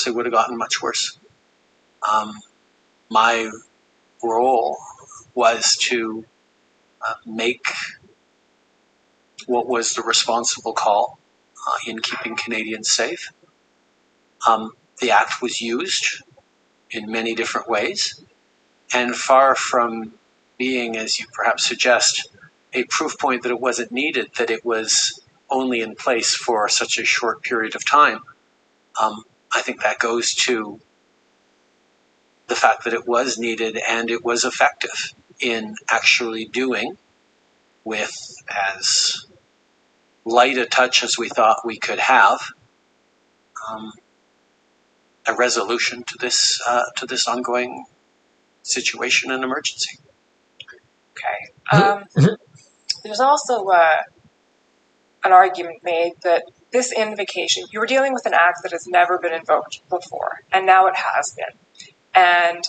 they would have gotten much worse. My role was to make what was the responsible call in keeping Canadians safe. The Act was used in many different ways, and far from being, as you perhaps suggest, a proof point that it wasn't needed, that it was only in place for such a short period of time. I think that goes to the fact that it was needed and it was effective in actually doing, with as light a touch as we thought we could have, a resolution to this ongoing situation and emergency. Okay. There's also an argument made that this invocation, you were dealing with an act that has never been invoked before, and now it has been. And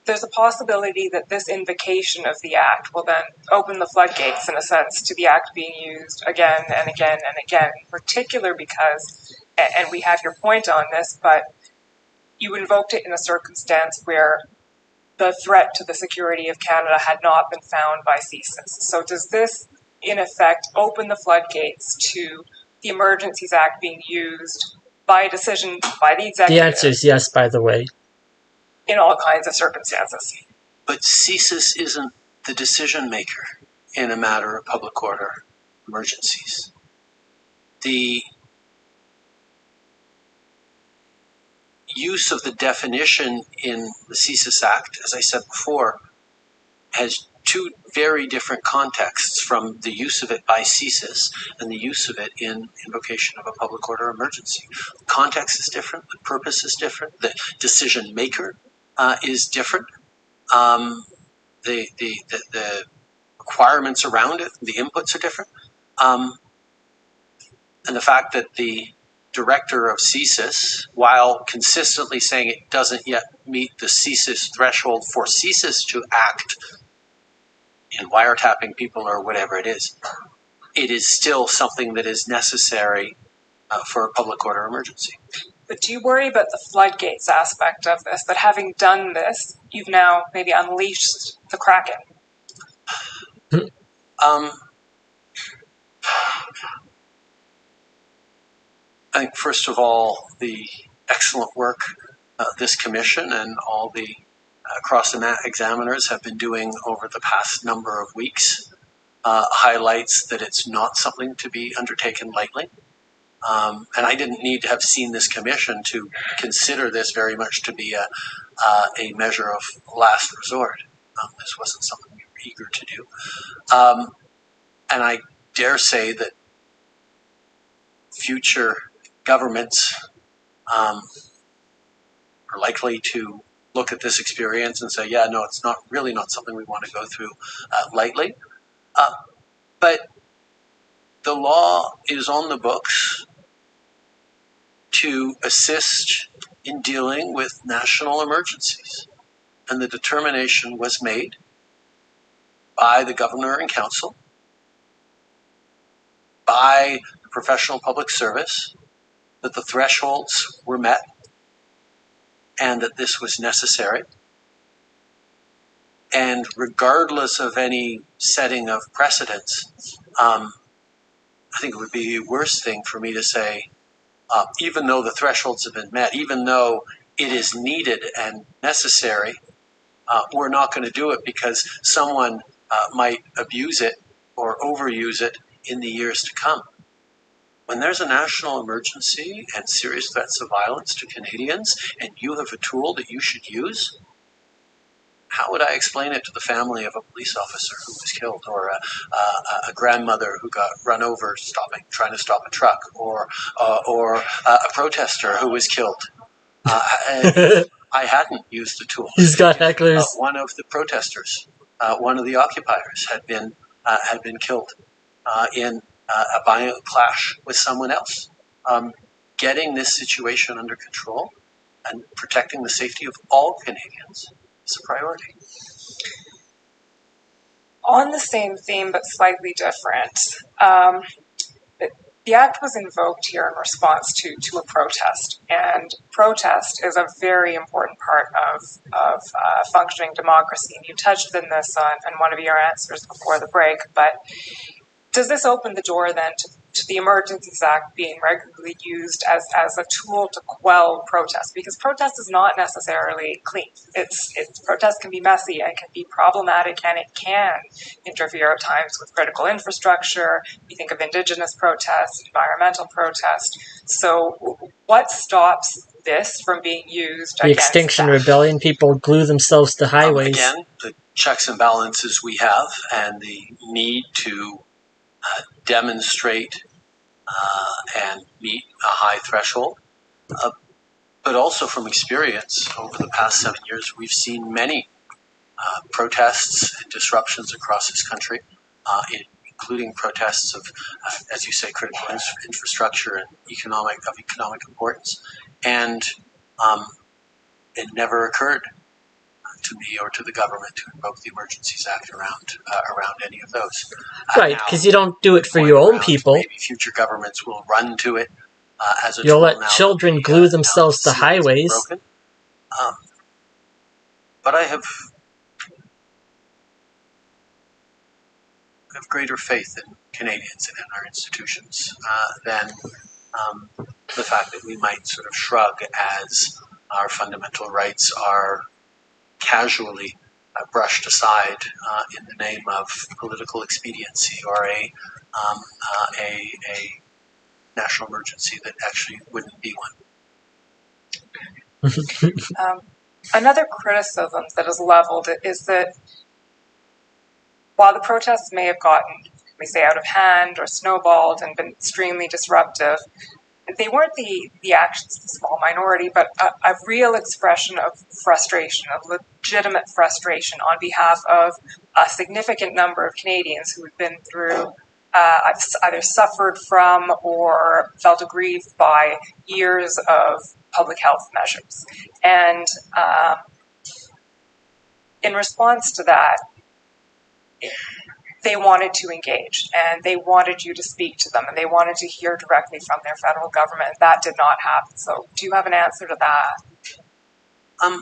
there's a possibility that this invocation of the act will then open the floodgates, in a sense, to the act being used again and again and again, in particular because, and we have your point on this, but you invoked it in a circumstance where the threat to the security of Canada had not been found by CSIS. So does this, in effect, open the floodgates to the Emergencies Act being used by a decision by the executive? The answer is yes, by the way. In all kinds of circumstances. But CSIS isn't the decision maker in a matter of public order emergencies. The use of the definition in the CSIS Act, as I said before, has two very different contexts from the use of it by CSIS and the use of it in invocation of a public order emergency. The context is different, the purpose is different, the decision maker is different. the requirements around it, the inputs are different. And the fact that the director of CSIS, while consistently saying it doesn't yet meet the CSIS threshold for CSIS to act in wiretapping people or whatever it is still something that is necessary for a public order emergency. But do you worry about the floodgates aspect of this, that having done this, you've now maybe unleashed the Kraken? I think, first of all, the excellent work this commission and all the cross-examiners have been doing over the past number of weeks highlights that it's not something to be undertaken lightly. And I didn't need to have seen this commission to consider this very much to be a measure of last resort. This wasn't something we were eager to do. And I dare say that future governments are likely to look at this experience and say, yeah, no, it's not really not something we want to go through lightly. But the law is on the books to assist in dealing with national emergencies. And the determination was made by the governor and council, by the professional public service, that the thresholds were met and that this was necessary. And regardless of any setting of precedents, I think it would be the worst thing for me to say, even though the thresholds have been met, even though it is needed and necessary, we're not going to do it because someone might abuse it or overuse it in the years to come. When there's a national emergency and serious threats of violence to Canadians, and you have a tool that you should use, how would I explain it to the family of a police officer who was killed, or a grandmother who got run over trying to stop a truck, or a protester who was killed? I hadn't used the tool. He's got hecklers. One of the protesters, one of the occupiers, had been killed in a violent clash with someone else. Getting this situation under control and protecting the safety of all Canadians is a priority. On the same theme, but slightly different, the act was invoked here in response to a protest, and protest is a very important part of functioning democracy. And you touched on this on one of your answers before the break, but does this open the door then to the Emergencies Act being regularly used as a tool to quell protest? Because protest is not necessarily clean. Protest can be messy and can be problematic, and it can interfere at times with critical infrastructure. We think of Indigenous protest, environmental protest. So what stops this from being used The Extinction Rebellion people glue themselves to highways. Again, the checks and balances we have and the need to demonstrate and meet a high threshold. But also from experience, over the past 7 years, we've seen many protests and disruptions across this country, including protests of, as you say, critical infrastructure and economic importance. And it never occurred to me or to the government to invoke the Emergencies Act around any of those. Right, because you don't do it for your own people. Maybe future governments will run to it as a You'll tool. let children glue themselves to highways. But I have greater faith in Canadians and in our institutions than the fact that we might sort of shrug as our fundamental rights are casually brushed aside in the name of political expediency or a national emergency that actually wouldn't be one. Another criticism that is leveled is that while the protests may have gotten, we say, out of hand or snowballed and been extremely disruptive, they weren't the actions of the small minority, but a real expression of frustration, of legitimate frustration on behalf of a significant number of Canadians who had been through, either suffered from or felt aggrieved by years of public health measures. And in response to that, they wanted to engage and they wanted you to speak to them and they wanted to hear directly from their federal government. That did not happen. So do you have an answer to that? I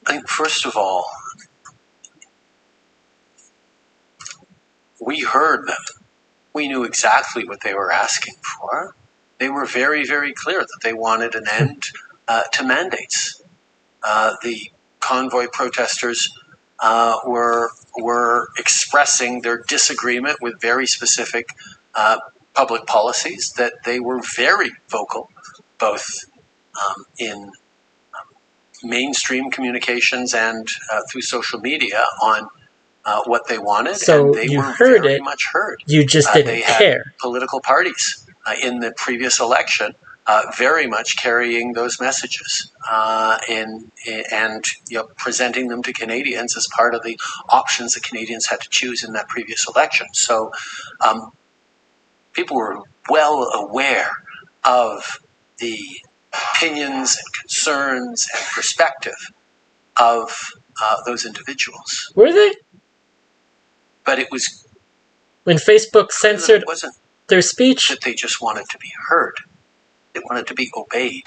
think first of all, we heard them. We knew exactly what they were asking for. They were very, very clear that they wanted an end to mandates. The convoy protesters were expressing their disagreement with very specific public policies, that they were very vocal, both in mainstream communications and through social media on what they wanted. So and they you were heard very it, much heard. you just didn't they had care. Political parties in the previous election very much carrying those messages and presenting them to Canadians as part of the options that Canadians had to choose in that previous election. So people were well aware of the opinions and concerns and perspective of those individuals. Were they? But it was When Facebook censored it wasn't their speech? that they just wanted to be heard. They wanted to be obeyed.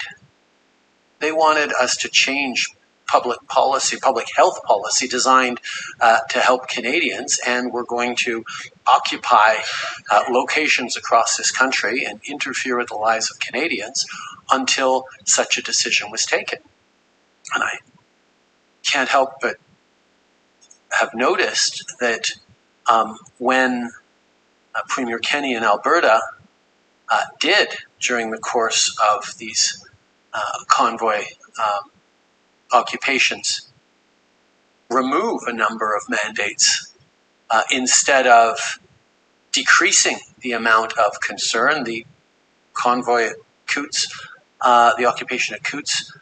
They wanted us to change public policy, public health policy designed to help Canadians, and we're going to occupy locations across this country and interfere with the lives of Canadians until such a decision was taken. And I can't help but have noticed that when Premier Kenney in Alberta did, during the course of these convoy occupations, remove a number of mandates instead of decreasing the amount of concern. The convoy at Coutts, the occupation at Coutts,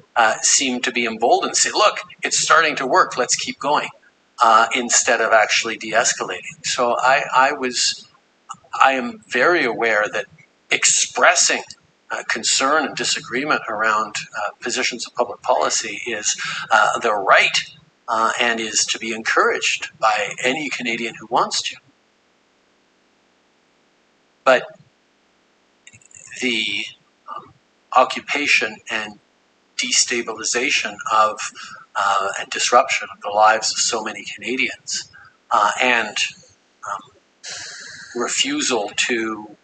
seemed to be emboldened and say, look, it's starting to work, let's keep going, instead of actually de-escalating. So I am very aware that expressing concern and disagreement around positions of public policy is the right and is to be encouraged by any Canadian who wants to. But the occupation and destabilization of and disruption of the lives of so many Canadians and refusal to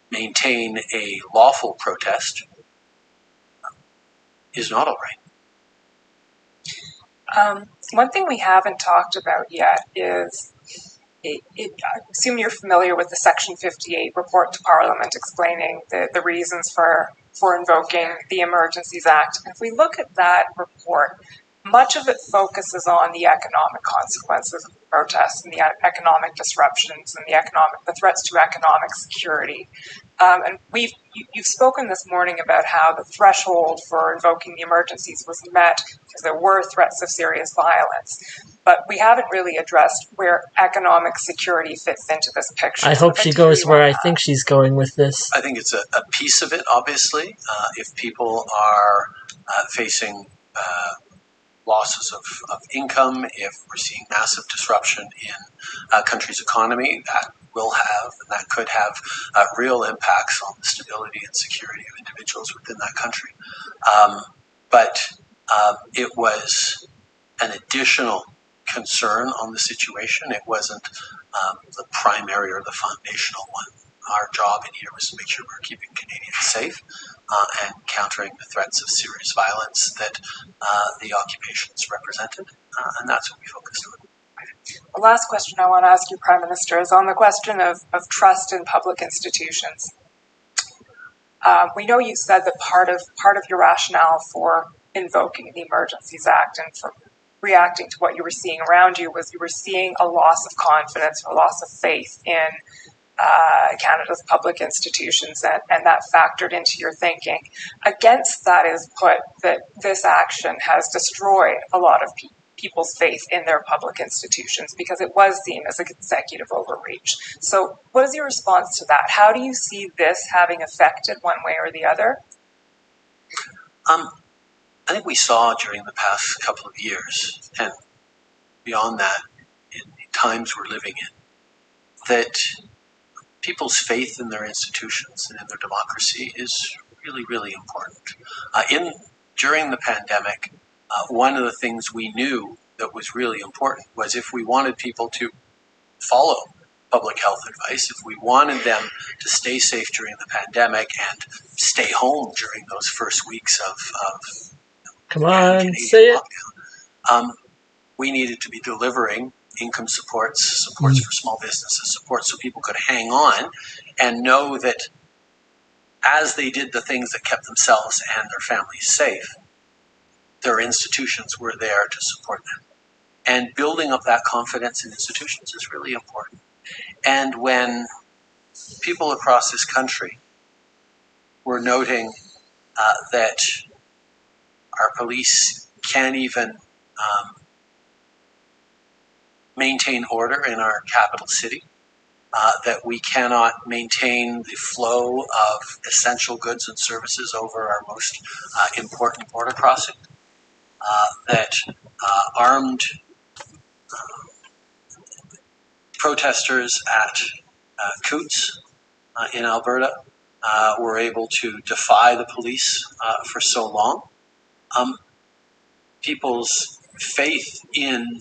maintain a lawful protest is not all right. One thing we haven't talked about yet is, I assume you're familiar with the Section 58 report to Parliament explaining the reasons for invoking the Emergencies Act. And if we look at that report, much of it focuses on the economic consequences of protests and the economic disruptions and the threats to economic security. And you've spoken this morning about how the threshold for invoking the emergencies was met because there were threats of serious violence. But we haven't really addressed where economic security fits into this picture. I hope she goes where I think she's going with this. I think it's a piece of it, obviously. If people are facing losses of income, if we're seeing massive disruption in a country's economy, that could have real impacts on the stability and security of individuals within that country. But it was an additional concern on the situation. It wasn't the primary or the foundational one. Our job in here was to make sure we're keeping Canadians safe and countering the threats of serious violence that the occupations represented, and that's what we focused on. The last question I want to ask you, Prime Minister, is on the question of trust in public institutions. We know you said that part of your rationale for invoking the Emergencies Act and for reacting to what you were seeing around you was you were seeing a loss of confidence or loss of faith in Canada's public institutions, and that factored into your thinking. Against that is put that this action has destroyed a lot of people's faith in their public institutions because it was seen as a consecutive overreach. So what is your response to that? How do you see this having affected one way or the other? I think we saw during the past couple of years, and beyond that, in times we're living in, that people's faith in their institutions and in their democracy is really, really important. During the pandemic, one of the things we knew that was really important was if we wanted people to follow public health advice, if we wanted them to stay safe during the pandemic and stay home during those first weeks of Come on, Canadian say it. lockdown, we needed to be delivering income supports for small businesses, supports so people could hang on and know that as they did the things that kept themselves and their families safe, their institutions were there to support them. And building up that confidence in institutions is really important. And when people across this country were noting that our police can't even maintain order in our capital city, that we cannot maintain the flow of essential goods and services over our most important border crossing, that armed protesters at Coots in Alberta were able to defy the police for so long. People's faith in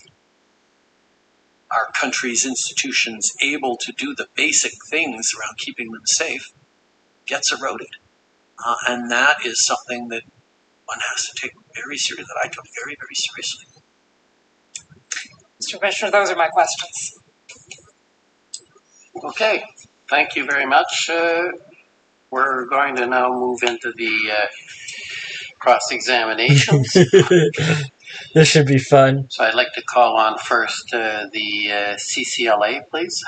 our country's institutions able to do the basic things around keeping them safe gets eroded. And that is something that one has to take very seriously, that I took very, very seriously. Mr. Commissioner, those are my questions. Okay, thank you very much. We're going to now move into the cross-examinations. This should be fun. So I'd like to call on first the CCLA, please.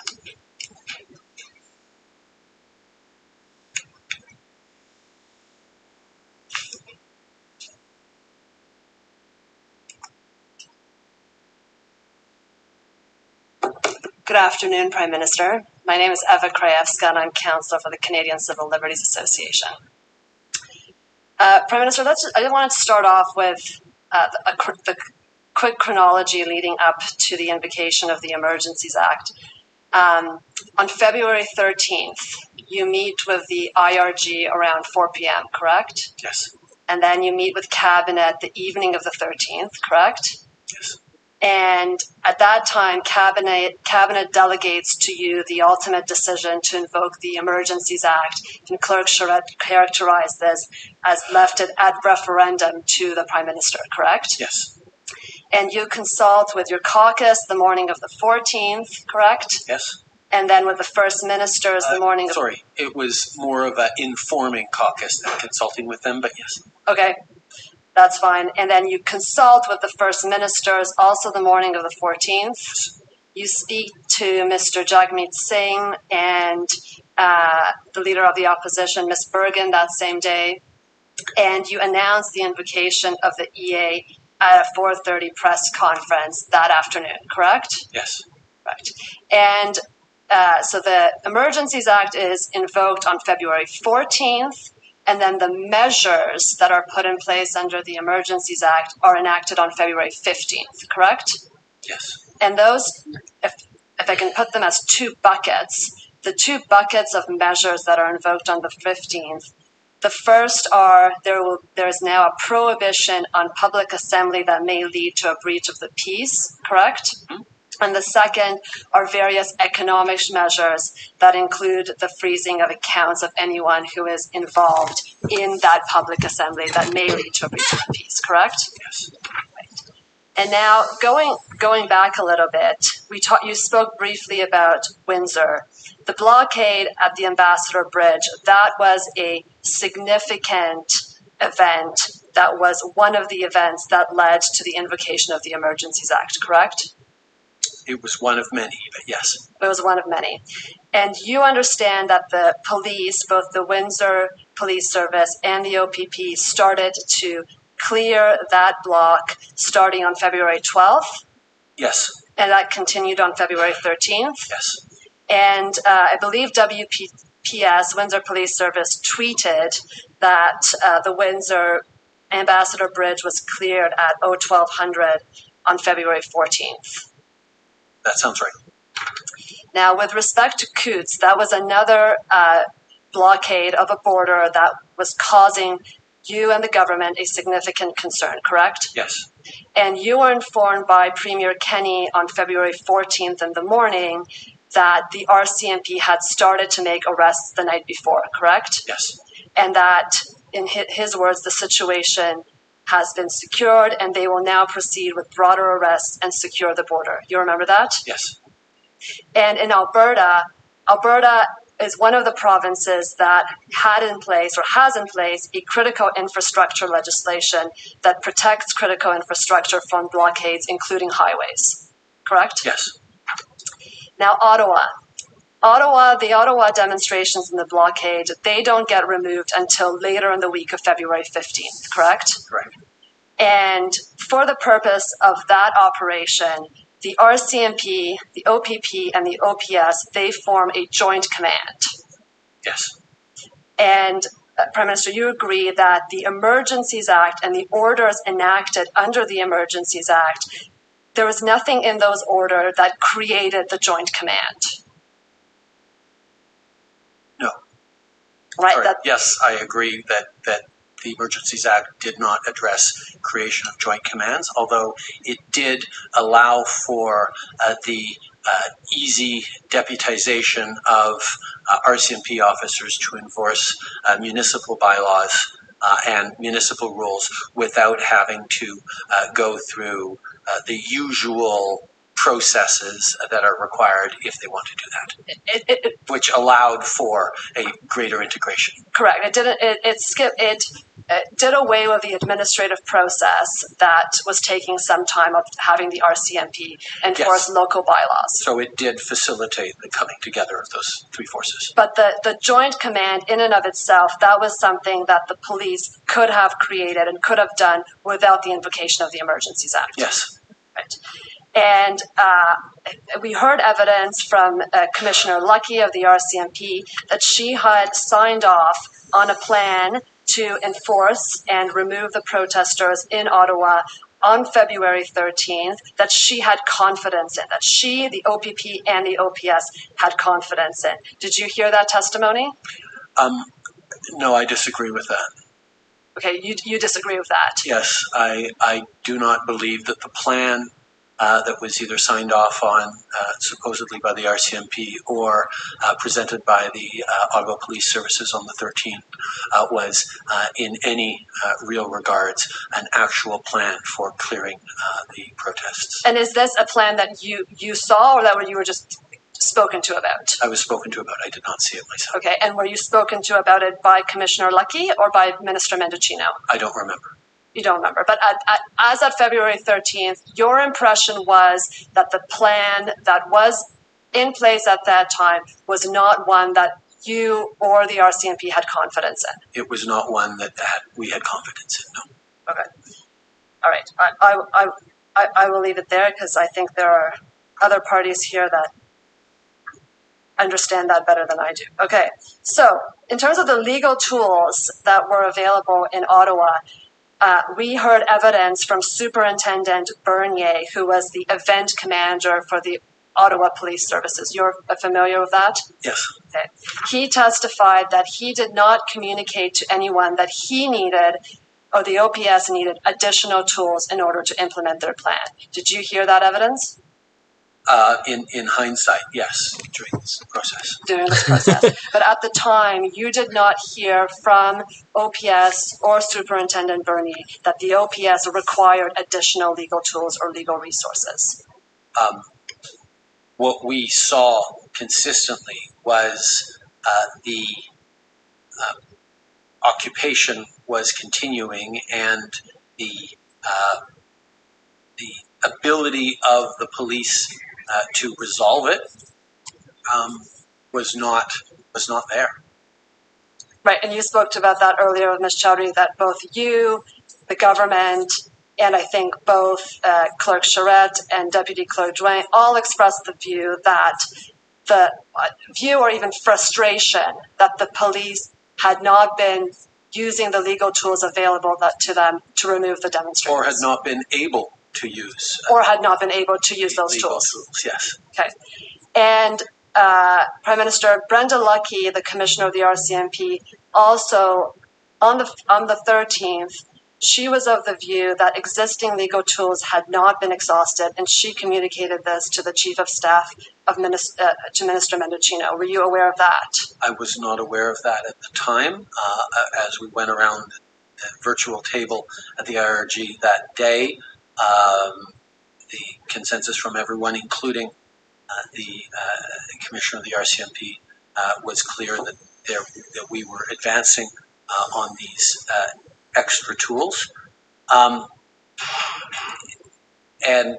Good afternoon, Prime Minister. My name is Eva Krajewska and I'm Councillor for the Canadian Civil Liberties Association. Prime Minister, I wanted to start off with the quick chronology leading up to the invocation of the Emergencies Act. On February 13th, you meet with the IRG around 4 p.m., correct? Yes. And then you meet with Cabinet the evening of the 13th, correct? Yes. And at that time, Cabinet delegates to you the ultimate decision to invoke the Emergencies Act, and Clerk Charette characterized this as left it ad referendum to the Prime Minister, correct? Yes. And you consult with your caucus the morning of the 14th, correct? Yes. And then with the First Ministers the morning of... Sorry, it was more of an informing caucus than consulting with them, but yes. Okay. That's fine. And then you consult with the First Ministers also the morning of the 14th. You speak to Mr. Jagmeet Singh and the Leader of the Opposition, Ms. Bergen, that same day. And you announce the invocation of the EA at a 4:30 press conference that afternoon, correct? Yes. Right. And so the Emergencies Act is invoked on February 14th. And then the measures that are put in place under the Emergencies Act are enacted on February 15th, correct? Yes. And those, if I can put them as two buckets, the two buckets of measures that are invoked on the 15th, the first are there is now a prohibition on public assembly that may lead to a breach of the peace, correct? Mm-hmm. And the second are various economic measures that include the freezing of accounts of anyone who is involved in that public assembly that may lead to a breach of the peace, correct? Yes. Right. And now going back a little bit, you spoke briefly about Windsor. The blockade at the Ambassador Bridge, that was a significant event. That was one of the events that led to the invocation of the Emergencies Act, correct? It was one of many, but yes. It was one of many. And you understand that the police, both the Windsor Police Service and the OPP, started to clear that block starting on February 12th, Yes, and that continued on February 13th. yes. And I believe WPS, Windsor Police Service, tweeted that the Windsor Ambassador Bridge was cleared at 1200 on February 14th. That sounds right. Now, with respect to Coutts, that was another blockade of a border that was causing you and the government a significant concern, correct? Yes, And you were informed by Premier Kenny on February 14th in the morning that the RCMP had started to make arrests the night before, correct? yes, And that, in his words, the situation has been secured and they will now proceed with broader arrests and secure the border. You remember that? yes, And in Alberta is one of the provinces that had in place or has in place a critical infrastructure legislation that protects critical infrastructure from blockades, including highways. Correct? yes. Now, the Ottawa demonstrations and the blockade, they don't get removed until later in the week of February 15th, correct? Correct. And for the purpose of that operation, the RCMP, the OPP, and the OPS, they form a joint command. Yes, And Prime Minister, you agree that the Emergencies Act and the orders enacted under the Emergencies Act, there was nothing in those orders that created the joint command. no. Right? Sorry. Yes, I agree that the Emergencies Act did not address creation of joint commands, although it did allow for the easy deputization of RCMP officers to enforce municipal bylaws and municipal rules without having to go through the usual processes that are required if they want to do that, which allowed for a greater integration. Correct. It did away with the administrative process that was taking some time of having the RCMP enforce local bylaws. So it did facilitate the coming together of those three forces. But the joint command in and of itself, that was something that the police could have created and could have done without the invocation of the Emergencies Act. Yes. Right. And we heard evidence from Commissioner Lucky of the RCMP that she had signed off on a plan to enforce and remove the protesters in Ottawa on February 13th, that she had confidence in, that she, the OPP, and the OPS had confidence in. Did you hear that testimony? No, I disagree with that. Okay, you disagree with that? Yes, I do not believe that the plan that was either signed off on supposedly by the RCMP or presented by the Ottawa Police Services on the 13th was in any real regards an actual plan for clearing the protests. And is this a plan that you saw or that you were just spoken to about? I was spoken to about. I did not see it myself. Okay, and were you spoken to about it by Commissioner Lucky or by Minister Mendocino? I don't remember. You don't remember. But as of February 13th, your impression was that the plan that was in place at that time was not one that you or the RCMP had confidence in. It was not one that we had confidence in, no. Okay. All right. I will leave it there because I think there are other parties here that understand that better than I do. Okay. So in terms of the legal tools that were available in Ottawa, we heard evidence from Superintendent Bernier, who was the event commander for the Ottawa Police Services. You're familiar with that? Yes. Okay. He testified that he did not communicate to anyone that he needed or the OPS needed additional tools in order to implement their plan. Did you hear that evidence? In hindsight, yes, during this process. During this process. But at the time, you did not hear from OPS or Superintendent Bernier that the OPS required additional legal tools or legal resources. What we saw consistently was the occupation was continuing, and the ability of the police to resolve it was not there. Right, and you spoke about that earlier with Ms. Chowdhury, that both you, the government, and I think both Clerk Charette and Deputy Clerk Drouin all expressed the view that the view or even frustration that the police had not been using the legal tools available to them to remove the demonstrators. Or had not been able to use. Or had not been able to use those tools. Yes. Okay. And Prime Minister Brenda Lucki, the Commissioner of the RCMP, also on the 13th, she was of the view that existing legal tools had not been exhausted, and she communicated this to the Chief of Staff of to Minister Mendocino. Were you aware of that? I was not aware of that at the time. As we went around the virtual table at the IRG that day, the consensus from everyone, including the Commissioner of the RCMP, was clear that we were advancing on these extra tools. And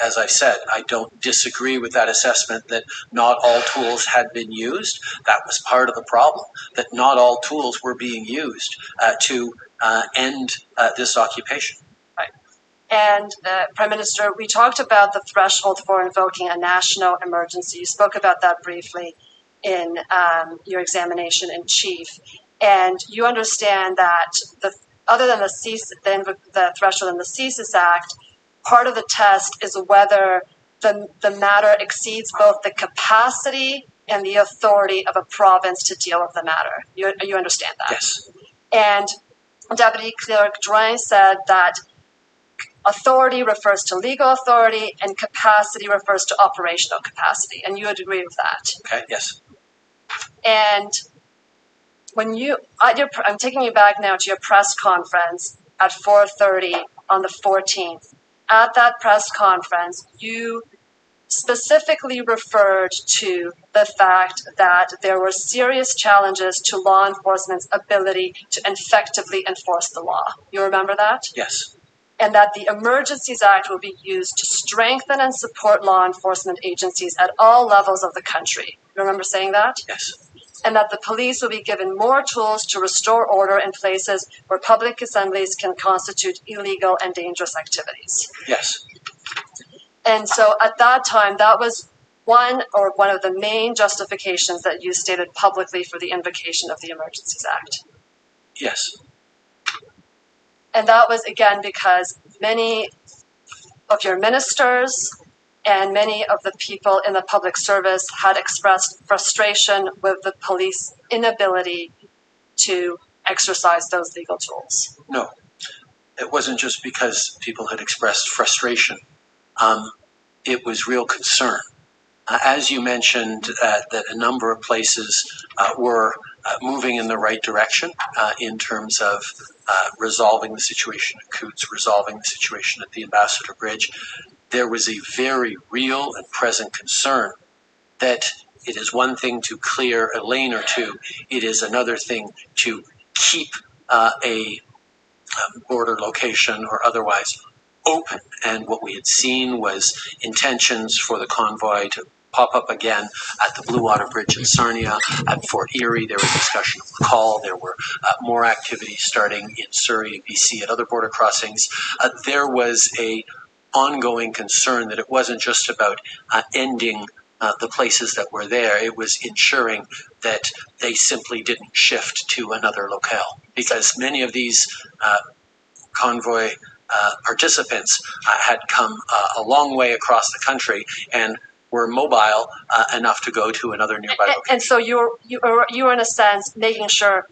as I said, I don't disagree with that assessment that not all tools had been used. That was part of the problem, that not all tools were being used to end this occupation. Right. And Prime Minister, we talked about the threshold for invoking a national emergency. You spoke about that briefly in your examination in chief. And you understand that other than the threshold in the CSIS Act, part of the test is whether the matter exceeds both the capacity and the authority of a province to deal with the matter. You understand that? Yes. And Deputy Clerk Drouin said that authority refers to legal authority and capacity refers to operational capacity. And you would agree with that? Okay, yes. And when I'm taking you back now to your press conference at 4:30 on the 14th. At that press conference, you specifically referred to the fact that there were serious challenges to law enforcement's ability to effectively enforce the law. You remember that? Yes. And that the Emergencies Act will be used to strengthen and support law enforcement agencies at all levels of the country. You remember saying that? Yes. And that the police will be given more tools to restore order in places where public assemblies can constitute illegal and dangerous activities. Yes. And so at that time, that was one of the main justifications that you stated publicly for the invocation of the Emergencies Act. Yes. And that was, again, because many of your ministers and many of the people in the public service had expressed frustration with the police inability to exercise those legal tools. No, it wasn't just because people had expressed frustration. It was real concern. As you mentioned, that a number of places were moving in the right direction in terms of resolving the situation at Coots, resolving the situation at the Ambassador Bridge. There was a very real and present concern that it is one thing to clear a lane or two, it is another thing to keep a border location or otherwise open. And what we had seen was intentions for the convoy to pop up again at the Blue Water Bridge in Sarnia, at Fort Erie. There was discussion of McCall. There were more activities starting in Surrey, BC, at other border crossings. There was a ongoing concern that it wasn't just about ending the places that were there. It was ensuring that they simply didn't shift to another locale, because many of these convoy participants had come a long way across the country and were mobile enough to go to another nearby location. And so you were in a sense making sure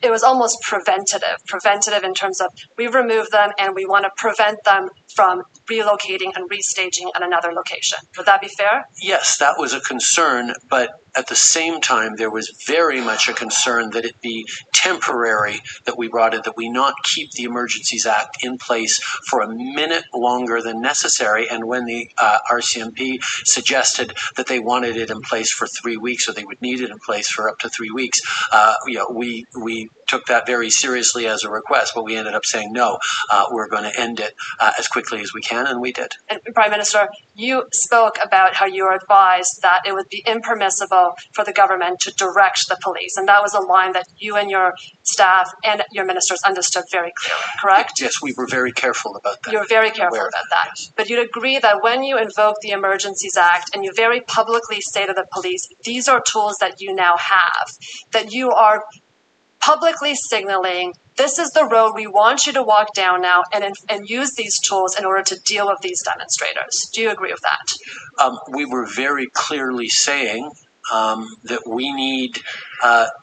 it was almost preventative in terms of we remove them and we want to prevent them from relocating and restaging at another location. Would that be fair? Yes, that was a concern, but at the same time, there was very much a concern that it be temporary that we brought it, that we not keep the Emergencies Act in place for a minute longer than necessary. And when the RCMP suggested that they wanted it in place for 3 weeks, or they would need it in place for up to 3 weeks, we took that very seriously as a request, but we ended up saying, no, we're going to end it as quickly as we can, and we did. And Prime Minister, you spoke about how you were advised that it would be impermissible for the government to direct the police. And that was a line that you and your staff and your ministers understood very clearly, correct? Yes, we were very careful about that. You're very careful about that. Yes. But you'd agree that when you invoke the Emergencies Act and you very publicly say to the police, these are tools that you now have, that you are publicly signaling, this is the road we want you to walk down now and use these tools in order to deal with these demonstrators. Do you agree with that? We were very clearly saying that we need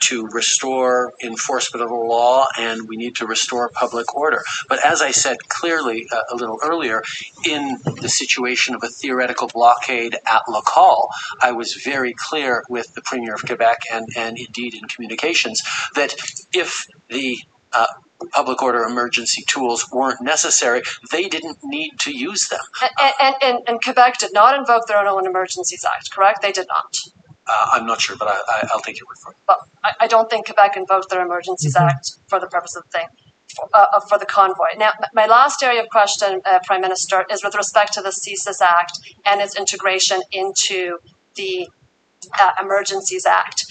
to restore enforcement of the law and we need to restore public order. But as I said clearly a little earlier, in the situation of a theoretical blockade at Lacal, I was very clear with the Premier of Quebec and indeed in communications that if the public order emergency tools weren't necessary, they didn't need to use them. And Quebec did not invoke their own Emergencies Act, correct? They did not. I'm not sure, but I'll take your word for it. Well, I don't think Quebec invoked their Emergencies Act for the purpose of the thing, for the convoy. Now, my last area of question, Prime Minister, is with respect to the CSIS Act and its integration into the Emergencies Act.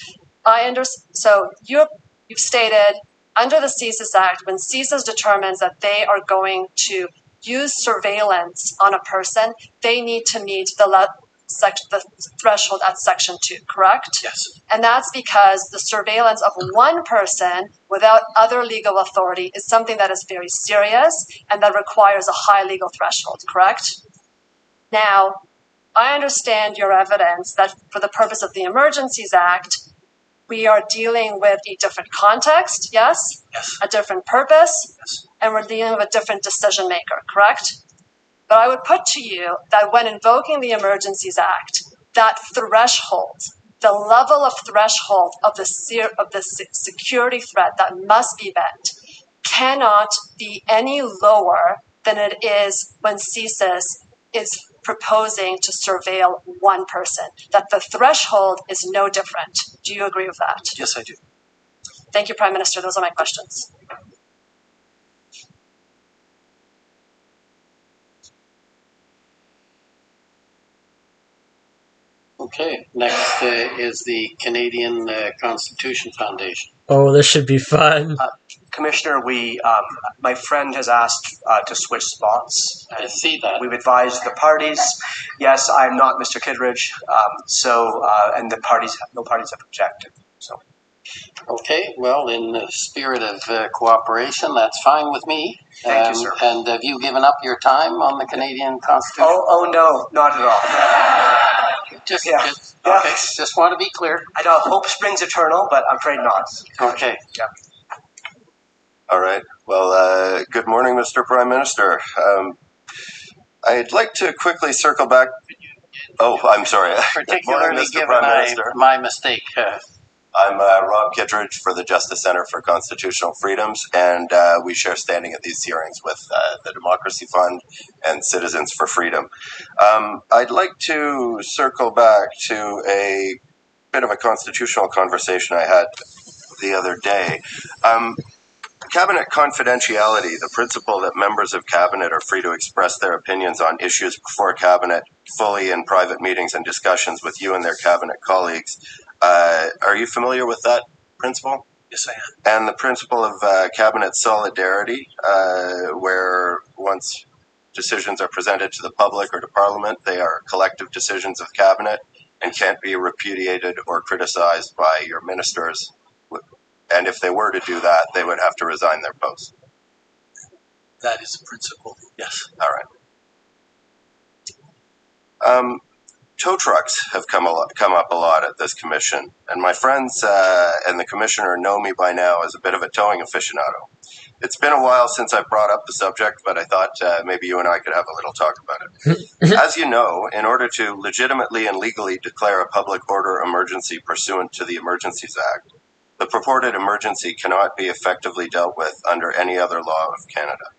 So you've stated under the CSIS Act, when CSIS determines that they are going to use surveillance on a person, they need to meet the threshold at Section 2, correct? Yes. And that's because the surveillance of one person without other legal authority is something that is very serious and that requires a high legal threshold, correct? Now, I understand your evidence that for the purpose of the Emergencies Act, we are dealing with a different context, yes? Yes. A different purpose, Yes. and we're dealing with a different decision maker, correct? But I would put to you that when invoking the Emergencies Act, that threshold, the level of threshold of the security threat that must be met cannot be any lower than it is when CSIS is proposing to surveil one person, that the threshold is no different. Do you agree with that? Yes, I do. Thank you, Prime Minister. Those are my questions. Okay, next is the Canadian Constitution Foundation. Oh, this should be fun. Commissioner, my friend has asked to switch spots. I see that. We've advised the parties. Yes, I'm not Mr. Kittredge, and no parties have objected. So. Okay, well, in the spirit of cooperation, that's fine with me. Thank you, sir. And have you given up your time on the Canadian Constitution? Oh no, not at all. Just want to be clear. I know hope springs eternal, but I'm afraid not. Okay. Yeah. All right. Well, good morning, Mr. Prime Minister. I'd like to quickly circle back. Oh, I'm sorry. Particularly Mr. given Prime Minister. my mistake. I'm Rob Kittredge for the Justice Center for Constitutional Freedoms, and we share standing at these hearings with the Democracy Fund and Citizens for Freedom. I'd like to circle back to a bit of a constitutional conversation I had the other day. Cabinet confidentiality, the principle that members of Cabinet are free to express their opinions on issues before Cabinet fully in private meetings and discussions with you and their Cabinet colleagues. Are you familiar with that principle? Yes, I am. And the principle of Cabinet solidarity, where once decisions are presented to the public or to Parliament, they are collective decisions of Cabinet and can't be repudiated or criticized by your ministers. And if they were to do that, they would have to resign their post. That is a principle, yes. All right. Tow trucks have come up a lot at this commission, and my friends and the commissioner know me by now as a bit of a towing aficionado. It's been a while since I brought up the subject, but I thought maybe you and I could have a little talk about it. As you know, in order to legitimately and legally declare a public order emergency pursuant to the Emergencies Act, the purported emergency cannot be effectively dealt with under any other law of Canada.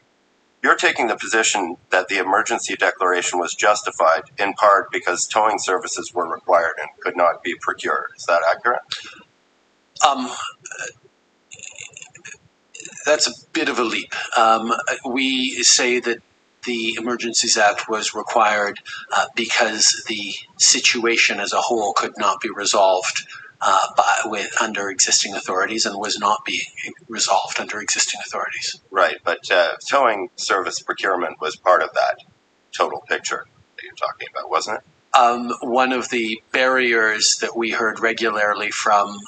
You're taking the position that the emergency declaration was justified in part because towing services were required and could not be procured. Is that accurate? That's a bit of a leap. We say that the Emergencies Act was required because the situation as a whole could not be resolved under existing authorities and was not being resolved under existing authorities. Right, but towing service procurement was part of that total picture that you're talking about, wasn't it? One of the barriers that we heard regularly from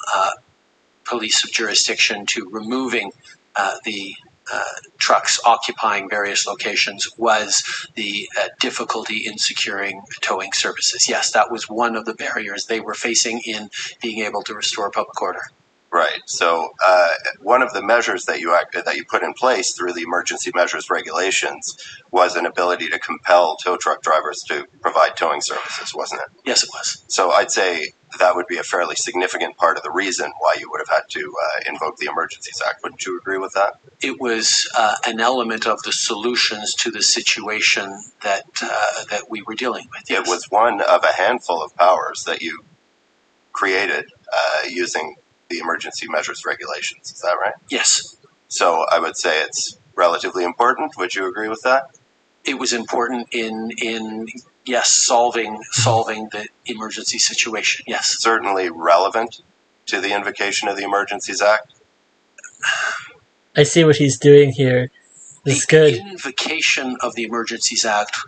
police of jurisdiction to removing the trucks occupying various locations was the difficulty in securing towing services. Yes, that was one of the barriers they were facing in being able to restore public order. Right. So one of the measures that you put in place through the emergency measures regulations was an ability to compel tow truck drivers to provide towing services, wasn't it? Yes, it was. So I'd say that would be a fairly significant part of the reason why you would have had to invoke the Emergencies Act. Wouldn't you agree with that? It was an element of the solutions to the situation that we were dealing with. Yes. It was one of a handful of powers that you created using the emergency measures regulations. Is that right? Yes. So I would say it's relatively important. Would you agree with that? It was important in yes, solving the emergency situation. Yes. Certainly relevant to the invocation of the Emergencies Act. I see what he's doing here. It's good. The invocation of the Emergencies Act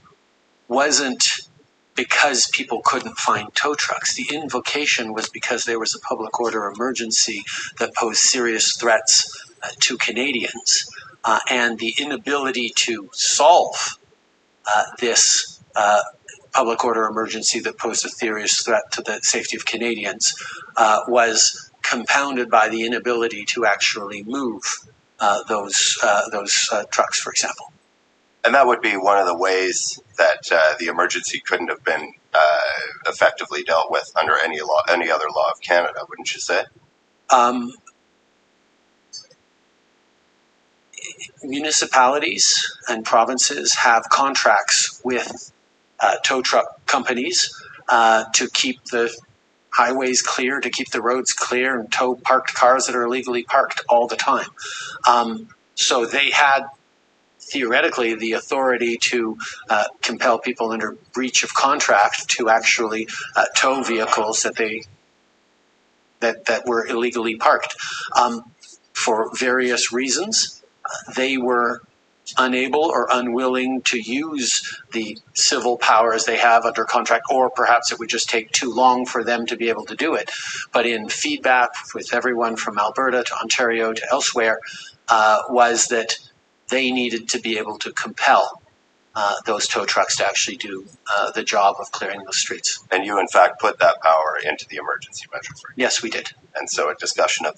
wasn't because people couldn't find tow trucks. The invocation was because there was a public order emergency that posed serious threats to Canadians, and the inability to solve this public order emergency that posed a serious threat to the safety of Canadians was compounded by the inability to actually move those trucks, for example. And that would be one of the ways that the emergency couldn't have been effectively dealt with under any other law of Canada, wouldn't you say? Municipalities and provinces have contracts with tow truck companies to keep the highways clear, to keep the roads clear, and tow parked cars that are illegally parked all the time. So they had theoretically the authority to compel people under breach of contract to actually tow vehicles that were illegally parked. For various reasons, they were unable or unwilling to use the civil powers they have under contract, or perhaps it would just take too long for them to be able to do it. But in feedback with everyone from Alberta to Ontario to elsewhere, was that they needed to be able to compel those tow trucks to actually do the job of clearing the streets. And you, in fact, put that power into the emergency measures. Yes, we did. And so a discussion of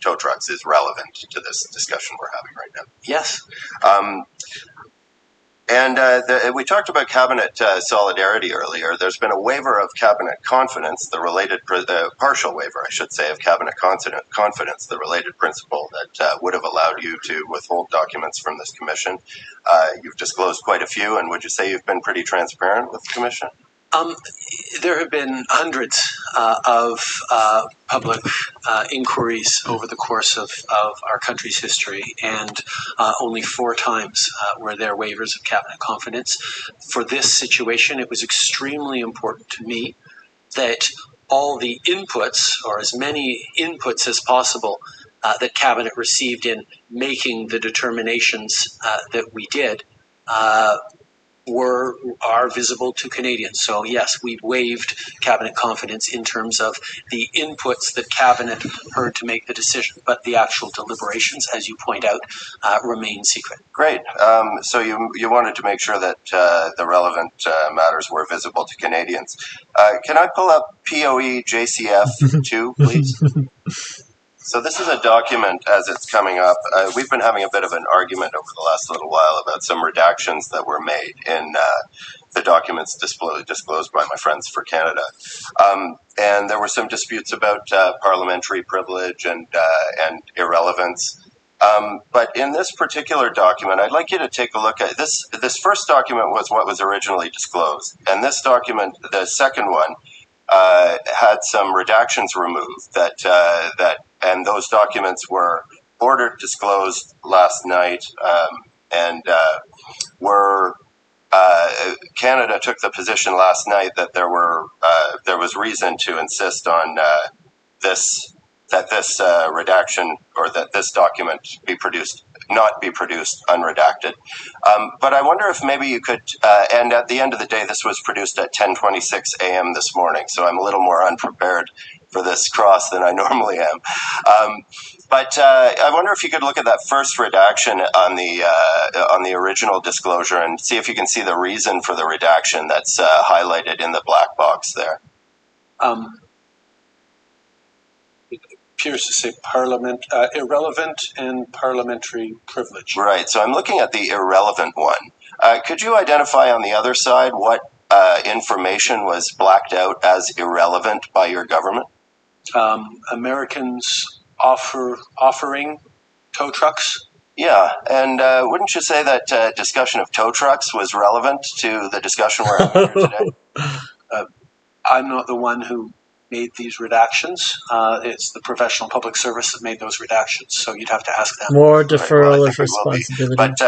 tow trucks is relevant to this discussion we're having right now. Yes. We talked about cabinet solidarity earlier. There's been a waiver of cabinet confidence, partial waiver, I should say, of cabinet confidence, the related principle that would have allowed you to withhold documents from this commission. You've disclosed quite a few, and would you say you've been pretty transparent with the commission? There have been hundreds of public inquiries over the course of our country's history, and only 4 times were there waivers of cabinet confidence. For this situation, it was extremely important to me that all the inputs, or as many inputs as possible, that cabinet received in making the determinations that we did, are visible to Canadians. So yes, we waived cabinet confidence in terms of the inputs that cabinet heard to make the decision, but the actual deliberations, as you point out, remain secret. Great. So you wanted to make sure that the relevant matters were visible to Canadians. Can I pull up POE JCF 2, please? So this is a document as it's coming up. We've been having a bit of an argument over the last little while about some redactions that were made in the documents disclosed by my friends for Canada. And there were some disputes about parliamentary privilege and irrelevance. But in this particular document, I'd like you to take a look at this. This first document was what was originally disclosed. And this document, the second one, had some redactions removed and those documents were order disclosed last night, and were Canada took the position last night that there was reason to insist on this redaction, or that this document not be produced unredacted. But I wonder if maybe you could, and at the end of the day, this was produced at 10:26 a.m. this morning, so I'm a little more unprepared for this cross than I normally am. But I wonder if you could look at that first redaction on the original disclosure and see if you can see the reason for the redaction that's highlighted in the black box there. Appears to say irrelevant and parliamentary privilege. Right, so I'm looking at the irrelevant one. Could you identify on the other side what information was blacked out as irrelevant by your government? Americans offering tow trucks. Yeah, and wouldn't you say that discussion of tow trucks was relevant to the discussion we're having here today? I'm not the one who made these redactions. It's the professional public service that made those redactions, so you'd have to ask them. More deferral of responsibility. But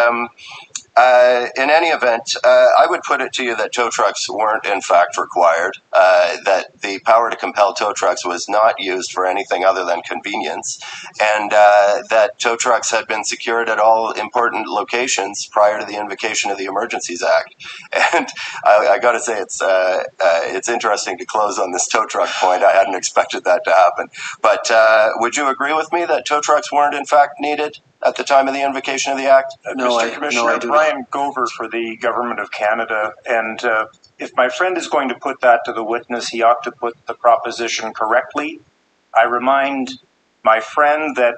in any event, I would put it to you that tow trucks weren't in fact required, that the power to compel tow trucks was not used for anything other than convenience, and that tow trucks had been secured at all important locations prior to the invocation of the Emergencies Act. And I got to say, it's interesting to close on this tow truck point. I hadn't expected that to happen. But would you agree with me that tow trucks weren't in fact needed at the time of the invocation of the Act? Mr. Commissioner, Brian Gover for the Government of Canada, and if my friend is going to put that to the witness, he ought to put the proposition correctly. I remind my friend that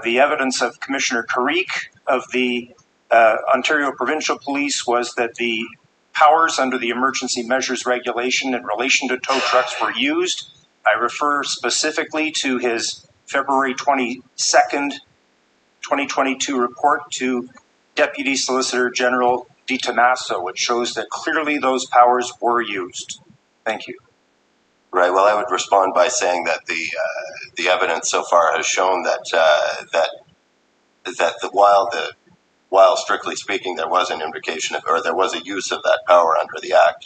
the evidence of Commissioner Carrick of the Ontario Provincial Police was that the powers under the Emergency Measures Regulation in relation to tow trucks were used. I refer specifically to his February 22nd, 2022 report to Deputy Solicitor General Di Tommaso, which shows that clearly those powers were used. Thank you. Right. Well, I would respond by saying that the evidence so far has shown that while strictly speaking there was an invocation or there was a use of that power under the Act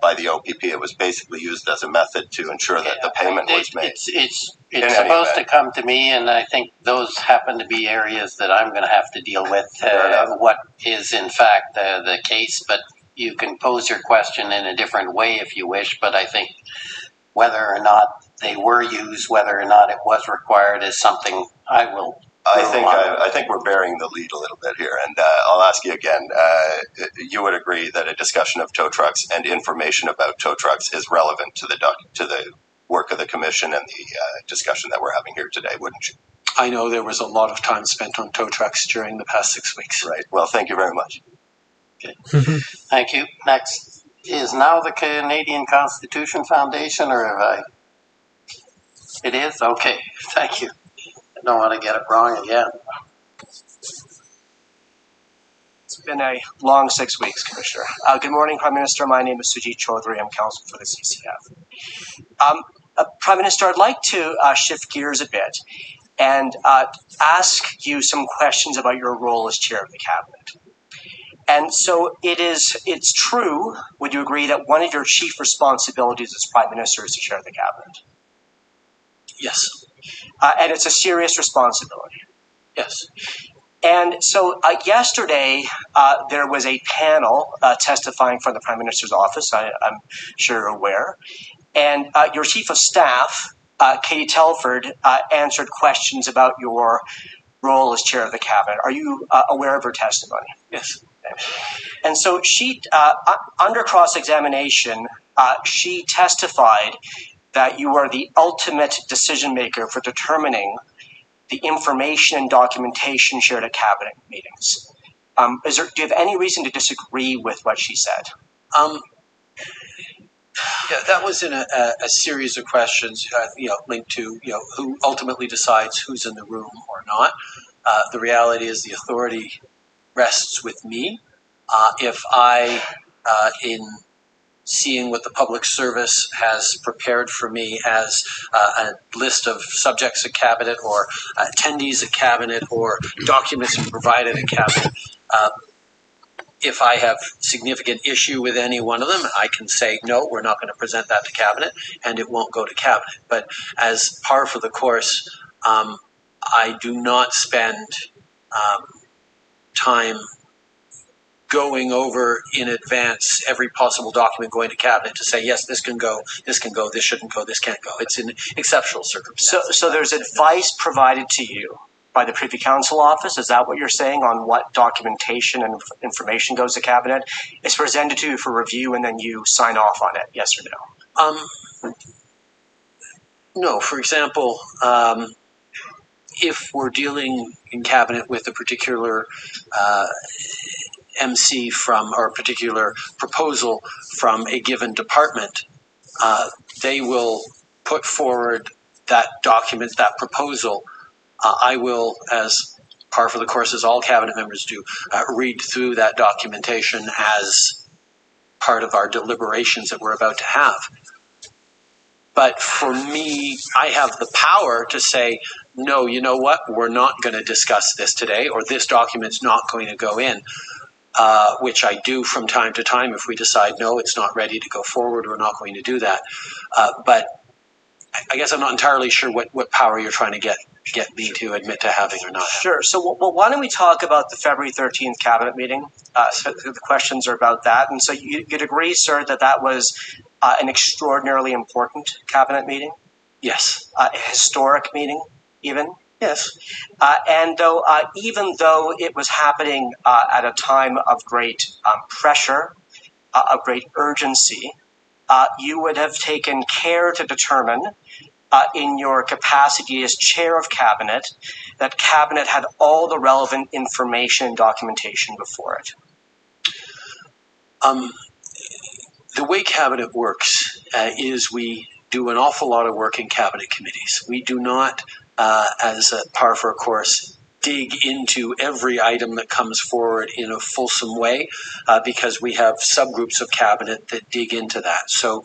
by the OPP, it was basically used as a method to ensure that the payment was made. It's supposed to come to me, and I think those happen to be areas that I'm going to have to deal with. What is in fact the case, but you can pose your question in a different way if you wish. But I think whether or not they were used, whether or not it was required, is something I will. I think we're bearing the lead a little bit here, and I'll ask you again. You would agree that a discussion of tow trucks and information about tow trucks is relevant to the work of the Commission and the discussion that we're having here today, wouldn't you? I know there was a lot of time spent on tow trucks during the past 6 weeks. Right. Well, thank you very much. Okay. Thank you. Next is now the Canadian Constitution Foundation, or have I? It is? Okay. Thank you. I don't want to get it wrong again. It's been a long 6 weeks, Commissioner. Good morning, Prime Minister. My name is Sujit Chaudhary. I'm counsel for the CCF. Prime Minister, I'd like to shift gears a bit and ask you some questions about your role as chair of the cabinet. And so it's true, would you agree, that one of your chief responsibilities as Prime Minister is to chair of the cabinet? Yes. And it's a serious responsibility. Yes. And so yesterday, there was a panel testifying from the Prime Minister's office, I'm sure you're aware. And your Chief of Staff, Katie Telford, answered questions about your role as Chair of the Cabinet. Are you aware of her testimony? Yes. And so she, under cross-examination, she testified that you are the ultimate decision maker for determining the information and documentation shared at cabinet meetings. Do you have any reason to disagree with what she said? Yeah, that was in a series of questions, linked to who ultimately decides who's in the room or not. The reality is the authority rests with me. If I, in seeing what the public service has prepared for me as a list of subjects at cabinet or attendees at cabinet or documents provided at cabinet. If I have significant issue with any one of them, I can say, no, we're not going to present that to cabinet, and it won't go to cabinet. But as par for the course, I do not spend time going over in advance every possible document going to cabinet to say, yes, this can go, this shouldn't go, this can't go. It's an exceptional circumstance. So there's advice provided to you by the Privy Council office? Is that what you're saying on what documentation and information goes to cabinet? It's presented to you for review and then you sign off on it, yes or no? No. For example, if we're dealing in cabinet with a particular MC from or a particular proposal from a given department, they will put forward that document, that proposal. I will, as par for the course as all cabinet members do, read through that documentation as part of our deliberations that we're about to have. But for me, I have the power to say, no, you know what, we're not going to discuss this today, or this document's not going to go in, which I do from time to time. If we decide, no, it's not ready to go forward, we're not going to do that. But I guess I'm not entirely sure what power you're trying to get me to admit to having or not. Sure. So well, why don't we talk about the February 13th cabinet meeting? So the questions are about that. And so you'd agree, sir, that was an extraordinarily important cabinet meeting? Yes. A historic meeting, even? Yes. And though, even though it was happening at a time of great pressure, of great urgency, you would have taken care to determine in your capacity as chair of cabinet that cabinet had all the relevant information and documentation before it. The way cabinet works is we do an awful lot of work in cabinet committees. We do not, as a par for a course, dig into every item that comes forward in a fulsome way because we have subgroups of cabinet that dig into that. So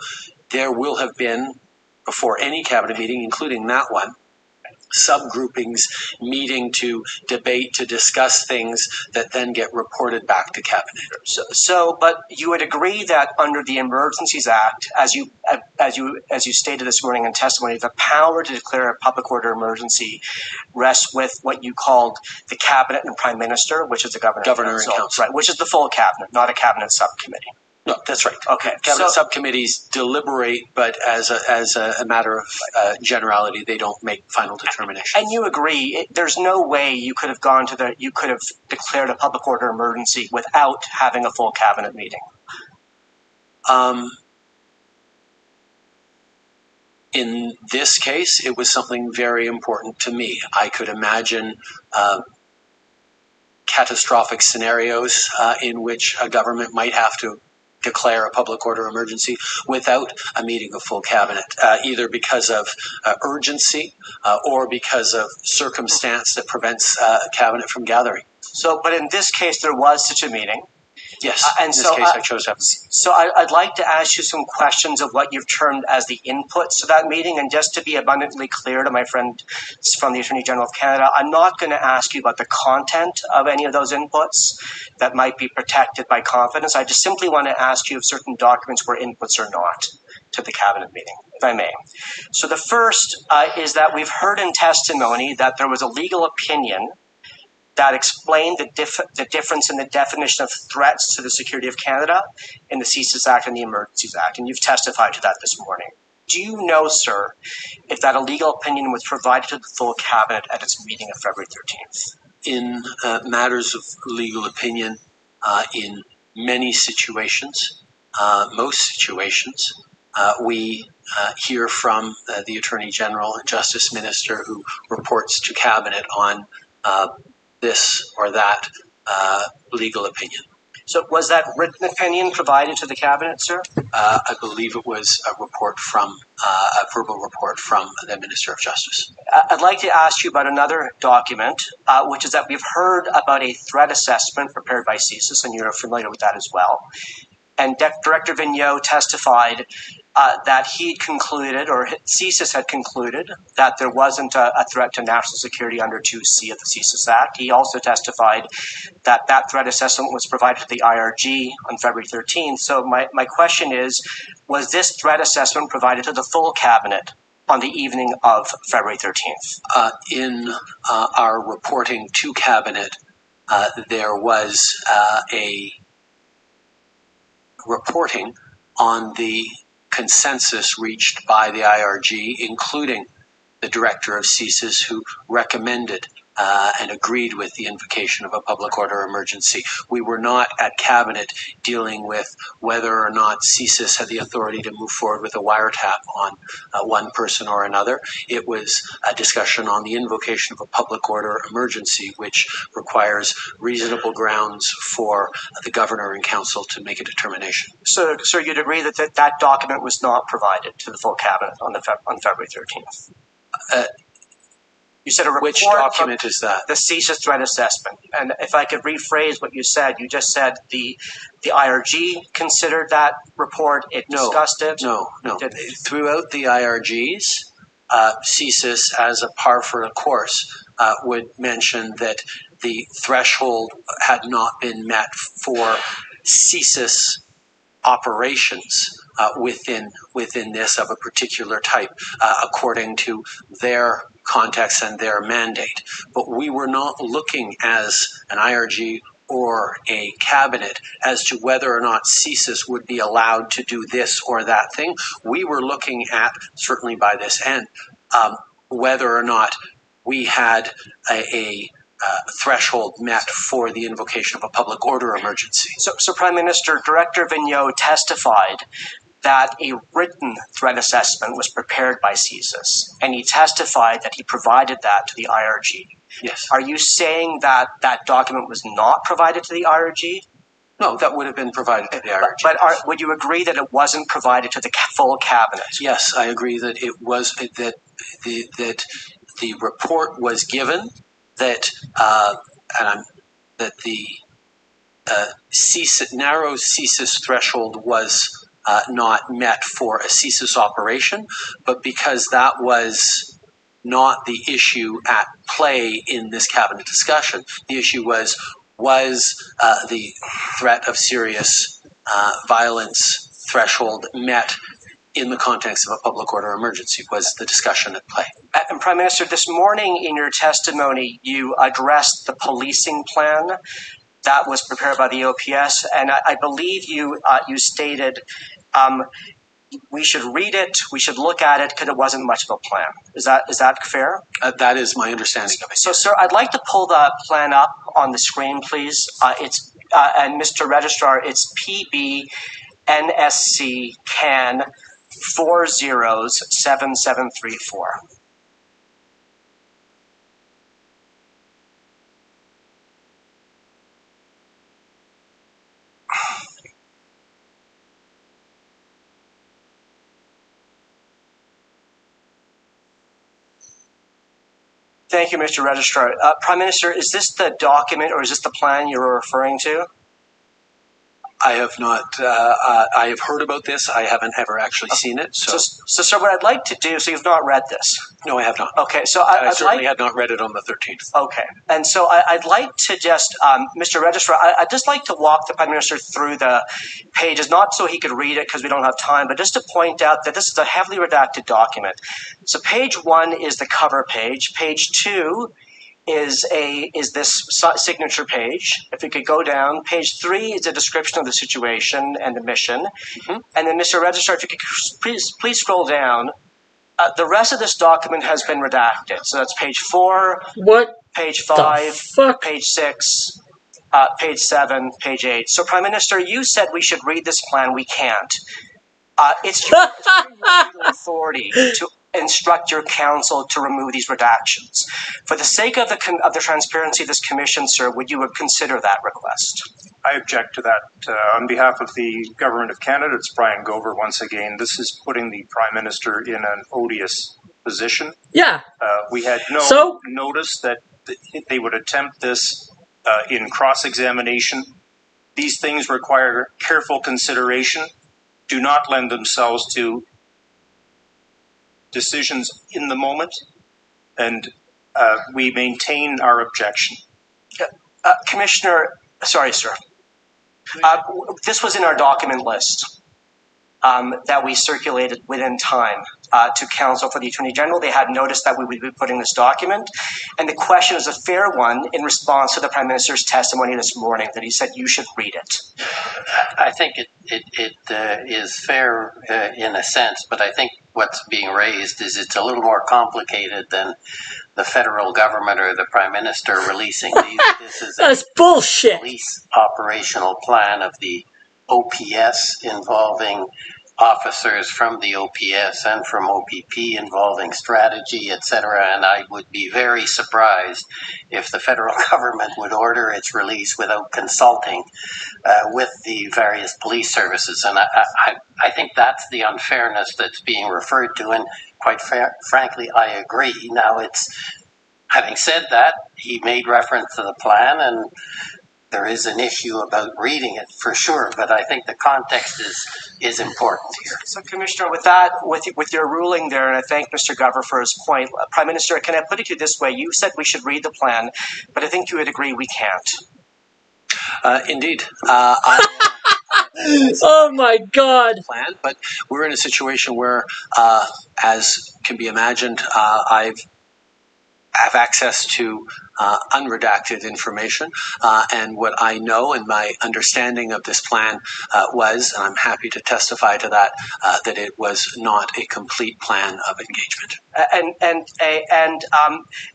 there will have been, before any cabinet meeting, including that one, subgroupings meeting to debate, to discuss things that then get reported back to cabinet. But you would agree that under the Emergencies Act, as you stated this morning in testimony, the power to declare a public order emergency rests with what you called the cabinet and prime minister, which is the governor and council, right? Which is the full cabinet, not a cabinet subcommittee. No, that's right. Okay. Cabinet subcommittees deliberate, but as a matter of generality, they don't make final determinations. And you agree, there's no way you could have declared a public order emergency without having a full cabinet meeting. In this case, it was something very important to me. I could imagine catastrophic scenarios in which a government might have to declare a public order emergency without a meeting of full cabinet, either because of urgency or because of circumstance that prevents cabinet from gathering. So, but in this case, there was such a meeting. Yes, in this case, I chose to have a meeting. So I'd like to ask you some questions of what you've termed as the inputs to that meeting. And just to be abundantly clear to my friend from the Attorney General of Canada, I'm not going to ask you about the content of any of those inputs that might be protected by confidence. I just simply want to ask you if certain documents were inputs or not to the cabinet meeting, if I may. So the first is that we've heard in testimony that there was a legal opinion that explained the difference in the definition of threats to the security of Canada in the CSIS Act and the Emergencies Act, and you've testified to that this morning. Do you know, sir, if that a legal opinion was provided to the full cabinet at its meeting of February 13th? In matters of legal opinion, in many situations, most situations, we hear from the Attorney General and Justice Minister who reports to cabinet on this or that legal opinion. So was that written opinion provided to the cabinet, sir? I believe it was a report from a verbal report from the Minister of Justice. I'd like to ask you about another document, which is that we've heard about a threat assessment prepared by CSIS, and you're familiar with that as well. and Director Vigneault testified that he'd concluded, or CSIS had concluded, that there wasn't a threat to national security under 2C of the CSIS Act. He also testified that that threat assessment was provided to the IRG on February 13th. So my question is, was this threat assessment provided to the full cabinet on the evening of February 13th? In our reporting to cabinet, there was a reporting on the consensus reached by the IRG, including the director of CSIS, who recommended and agreed with the invocation of a public order emergency. We were not at cabinet dealing with whether or not CSIS had the authority to move forward with a wiretap on one person or another. It was a discussion on the invocation of a public order emergency, which requires reasonable grounds for the governor and council to make a determination. So you'd agree that that document was not provided to the full cabinet on February 13th? You said a report. Which document is that? The CSIS threat assessment. And if I could rephrase what you said, you just said the IRG considered that report, it discussed it? No. Throughout the IRGs, CSIS, as a par for the course, would mention that the threshold had not been met for CSIS operations within this of a particular type, according to their context and their mandate. But we were not looking as an IRG or a cabinet as to whether or not CSIS would be allowed to do this or that thing. We were looking at, certainly by this end, whether or not we had a threshold met for the invocation of a public order emergency. So Prime Minister, Director Vigneault testified that a written threat assessment was prepared by CSIS, and he testified that he provided that to the IRG. Yes. Are you saying that that document was not provided to the IRG? No, that would have been provided to the IRG. But would you agree that it wasn't provided to the full cabinet? Yes, I agree that it was, that the report was given, that the narrow CSIS threshold was not met for a CSIS operation, but because that was not the issue at play in this cabinet discussion, the issue was the threat of serious violence threshold met in the context of a public order emergency, was the discussion at play. And Prime Minister, this morning in your testimony, you addressed the policing plan that was prepared by the OPS, and I believe you stated we should read it, we should look at it, because it wasn't much of a plan. Is that fair? That is my understanding of it. So, sir, I'd like to pull the plan up on the screen, please. And Mr. Registrar, it's PB NSC CAN 407734. Thank you, Mr. Registrar. Prime Minister, is this the document or is this the plan you're referring to? I have not, I have heard about this. I haven't ever actually seen it. So, sir, what I'd like to do, so you've not read this? No, I have not. Okay, so I certainly had not read it on the 13th. Okay, and so I'd like to just, Mr. Registrar, I'd just like to walk the Prime Minister through the pages, not so he could read it because we don't have time, but just to point out that this is a heavily redacted document. So page 1 is the cover page. Page 2 is this signature page. If we could go down, page 3 is a description of the situation and the mission. Mm-hmm. And then, Mr. Registrar, if you could please scroll down. The rest of this document has been redacted. So that's page 4, what? Page 5, page 6, page 7, page 8. So, Prime Minister, you said we should read this plan. We can't. It's your authority to instruct your council to remove these redactions. For the sake of the transparency of this commission, sir, would you consider that request? I object to that. On behalf of the Government of Canada, it's Brian Gover once again. This is putting the Prime Minister in an odious position. Yeah. We had notice that they would attempt this in cross-examination These things require careful consideration, do not lend themselves to decisions in the moment, and we maintain our objection. Commissioner, sorry, sir. This was in our document list that we circulated within time to counsel for the Attorney General. They had noticed that we would be putting this document. And the question is a fair one in response to the Prime Minister's testimony this morning that he said you should read it. I think it is fair in a sense, but I think what's being raised is it's a little more complicated than the federal government or the Prime Minister releasing these. This is That's bullshit. Police operational plan of the OPS involving officers from the OPS and from OPP involving strategy, etc. And I would be very surprised if the federal government would order its release without consulting with the various police services. And I think that's the unfairness that's being referred to. And quite frankly, I agree. Now, having said that, he made reference to the plan, and there is an issue about reading it for sure, but I think the context is important here. So, Commissioner, with that, with your ruling there, and I thank Mr. Gover for his point, Prime Minister, can I put it to you this way? You said we should read the plan, but I think you would agree we can't. Indeed. Oh my God. Plan, but we're in a situation where, as can be imagined, I have access to unredacted information, and what I know and my understanding of this plan was, and I'm happy to testify to that, that it was not a complete plan of engagement.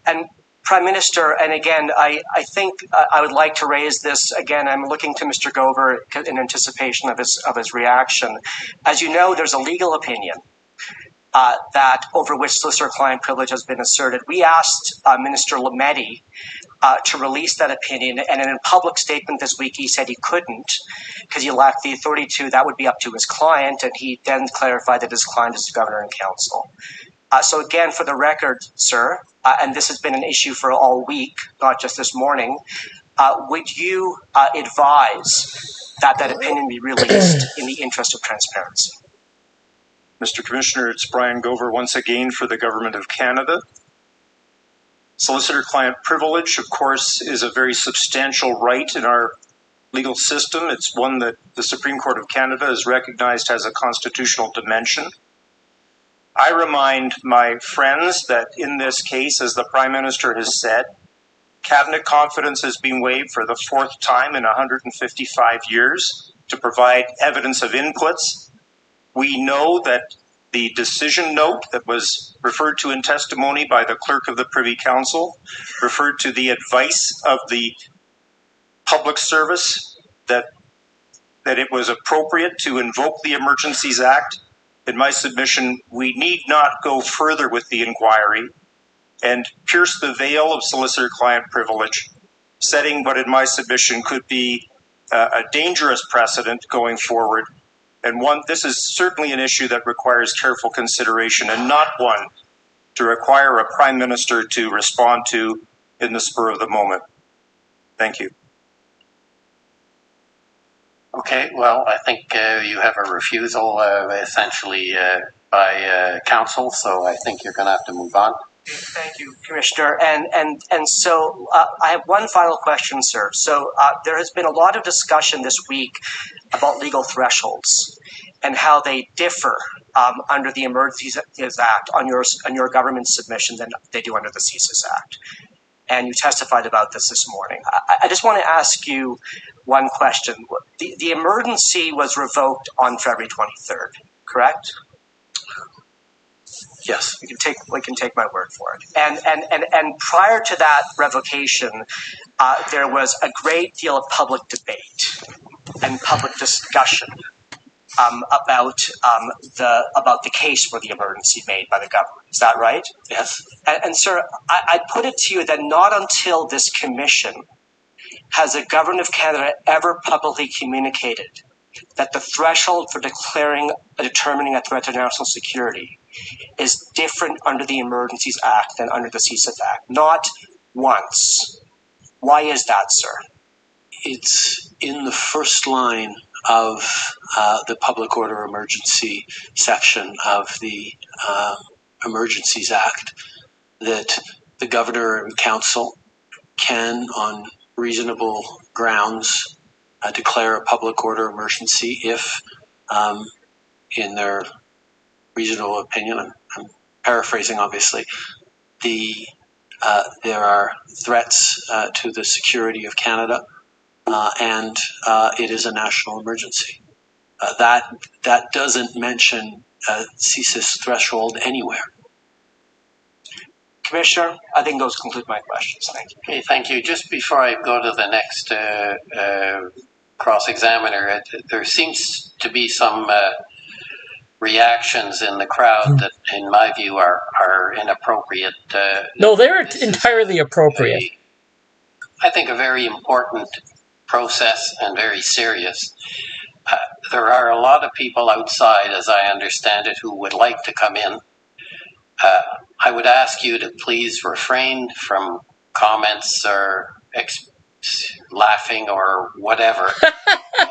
And Prime Minister, and again, I think I would like to raise this again. I'm looking to Mr. Gover in anticipation of his reaction. As you know, there's a legal opinion that over which solicitor-client privilege has been asserted. We asked Minister Lametti to release that opinion, and in a public statement this week, he said he couldn't because he lacked the authority to. That would be up to his client, and he then clarified that his client is the Governor and Council. So again, for the record, sir, and this has been an issue for all week, not just this morning, would you advise that opinion be released in the interest of transparency? Mr. Commissioner, it's Brian Gover once again for the Government of Canada. Solicitor-client privilege, of course, is a very substantial right in our legal system. It's one that the Supreme Court of Canada has recognized as a constitutional dimension. I remind my friends that in this case, as the Prime Minister has said, Cabinet confidence has been waived for the fourth time in 155 years to provide evidence of inputs. We know that the decision note that was referred to in testimony by the Clerk of the Privy Council referred to the advice of the public service that it was appropriate to invoke the Emergencies Act. In my submission, we need not go further with the inquiry and pierce the veil of solicitor-client privilege, setting what in my submission could be a dangerous precedent going forward. And this is certainly an issue that requires careful consideration and not one to require a Prime Minister to respond to in the spur of the moment. Thank you. Okay, well, I think you have a refusal essentially by council, so I think you're going to have to move on. Thank you, Commissioner. And so I have one final question, sir. So there has been a lot of discussion this week about legal thresholds and how they differ under the Emergencies Act on your government submission than they do under the CSIS Act. And you testified about this morning. I just want to ask you one question. The emergency was revoked on February 23rd, correct? Yes. We can take my word for it. And prior to that revocation, there was a great deal of public debate and public discussion about the case for the emergency made by the government. Is that right? Yes. And sir, I put it to you that not until this commission has the Government of Canada ever publicly communicated that the threshold for determining a threat to national security is different under the Emergencies Act than under the CSIS Act. Not once. Why is that, sir? it's in the first line of the public order emergency section of the Emergencies Act that the governor and council can, on reasonable grounds, declare a public order emergency if, in their reasonable opinion, I'm paraphrasing obviously, there are threats to the security of Canada, and it is a national emergency. That doesn't mention CSIS threshold anywhere. Commissioner, I think those conclude my questions. Thank you. Okay, thank you. Just before I go to the next cross-examiner, there seems to be some reactions in the crowd that, in my view, are inappropriate. No, they're entirely appropriate. I think a very important process and very serious. There are a lot of people outside, as I understand it, who would like to come in. I would ask you to please refrain from comments or laughing or whatever,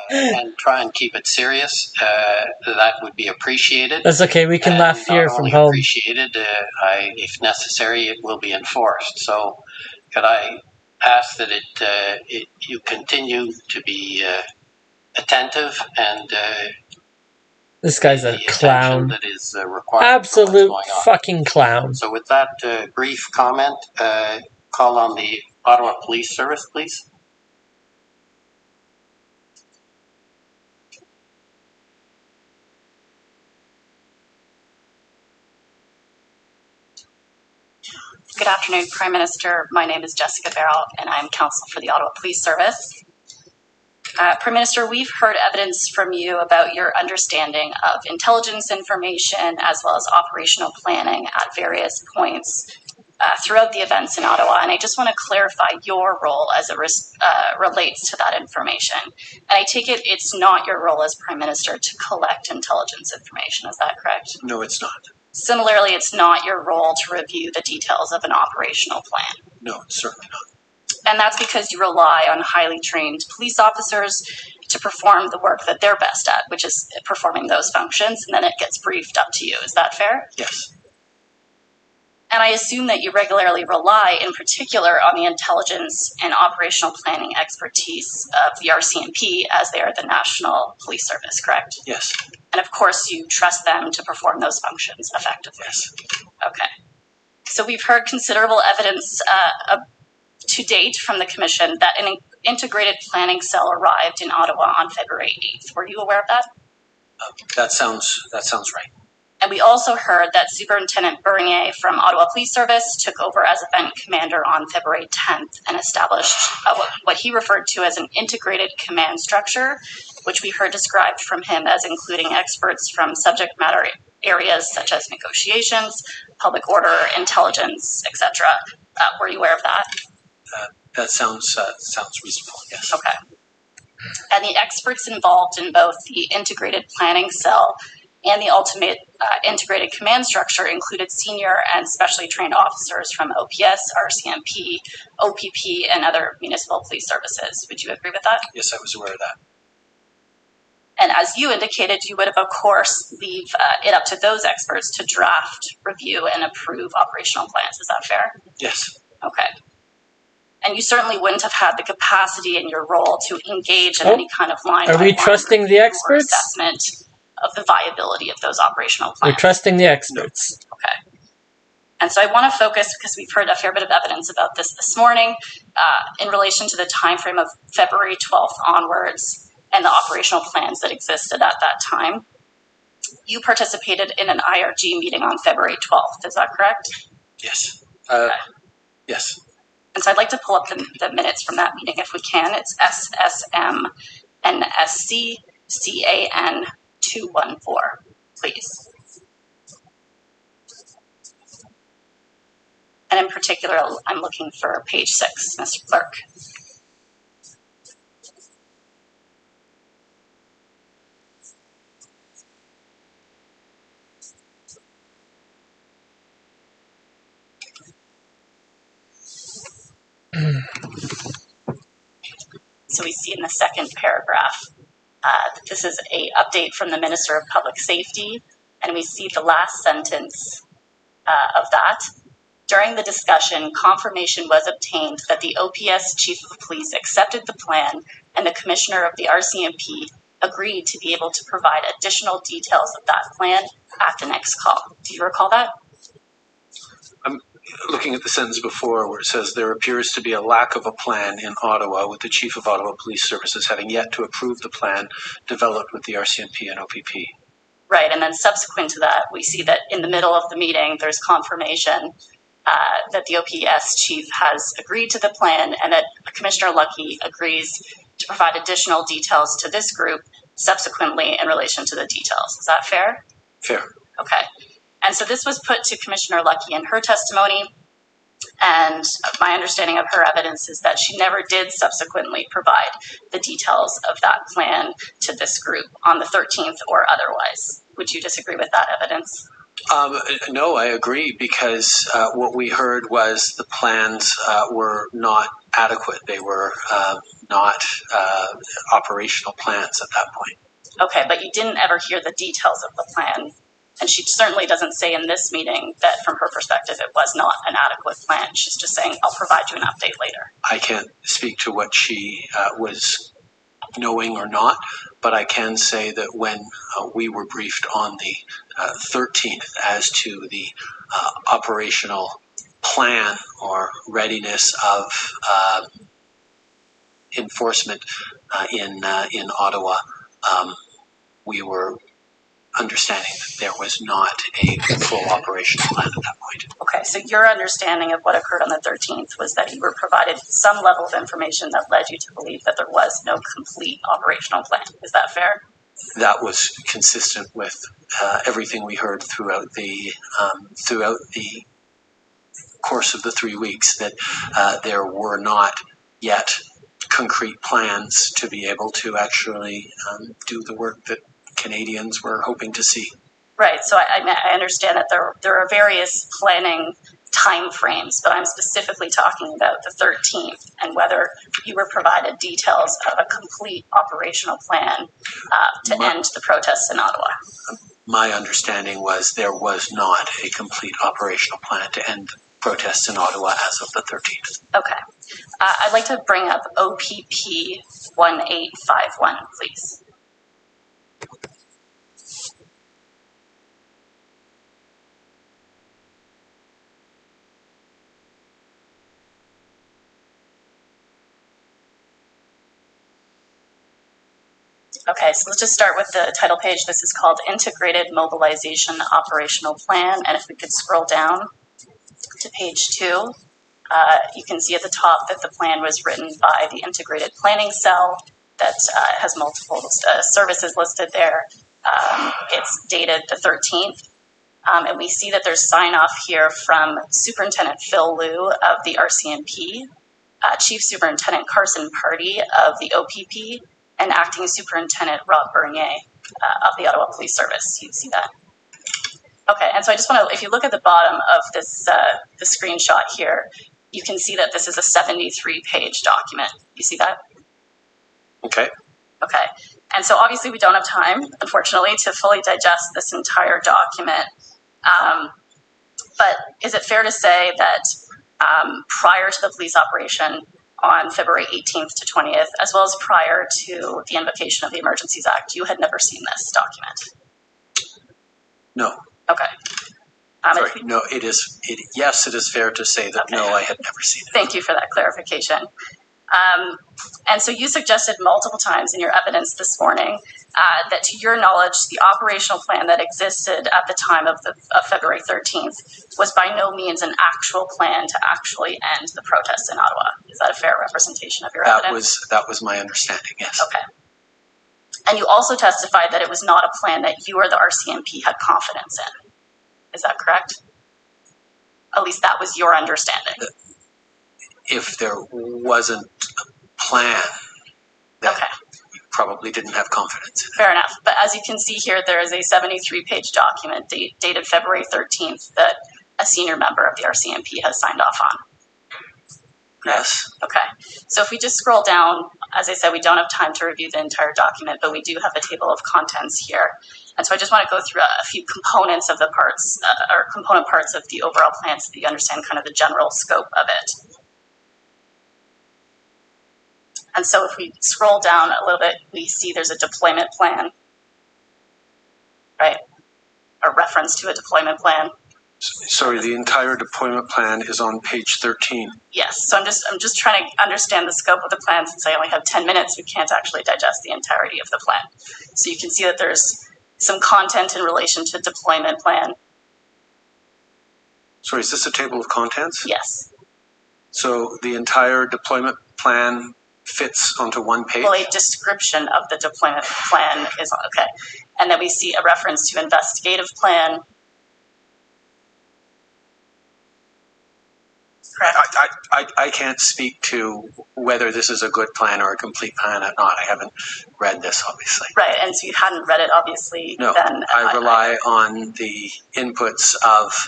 and try and keep it serious. That would be appreciated. That's okay. We can laugh here from home. Appreciated. If necessary, it will be enforced. So, could I ask that you continue to be attentive and this guy's a clown. that is required. Absolute fucking clown. So with that brief comment, call on the Ottawa Police Service, please. Good afternoon, Prime Minister. My name is Jessica Barrell, and I'm counsel for the Ottawa Police Service. Prime Minister, we've heard evidence from you about your understanding of intelligence information as well as operational planning at various points throughout the events in Ottawa, and I just want to clarify your role as it relates to that information. And I take it it's not your role as Prime Minister to collect intelligence information, is that correct? No, it's not. Similarly, it's not your role to review the details of an operational plan. No, it's certainly not. And that's because you rely on highly trained police officers to perform the work that they're best at, which is performing those functions, and then it gets briefed up to you. Is that fair? Yes. And I assume that you regularly rely, in particular, on the intelligence and operational planning expertise of the RCMP, as they are the National Police Service, correct? Yes. And of course, you trust them to perform those functions effectively. Yes. Okay. So we've heard considerable evidence to date from the Commission that an integrated planning cell arrived in Ottawa on February 8th. Were you aware of that? That sounds right. And we also heard that Superintendent Bernier from Ottawa Police Service took over as event commander on February 10th and established what he referred to as an integrated command structure, which we heard described from him as including experts from subject matter areas such as negotiations, public order, intelligence, etc. Were you aware of that? That sounds reasonable, yes. Okay. And the experts involved in both the integrated planning cell and the ultimate integrated command structure included senior and specially trained officers from OPS, RCMP, OPP, and other municipal police services. Would you agree with that? Yes, I was aware of that. And as you indicated, you would, of course, leave it up to those experts to draft, review, and approve operational plans. Is that fair? Yes. Okay. And you certainly wouldn't have had the capacity in your role to engage in any kind of line. Are we trusting the experts? Assessment of the viability of those operational plans. We're trusting the experts. Okay. And so I want to focus, because we've heard a fair bit of evidence about this morning, in relation to the time frame of February 12th onwards and the operational plans that existed at that time. You participated in an IRG meeting on February 12th, is that correct? Yes. Okay. Yes. And so I'd like to pull up the minutes from that meeting if we can. It's SSM NSC CAN 214, please. And in particular, I'm looking for page 6, Mr. Clerk. So we see in the second paragraph. This is a update from the Minister of Public Safety, and we see the last sentence of that. During the discussion, confirmation was obtained that the OPS Chief of Police accepted the plan and the Commissioner of the RCMP agreed to be able to provide additional details of that plan at the next call. Do you recall that? I'm looking at the sentence before where it says there appears to be a lack of a plan in Ottawa, with the Chief of Ottawa Police Services having yet to approve the plan developed with the RCMP and OPP. Right, and then subsequent to that, we see that in the middle of the meeting, there's confirmation that the OPS chief has agreed to the plan and that Commissioner Lucky agrees to provide additional details to this group subsequently in relation to the details. Is that fair? Fair. Okay. And so this was put to Commissioner Lucky in her testimony, and my understanding of her evidence is that she never did subsequently provide the details of that plan to this group on the 13th or otherwise. Would you disagree with that evidence? No, I agree, because what we heard was the plans were not adequate. They were not operational plans at that point. Okay, but you didn't ever hear the details of the plan. And she certainly doesn't say in this meeting that from her perspective it was not an adequate plan. She's just saying, I'll provide you an update later. I can't speak to what she was knowing or not, but I can say that when we were briefed on the 13th as to the operational plan or readiness of enforcement in Ottawa, we were understanding that there was not a full operational plan at that point. Okay, so your understanding of what occurred on the 13th was that you were provided some level of information that led you to believe that there was no complete operational plan. Is that fair? That was consistent with everything we heard throughout the course of the 3 weeks, that there were not yet concrete plans to be able to actually do the work that Canadians were hoping to see. Right, so I understand that there are various planning time frames, but I'm specifically talking about the 13th and whether you were provided details of a complete operational plan to end the protests in Ottawa. My understanding was there was not a complete operational plan to end protests in Ottawa as of the 13th. Okay. I'd like to bring up OPP 1851, please. Okay, so let's just start with the title page. This is called Integrated Mobilization Operational Plan. And if we could scroll down to page 2, you can see at the top that the plan was written by the Integrated Planning Cell that has multiple services listed there. It's dated the 13th. And we see that there's sign off here from Superintendent Phil Liu of the RCMP, Chief Superintendent Carson Party of the OPP, and Acting Superintendent Rob Bernier of the Ottawa Police Service. You see that? Okay, and so I just want to, if you look at the bottom of this the screenshot here, you can see that this is a 73-page document. You see that? Okay. Okay, and so obviously we don't have time, unfortunately, to fully digest this entire document. But is it fair to say that prior to the police operation on February 18th to 20th, as well as prior to the invocation of the Emergencies Act, you had never seen this document? No. Okay. Sorry, no, yes, it is fair to say that, okay. No, I had never seen it. Thank you for that clarification. And so you suggested multiple times in your evidence this morning that to your knowledge, the operational plan that existed at the time of February 13th was by no means an actual plan to actually end the protests in Ottawa. Is that a fair representation of your evidence? That was my understanding, yes. Okay. And you also testified that it was not a plan that you or the RCMP had confidence in. Is that correct? At least that was your understanding. If there wasn't a plan, then we probably didn't have confidence in it. Fair enough. But as you can see here, there is a 73-page document dated February 13th that a senior member of the RCMP has signed off on. Yes. Okay. So if we just scroll down as I said, we don't have time to review the entire document, but we do have a table of contents here. And so I just want to go through a few components of the parts, or component parts of the overall plan so that you understand kind of the general scope of it. And so if we scroll down a little bit, we see there's a deployment plan, right? A reference to a deployment plan. Sorry, the entire deployment plan is on page 13. Yes, so I'm just trying to understand the scope of the plan. Since I only have 10 minutes, we can't actually digest the entirety of the plan. So you can see that there's some content in relation to deployment plan. Sorry, is this a table of contents? Yes. So the entire deployment plan fits onto one page? Well, a description of the deployment plan is okay. And then we see a reference to investigative plan. I can't speak to whether this is a good plan or a complete plan or not. I haven't read this, obviously. Right, and so you hadn't read it, obviously. No, then I rely on the inputs of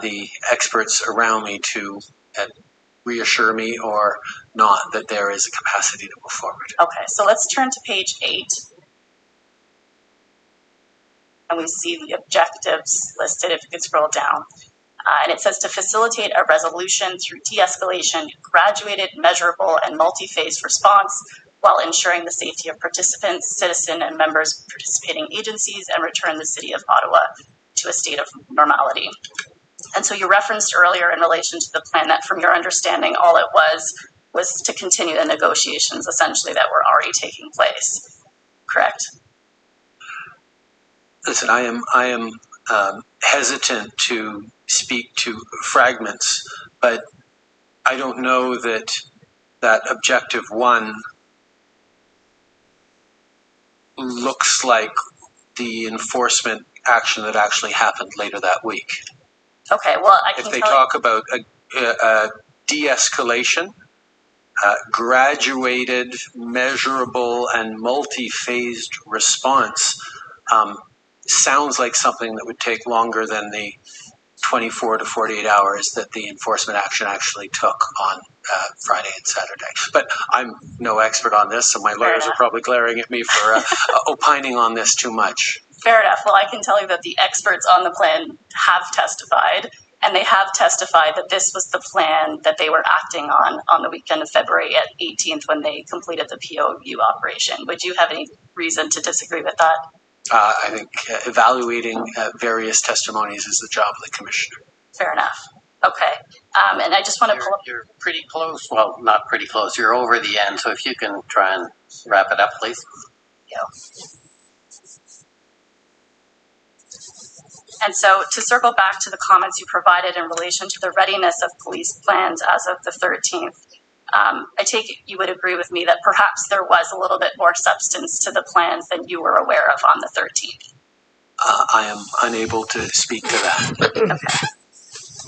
the experts around me to reassure me or not that there is a capacity to move forward. Okay, so let's turn to page 8. And we see the objectives listed, if you could scroll down. And it says to facilitate a resolution through de-escalation, graduated, measurable, and multi-phase response while ensuring the safety of participants, citizen, and members of participating agencies, and return the City of Ottawa to a state of normality. And so you referenced earlier in relation to the plan that from your understanding, all it was to continue the negotiations essentially that were already taking place, correct? Listen, I am hesitant to speak to fragments, but I don't know that objective 1 looks like the enforcement action that actually happened later that week. Okay, well, I can if they talk about a de-escalation, graduated, measurable, and multi-phased response, sounds like something that would take longer than the 24 to 48 hours that the enforcement action actually took on Friday and Saturday. But I'm no expert on this, so my lawyers are probably glaring at me for opining on this too much. Fair enough. Well, I can tell you that the experts on the plan have testified, and they have testified that this was the plan that they were acting on the weekend of February 18th when they completed the POU operation. Would you have any reason to disagree with that? I think evaluating various testimonies is the job of the commissioner. Fair enough. Okay. And I just want to pull up. You're pretty close. Well, not pretty close. You're over the end. So if you can try and wrap it up, please. Yeah. And so to circle back to the comments you provided in relation to the readiness of police plans as of the 13th, I take it you would agree with me that perhaps there was a little bit more substance to the plans than you were aware of on the 13th. I am unable to speak to that. Okay.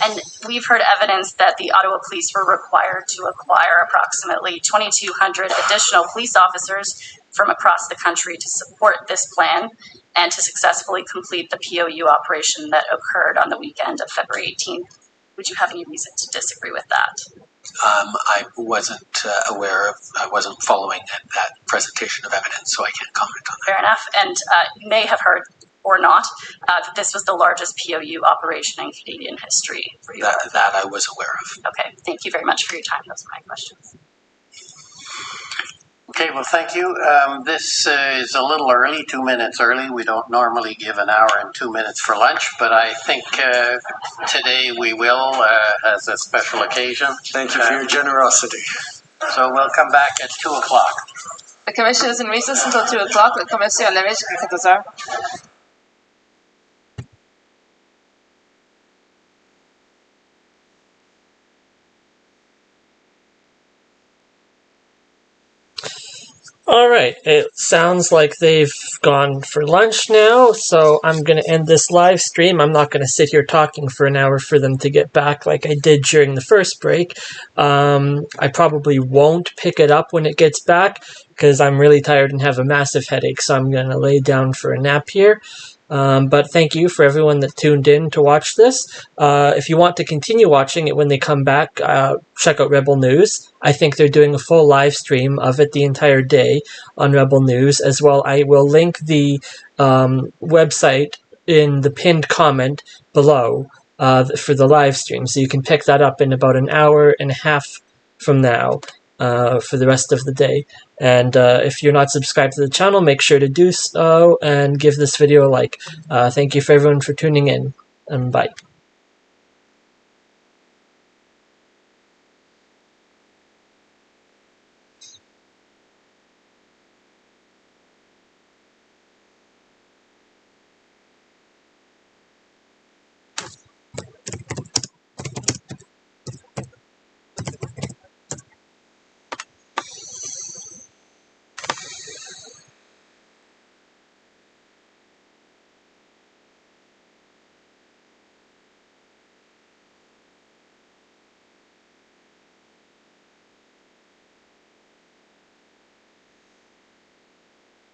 And we've heard evidence that the Ottawa Police were required to acquire approximately 2,200 additional police officers from across the country to support this plan and to successfully complete the POU operation that occurred on the weekend of February 18th. Would you have any reason to disagree with that? I wasn't aware of, I wasn't following that presentation of evidence, so I can't comment on that. Fair enough. And you may have heard, or not, that this was the largest POU operation in Canadian history. That I was aware of. Okay, thank you very much for your time. Those are my questions. Okay, well, thank you. This is a little early, 2 minutes early. We don't normally give an hour and 2 minutes for lunch, but I think today we will as a special occasion. Thank you for your generosity. So we'll come back at 2 o'clock. The commission is in recess until 2 o'clock. La commission est levée jusqu'à 14 heures. All right, it sounds like they've gone for lunch now, so I'm going to end this live stream. I'm not going to sit here talking for an hour for them to get back like I did during the first break. I probably won't pick it up when it gets back because I'm really tired and have a massive headache, so I'm going to lay down for a nap here. But thank you for everyone that tuned in to watch this. If you want to continue watching it when they come back, check out Rebel News. I think they're doing a full live stream of it the entire day on Rebel News as well. I will link the website in the pinned comment below for the live stream, so you can pick that up in about an hour and a half from now for the rest of the day. And if you're not subscribed to the channel, make sure to do so and give this video a like. Thank you for everyone for tuning in, and bye.